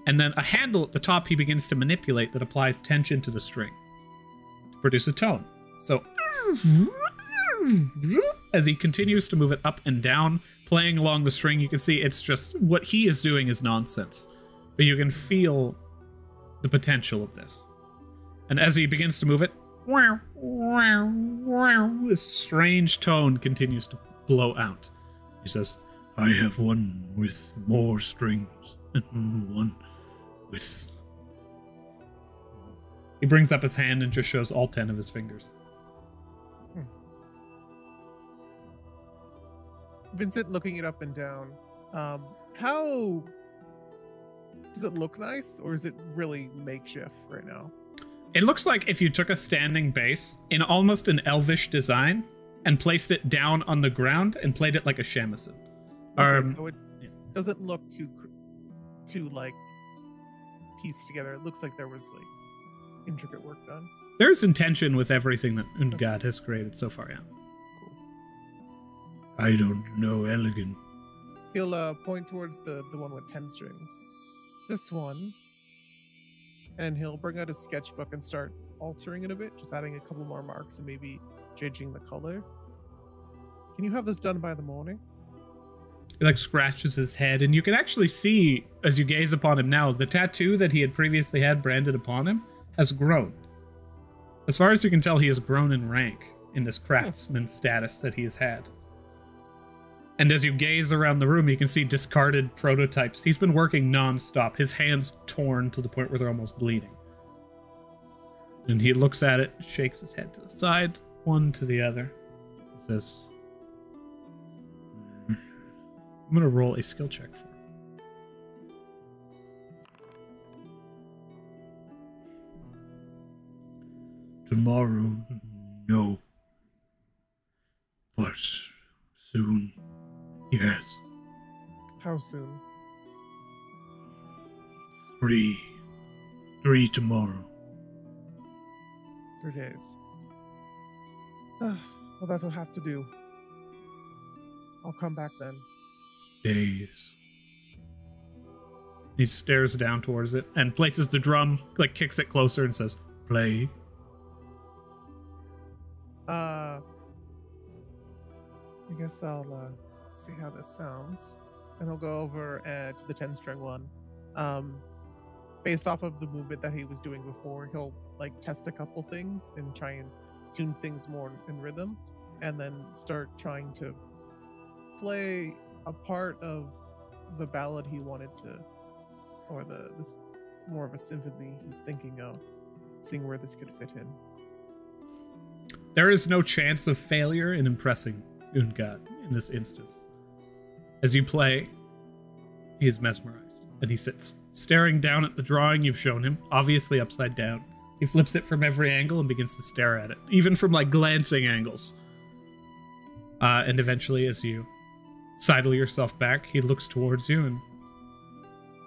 And then a handle at the top he begins to manipulate that applies tension to the string to produce a tone. So, as he continues to move it up and down, playing along the string, you can see it's just... What he is doing is nonsense. But you can feel the potential of this. And as he begins to move it, wow, wow, wow. This strange tone continues to blow out. He says, I have one with more strings and one with... he brings up his hand and just shows all 10 of his fingers. Vincent looking it up and down. How does it look nice, or is it really makeshift right now? It looks like if you took a standing base in almost an elvish design and placed it down on the ground and played it like a shamisen. Okay, so it doesn't look too like pieced together. It looks like there was like intricate work done. There's intention with everything that Ungad has created so far, yeah. I don't know elegant. He'll point towards the one with 10 strings. This one. And he'll bring out a sketchbook and start altering it a bit, just adding a couple more marks and maybe changing the color. Can you have this done by the morning? He like scratches his head, and you can actually see, as you gaze upon him now, the tattoo that he had previously had branded upon him has grown. As far as you can tell, he has grown in rank in this craftsman status that he has had. And as you gaze around the room, you can see discarded prototypes. He's been working non-stop, his hands torn to the point where they're almost bleeding. And he looks at it, shakes his head to the side, one to the other. He says, I'm going to roll a skill check for him. Tomorrow, no. But soon, yes. How soon? 3 tomorrow. 3 days. Well, that'll have to do. I'll come back then. Days. He stares down towards it and places the drum, like kicks it closer and says, play. I guess I'll see how this sounds. And he'll go over to the 10-string one. Based off of the movement that he was doing before, he'll like test a couple things and try and tune things more in rhythm, and then start trying to play a part of the ballad he wanted to, or this more of a symphony he's thinking of, seeing where this could fit in. There is no chance of failure in impressing Ungad in this instance. As you play, he is mesmerized, and he sits staring down at the drawing you've shown him, obviously upside down. He flips it from every angle and begins to stare at it, even from like glancing angles. And eventually, as you sidle yourself back, he looks towards you and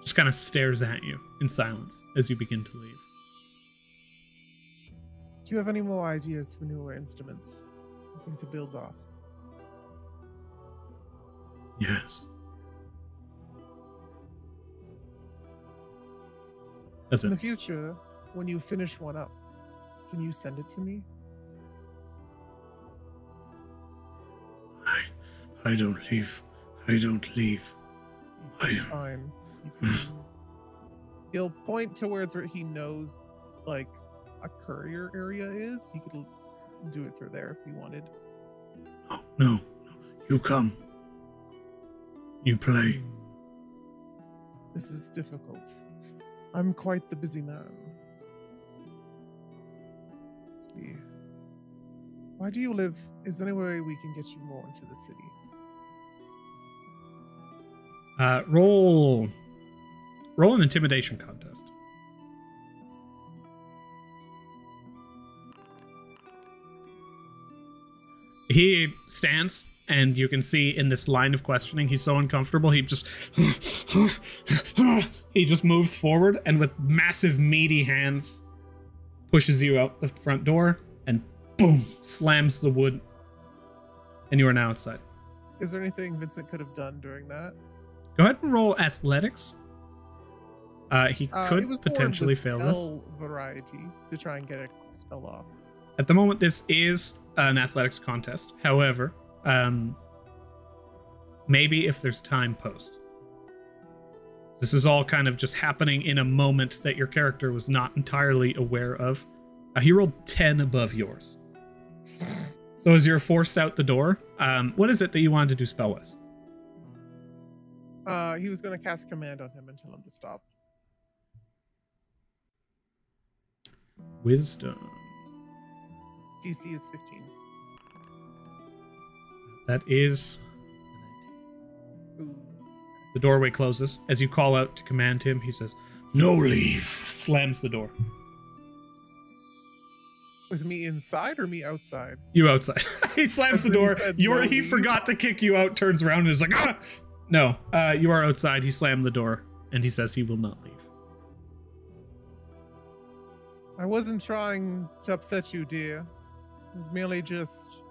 just kind of stares at you in silence as you begin to leave. Do you have any more ideas for newer instruments? Something to build off? Yes. That's In it. the future, when you finish one up, can you send it to me? I don't leave. I don't leave. It's fine. You can... He'll point towards where he knows, like, a courier area is. He could do it through there if he wanted. No. You come. You play. This is difficult. I'm quite the busy man. Let's see. Why do you live? Is there any way we can get you more into the city? Roll an intimidation contest. He stands, and you can see in this line of questioning, he's so uncomfortable, he just moves forward, and with massive meaty hands pushes you out the front door, and boom, slams the wood, and you are now outside. Is there anything Vincent could have done during that? Go ahead and roll athletics. He It could was potentially more of the fail this. spell variety to try and get a spell off. At the moment, this is an athletics contest. However, maybe if there's time post. This is all kind of just happening in a moment that your character was not entirely aware of. He rolled 10 above yours. So as you're forced out the door, what is it that you wanted to do spell-wise? He was going to cast command on him and tell him to stop. Wisdom. DC is 15. That is... Ooh. The doorway closes. As you call out to command him, he says, No leave. slams the door. With me inside or me outside? You outside. He slams the That's what door. he said, He no leave. forgot to kick you out, turns around and is like, ah! No, you are outside. He slammed the door, and he says he will not leave. I wasn't trying to upset you, dear. I was merely just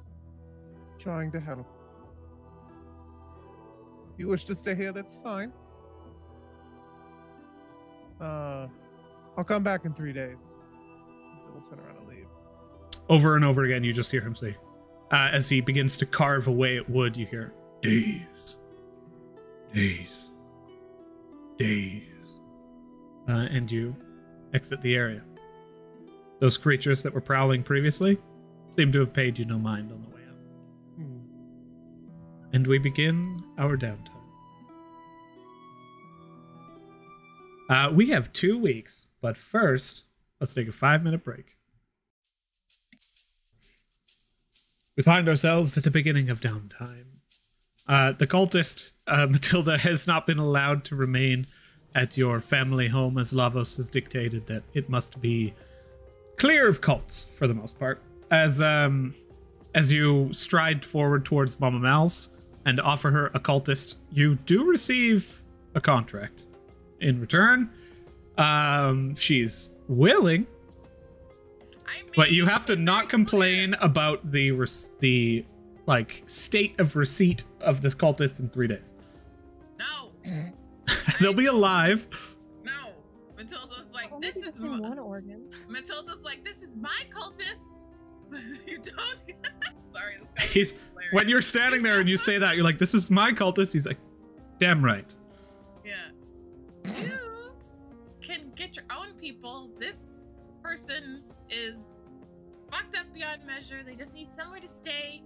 trying to help. If you wish to stay here, that's fine. I'll come back in 3 days. So we'll turn around and leave. Over and over again, you just hear him say, as he begins to carve away at wood, you hear, Days. Days. Days. and you exit the area. Those creatures that were prowling previously seem to have paid you no mind on the way out. And we begin our downtime. We have 2 weeks, but first, let's take a 5-minute break. We find ourselves at the beginning of downtime. The cultist, Matilda, has not been allowed to remain at your family home as Lavos has dictated that it must be clear of cults for the most part. As you stride forward towards Mama Mal's and offer her a cultist, you do receive a contract in return. She's willing, but you have to not complain about the like state of receipt of this cultist in 3 days. No. They'll be alive. No. Matilda's like, Oh, this maybe is it's in one organ. Matilda's like, this is my cultist. You don't. Sorry. This guy He's is hilarious. when you're standing there and you say that, you're like, "This is my cultist." He's like, "Damn right." Yeah. You can get your own people. This person is fucked up beyond measure. They just need somewhere to stay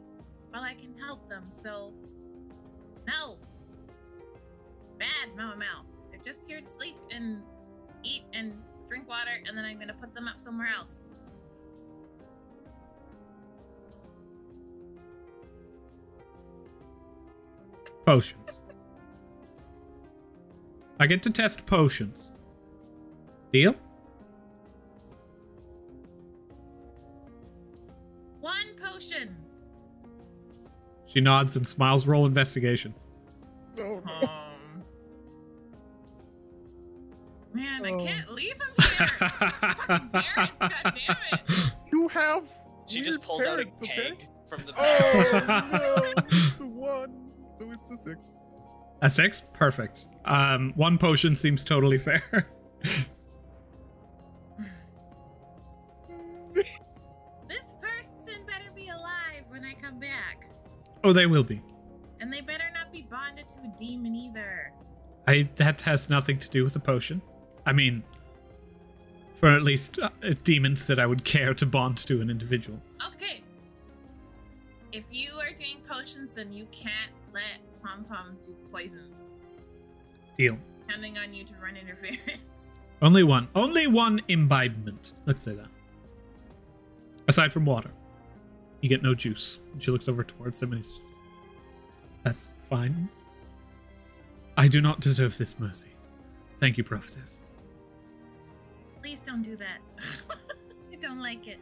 while I can help them. So, no. Bad, Mama Mal. They're just here to sleep and eat and drink water, and then I'm gonna put them up somewhere else. Potions. I get to test potions. Deal? One potion. She nods and smiles. Roll investigation. Oh, no. Man, I Oh. can't leave him here. Fucking parents, goddammit. You have. She just weird pulls parents, out a okay? keg from the Oh no! It's a 1, so it's a 6. A 6? Perfect. One potion seems totally fair. This person better be alive when I come back. Oh, they will be. And they better not be bonded to a demon either. That has nothing to do with the potion. I mean, for at least demons that I would care to bond to an individual. Okay. If you are doing potions, then you can't let Pom Pom do poisons. Deal. Counting on you to run interference. Only one imbibement. Let's say that. Aside from water, you get no juice. And she looks over towards him and he's just, that's fine. I do not deserve this mercy. Thank you, prophetess. Please don't do that. I don't like it.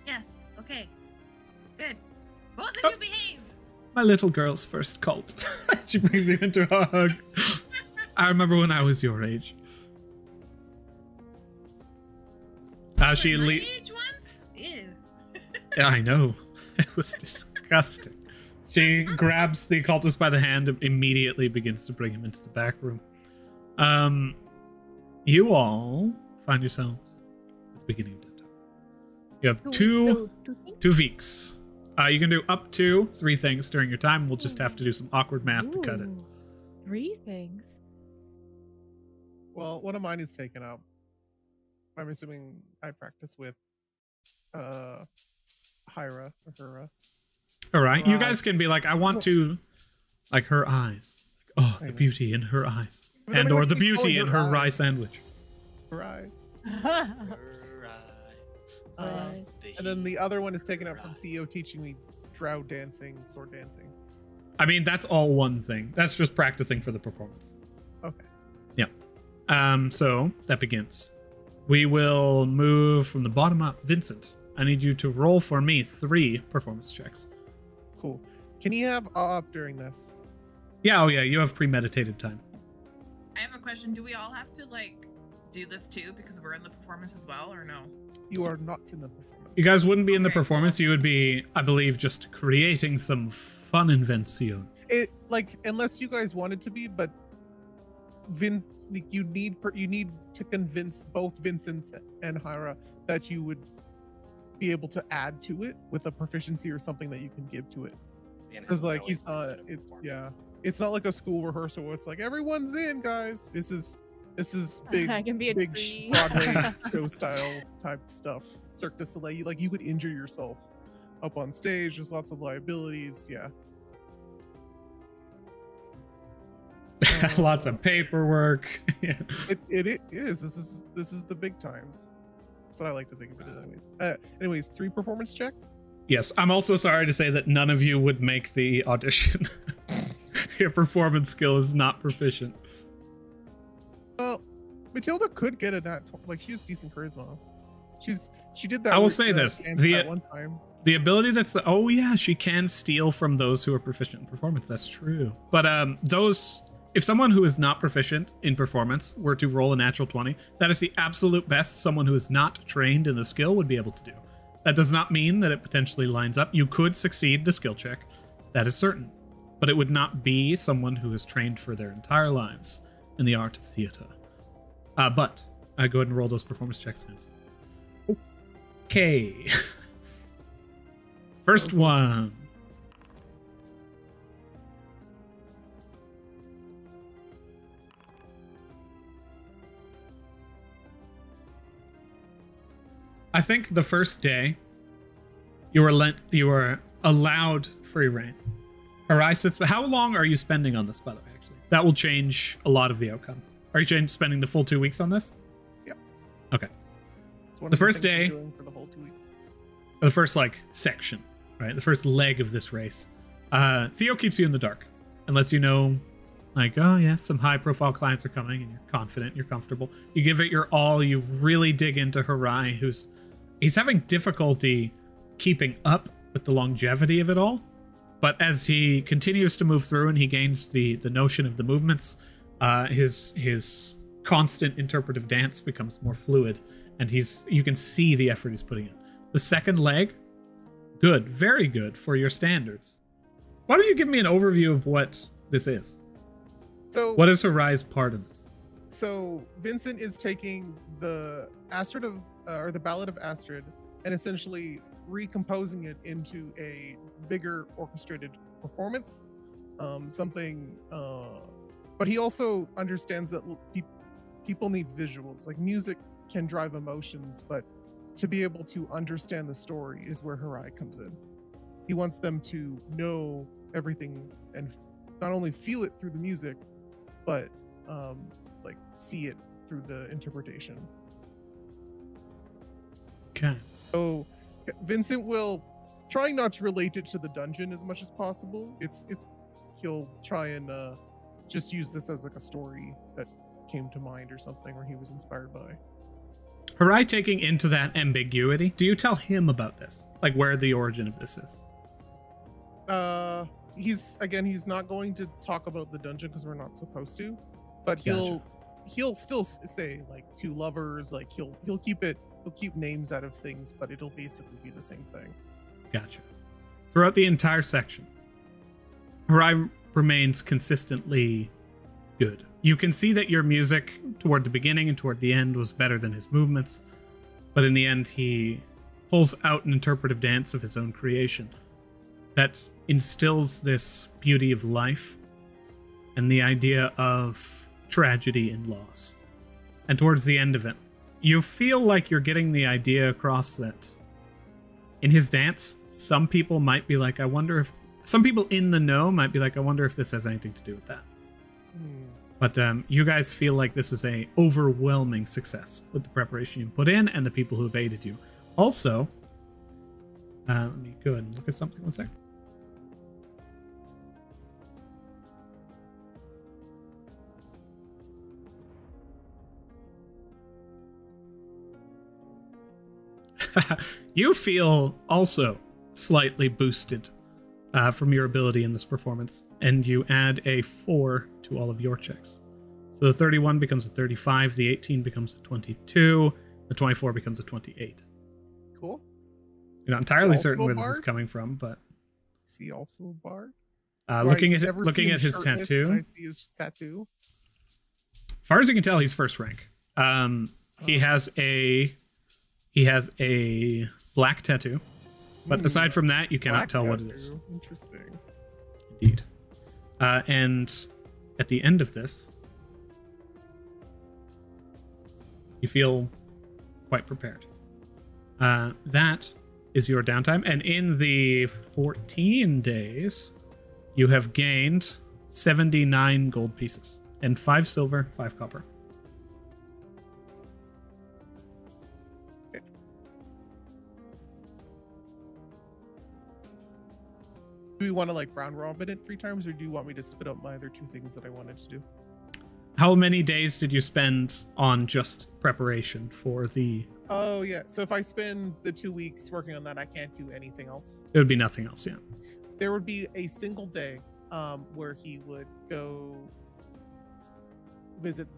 Yes. Okay. Good. Both of you behave. My little girl's first cult. She brings you into a hug. I remember when I was your age. She My le- age once? Ew. Yeah, I know. It was disgusting. She grabs the occultist by the hand and immediately begins to bring him into the back room. You all find yourselves at the beginning of downtime. You have two weeks. You can do up to 3 things during your time. We'll just have to do some awkward math to cut it. Ooh, 3 things. Well, one of mine is taken out. I'm assuming I practice with Hyra or Hera. All right, you Right. guys can be like, I want to, like her eyes. Oh, the beauty in her eyes, But then and we or like the to keep beauty calling in her her eyes. rye sandwich. Her eyes. Alright. And then the other one is taken up from Theo teaching me drow dancing, sword dancing. I mean, that's all one thing. That's just practicing for the performance. Okay. So that begins. We will move from the bottom up. Vincent, I need you to roll for me 3 performance checks. Cool. Can you have up during this? Yeah, oh yeah, you have premeditated time. I have a question. Do we all have to like do this too because we're in the performance as well, or no? You are not in the performance. You guys wouldn't be in the Okay, performance. You would be, I believe, just creating some fun invention. It like unless you guys wanted to be, but you need to convince both Vincent and Hyra that you would be able to add to it with a proficiency or something that you can give to it. Because like he's not, it's not like a school rehearsal where it's like everyone's in, guys. This is big, I can be a big tree. Broadway show style type stuff. Cirque du Soleil, you could injure yourself up on stage. There's lots of liabilities. Yeah. Lots of paperwork. Yeah. It is. This is the big times. That's what I like to think of it as. Anyways, 3 performance checks. Yes, I'm also sorry to say that none of you would make the audition. Your performance skill is not proficient. Well, Matilda could get a nat. Like she has decent charisma. She did that. I will with, say this: dance the that one time. the ability that's oh yeah, she can steal from those who are proficient in performance. That's true. But if someone who is not proficient in performance were to roll a natural 20, that is the absolute best someone who is not trained in the skill would be able to do. That does not mean that it potentially lines up. You could succeed the skill check, that is certain, but it would not be someone who is trained for their entire lives in the art of theater. But go ahead and roll those performance checks, Vincent. Okay. First one. I think the first day you were allowed free reign. Harai sits. How long are you spending on this, by the way? Actually, that will change a lot of the outcome. Are you spending the full 2 weeks on this? Yeah. Okay. It's one The of first things we're day- doing for the whole 2 weeks. The first section, right? The first leg of this race. Theo keeps you in the dark and lets you know, oh yeah, some high-profile clients are coming, and you're confident, you're comfortable. You give it your all. You really dig into Harai, he's having difficulty keeping up with the longevity of it all. But as he continues to move through and he gains the notion of the movements, his constant interpretive dance becomes more fluid, and you can see the effort he's putting in. The second leg, good, very good for your standards. Why don't you give me an overview of what this is? So What is Harai's part in this? So Vincent is taking the Astrid or the Ballad of Astrid and essentially recomposing it into a bigger orchestrated performance. But he also understands that people need visuals. Like music can drive emotions, but to be able to understand the story is where Harai comes in. He wants them to know everything and not only feel it through the music, but see it through the interpretation. Okay. So Vincent will trying not to relate it to the dungeon as much as possible. He'll try and just use this as like a story that came to mind or something, or he was inspired by. Harai taking into that ambiguity, do you tell him about this? Like where the origin of this is? He's not going to talk about the dungeon because we're not supposed to, but Gotcha. he'll still say like 2 lovers, like he'll keep names out of things, but it'll basically be the same thing. Gotcha. Throughout the entire section, Harai remains consistently good. You can see that your music toward the beginning and toward the end was better than his movements, but in the end he pulls out an interpretive dance of his own creation that instills this beauty of life and the idea of tragedy and loss. And towards the end of it, you feel like you're getting the idea across that in his dance, some people might be like, I wonder if some people in the know might be like, I wonder if this has anything to do with that. But you guys feel like this is a overwhelming success with the preparation you put in and the people who have aided you. Also, let me go ahead and look at something 1 second. You feel also slightly boosted from your ability in this performance, and you add a 4 to all of your checks. So the 31 becomes a 35, the 18 becomes a 22, the 24 becomes a 28. Cool. You're not entirely Also certain a where this is bard? coming from, but Is he also a bard? looking Right, at never looking seen at his shirtless, tattoo, and I see his tattoo. as far as you can tell, he's first rank. He has a black tattoo, but aside from that, you cannot Black tell what it tattoo. is. Interesting. Indeed. And at the end of this, you feel quite prepared. That is your downtime, and in the 14 days, you have gained 79 gold pieces and 5 silver, 5 copper. Do we want to like round robin it 3 times, or do you want me to spit up my other 2 things that I wanted to do? How many days did you spend on just preparation for the... Oh yeah. So if I spend the 2 weeks working on that, I can't do anything else. It would be nothing else, yeah. There would be a single day where he would go visit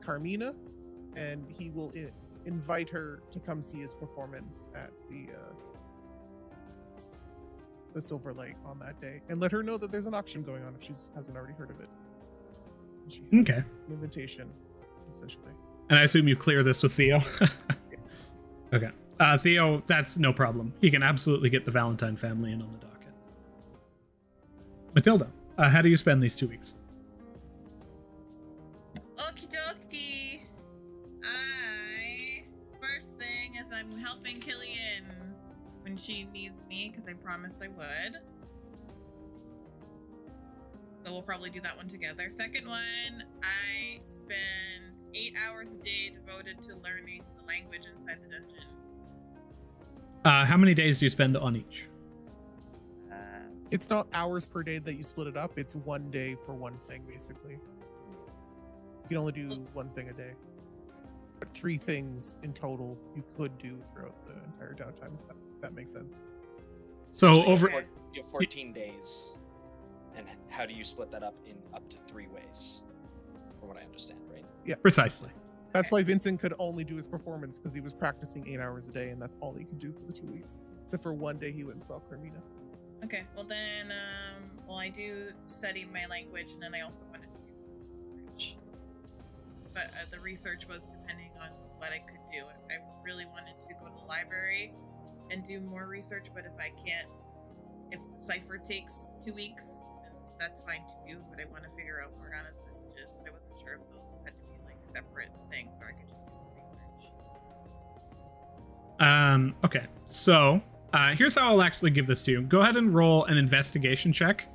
Carmina, and he will invite her to come see his performance at the Silver Lake on that day, and let her know that there's an auction going on if she hasn't already heard of it. She has Okay. an invitation, essentially. And I assume you clear this with Theo? Okay. Theo, that's no problem. You can absolutely get the Valentine family in on the docket. Matilda, how do you spend these 2 weeks? Okie dokie. First thing is I'm helping Killian when she needs me, because I promised I would. So we'll probably do that one together. Second one, I spend 8 hours a day devoted to learning the language inside the dungeon. How many days do you spend on each? It's not hours per day that you split it up. It's 1 day for one thing, basically. You can only do one thing a day. But 3 things in total you could do throughout the entire downtime, if that makes sense. So you over... have you have 14 days. And how do you split that up in up to 3 ways? From what I understand, right? Yeah. Precisely. That's why Vincent could only do his performance, because he was practicing 8 hours a day, and that's all he could do for the 2 weeks. Except for one day he went and saw Carmina. Okay, well then, I do study my language, and then I also wanted to do research. But the research was depending on what I could do. I really wanted to go to the library and do more research, but if I can't, if the cipher takes 2 weeks, then that's fine too. But I want to figure out Morgana's messages, but I wasn't sure if those had to be like separate things, or I could just do the research. Okay, so here's how I'll actually give this to you. Go ahead and roll an investigation check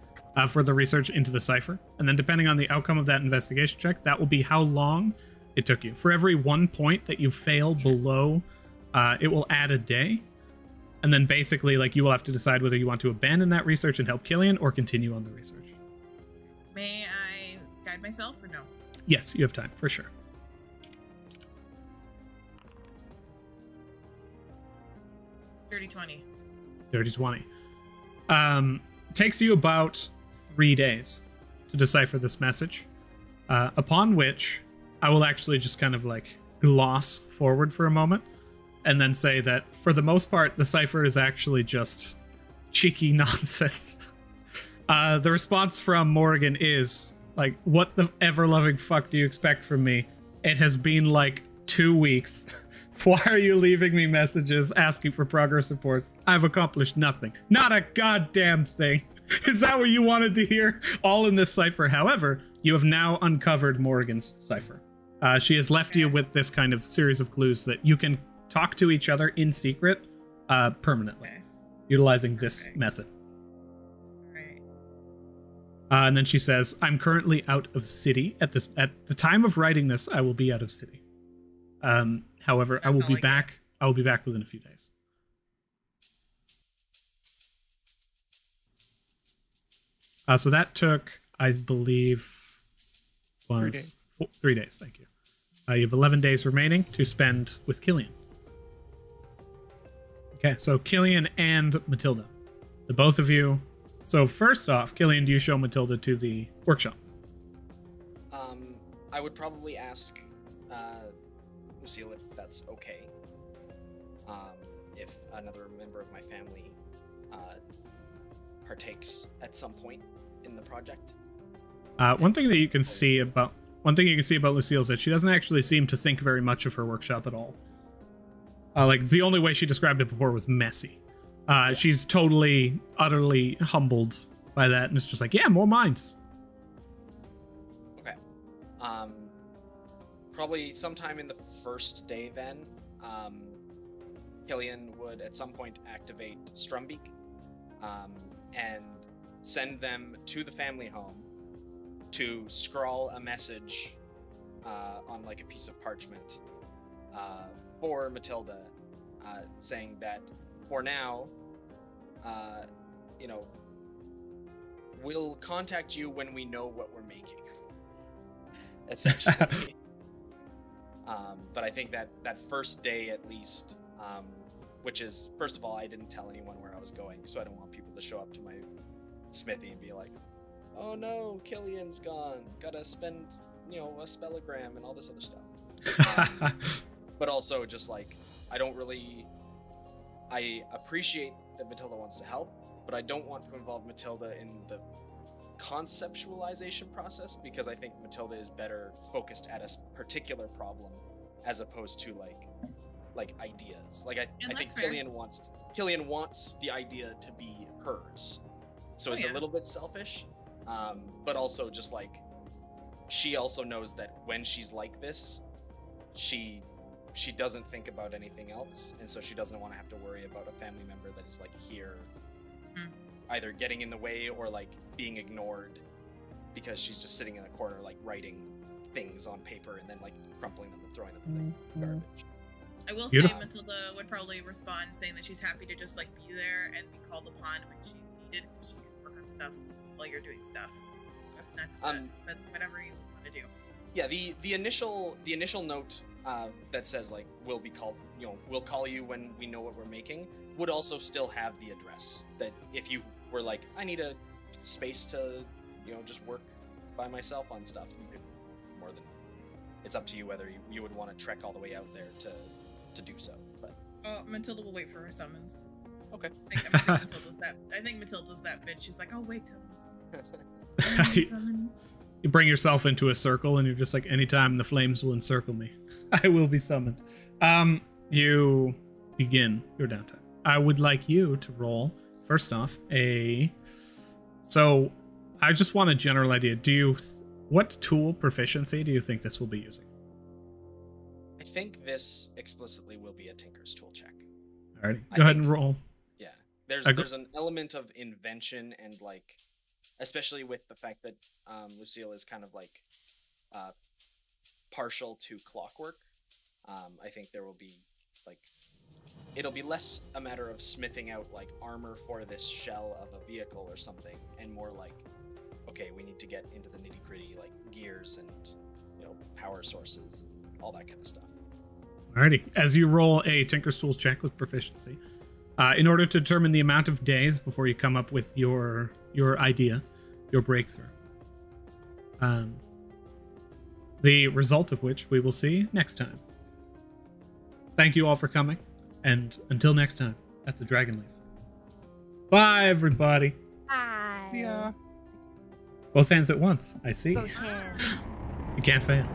for the research into the cipher, and then depending on the outcome of that investigation check, that will be how long it took you. For every 1 point that you fail below, it will add a day, and then basically, like, you will have to decide whether you want to abandon that research and help Killian or continue on the research. May I guide myself or no? Yes, you have time for sure. 30-20. 30-20. Takes you about 3 days to decipher this message, upon which I will actually just kind of like gloss forward for a moment and then say that for the most part, the cipher is actually just cheeky nonsense. The response from Morgan is like, what the ever-loving fuck do you expect from me? It has been like 2 weeks. Why are you leaving me messages asking for progress reports? I've accomplished nothing. Not a goddamn thing. Is that what you wanted to hear? All in this cipher. However, you have now uncovered Morgan's cipher. She has left you with this kind of series of clues that you can talk to each other in secret permanently, Okay. utilizing this Okay. method. Right. And then she says, "I'm currently out of city at the time of writing this. I will be out of city. However, I will That's be all I back. I will be back within a few days." So that took, I believe, 3 days. 3 days. Thank you. You have 11 days remaining to spend with Killian. Okay, so Killian and Matilda, the both of you. So first off, Killian, do you show Matilda to the workshop? I would probably ask Lucille if that's okay. If another member of my family partakes at some point in the project. One thing you can see about Lucille is that she doesn't actually seem to think very much of her workshop at all. Like the only way she described it before was messy. She's totally, utterly humbled by that, and it's just like, yeah, more mines. Okay. Probably sometime in the first day then, Killian would at some point activate Strumbeak and send them to the family home to scrawl a message on like a piece of parchment for Matilda, saying that for now, we'll contact you when we know what we're making. Essentially. But I think that first day at least, which is, first of all, I didn't tell anyone where I was going, so I don't want people to show up to my smithy and be like, "Oh no, Killian's gone. Gotta spend, a spellogram and all this other stuff." But also just like, I appreciate that Matilda wants to help, but I don't want to involve Matilda in the conceptualization process, because I think Matilda is better focused at a particular problem as opposed to like ideas. Like I think that's fair. Killian wants the idea to be hers. So it's a little bit selfish, but also just like, she also knows that when she's like this, she doesn't think about anything else, and so she doesn't want to have to worry about a family member that is like here, either getting in the way or like being ignored because she's just sitting in a corner like writing things on paper and then like crumpling them and throwing them in the garbage. I will Beautiful. say Matilda would probably respond saying that she's happy to just like be there and be called upon when she's needed. She can work on stuff while you're doing stuff. That's not but whatever you want to do. Yeah, the initial note that says like we'll call you when we know what we're making would also still have the address, that if you were like, I need a space to just work by myself on stuff, you could more than, it's up to you whether you would want to trek all the way out there to do so. But Matilda will wait for her summons. Okay. I think Matilda's that bitch. She's like, I'll wait till You bring yourself into a circle and you're just like, anytime the flames will encircle me, I will be summoned. You begin your downtime. I would like you to roll, first off, so I just want a general idea. What tool proficiency do you think this will be using? I think this explicitly will be a Tinker's Tool check. Alrighty, go ahead and roll. Yeah, there's an element of invention and like, especially with the fact that Lucille is kind of like partial to clockwork. I think there will be like, it'll be less a matter of smithing out like armor for this shell of a vehicle or something, and more like, okay, we need to get into the nitty gritty, like gears and power sources, and all that kind of stuff. Alrighty, as you roll a Tinker's Tools check with proficiency, in order to determine the amount of days before you come up with your idea, your breakthrough, the result of which we will see next time. Thank you all for coming, and until next time at the Dragonleaf. Bye, everybody. Bye. Yeah. Both hands at once. I see. Both hands. You can't fail.